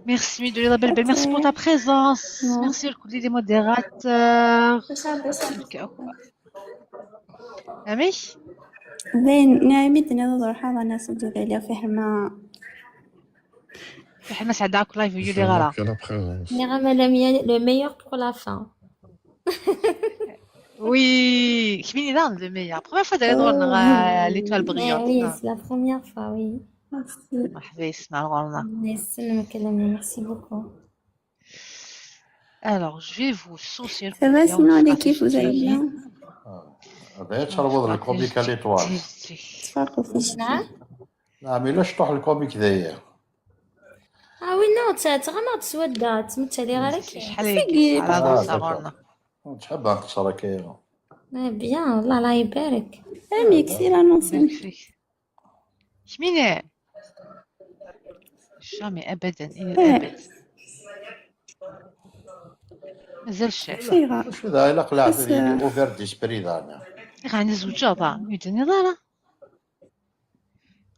Merci de la belle, merci pour ta présence. Merci les modérateurs. Ami?
زين نايمي تنظر حاضر ناس تجي لي في حما.
في حما سعداك لايف يولي غلا.
Nirama le meilleur pour la fin.
Oui, Kmini Dan le meilleur. Première fois d'aller dans l'étoile brillante.
Oui, c'est la première fois, oui. Merci.
مرحبا يسمع الغرنا.
Merci beaucoup.
Alors, je vais vous saucer le
Ça va sinon l'équipe, vous allez bien?
هذا تشربوا الكوميك ليطوال.
تفرقوا في شنو؟
نعم الا شطح الكوميك ذايا.
وي نو تغمض سودات متالي غير
شحال هيك على دوسا غرنا.
تحب نقصر كاينه.
بيان والله الله يبارك. ميكسي انونسي.
شمينة؟ شامي ابدا الى الابد. مازال شاف.
شو ذا الا قلعت لي اوفر ديسبري دانا.
غاني زوجة ضا يدني ضارة.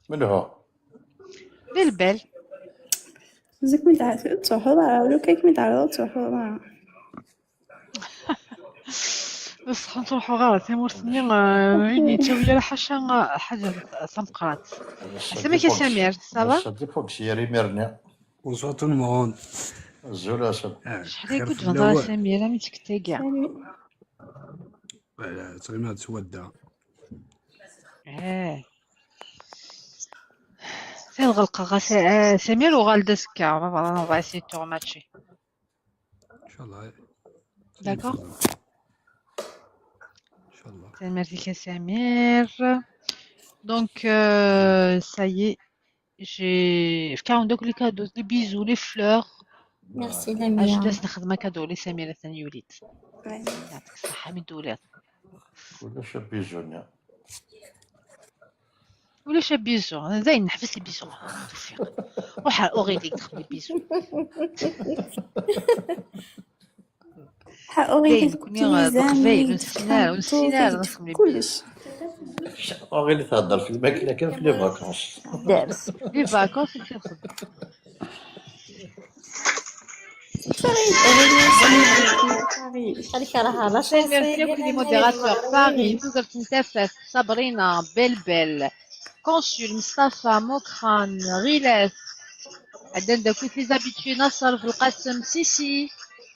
من هو؟
بلبل.
زيك متعرف تروحوا ضارة ولو كيك متعرض تروحوا ضارة.
بس نروحوا غلط تيمور سنين عيني تاوية حاجة سمقرات. سميك يا سمير صافا؟
دي فوق سيري ميرنا.
Bonsoir tout le monde.
زولا سب.
شحال كنت فضا سميرة مي تكتا كاع.
تغيما تسودا.
فين غلقة سمير وغالدا سكا on va essayer de te rematcher.
Inch'Allah.
D'accord. Merci Samir. Donc ça y est, j'ai 42 les cadeaux, les bisous, les fleurs.
Merci Lamia.
Je laisse نخدم كادو لي سميرة ثاني وليد. يعطيك الصحة من الدولار.
ولاش بيجونا.
ولاش بيزو انا زين نحبس البيزو. روح اوريدي تخدم البيزو.
أوريدي
كلش. أغيلي تهضر في الماكلة كان في لي فاكونس.
دارس لي فاكونس تخدم.
خليك راها لا
ميرسي لكل لي موديراتور باري تقدر تنتفس صابرينا بلبل كونسول مصطفى مكران غيلاس عندنا داك لي زابيتوي نصر في القاسم سيسي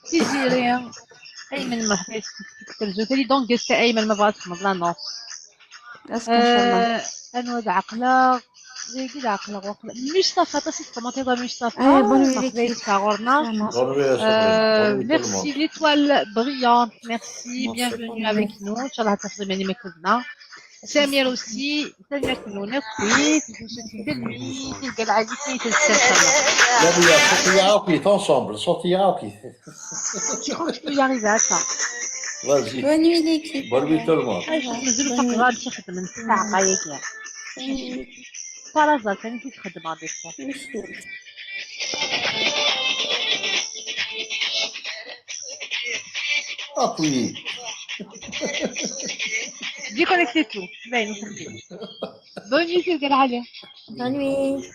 سيزيريا ايمن مرحبا تلزوتلي دونك قلت ايمن ما بغات تخمض لا نص انود عقله زي عقله مصطفى تصيف كومونتي مصطفى مرحبا يسكاغورنا ميرسي ليتوال بريانت ميرسي bienvenue avec nous ان شاء الله تخدم يعني ما كنا Samir aussi. Samir كلنا كويس. بنت nuit. تلقى العادي كويس السلسلة.
Lamia, sortez Aoki, ensemble, sortez Aoki.
Je crois que je peux y arriver à ça.
Vas-y.
Bonne nuit l'équipe.
Bonne nuit tout le monde.
نزلوا فوق غادي تخدم من الساعة قاية كاع. فرازة كان كي تخدم غادي تخدم.
Appuyez.
Déconnectez tout. باين وخدم. Bonne nuit تلقى العادي.
Bonne nuit.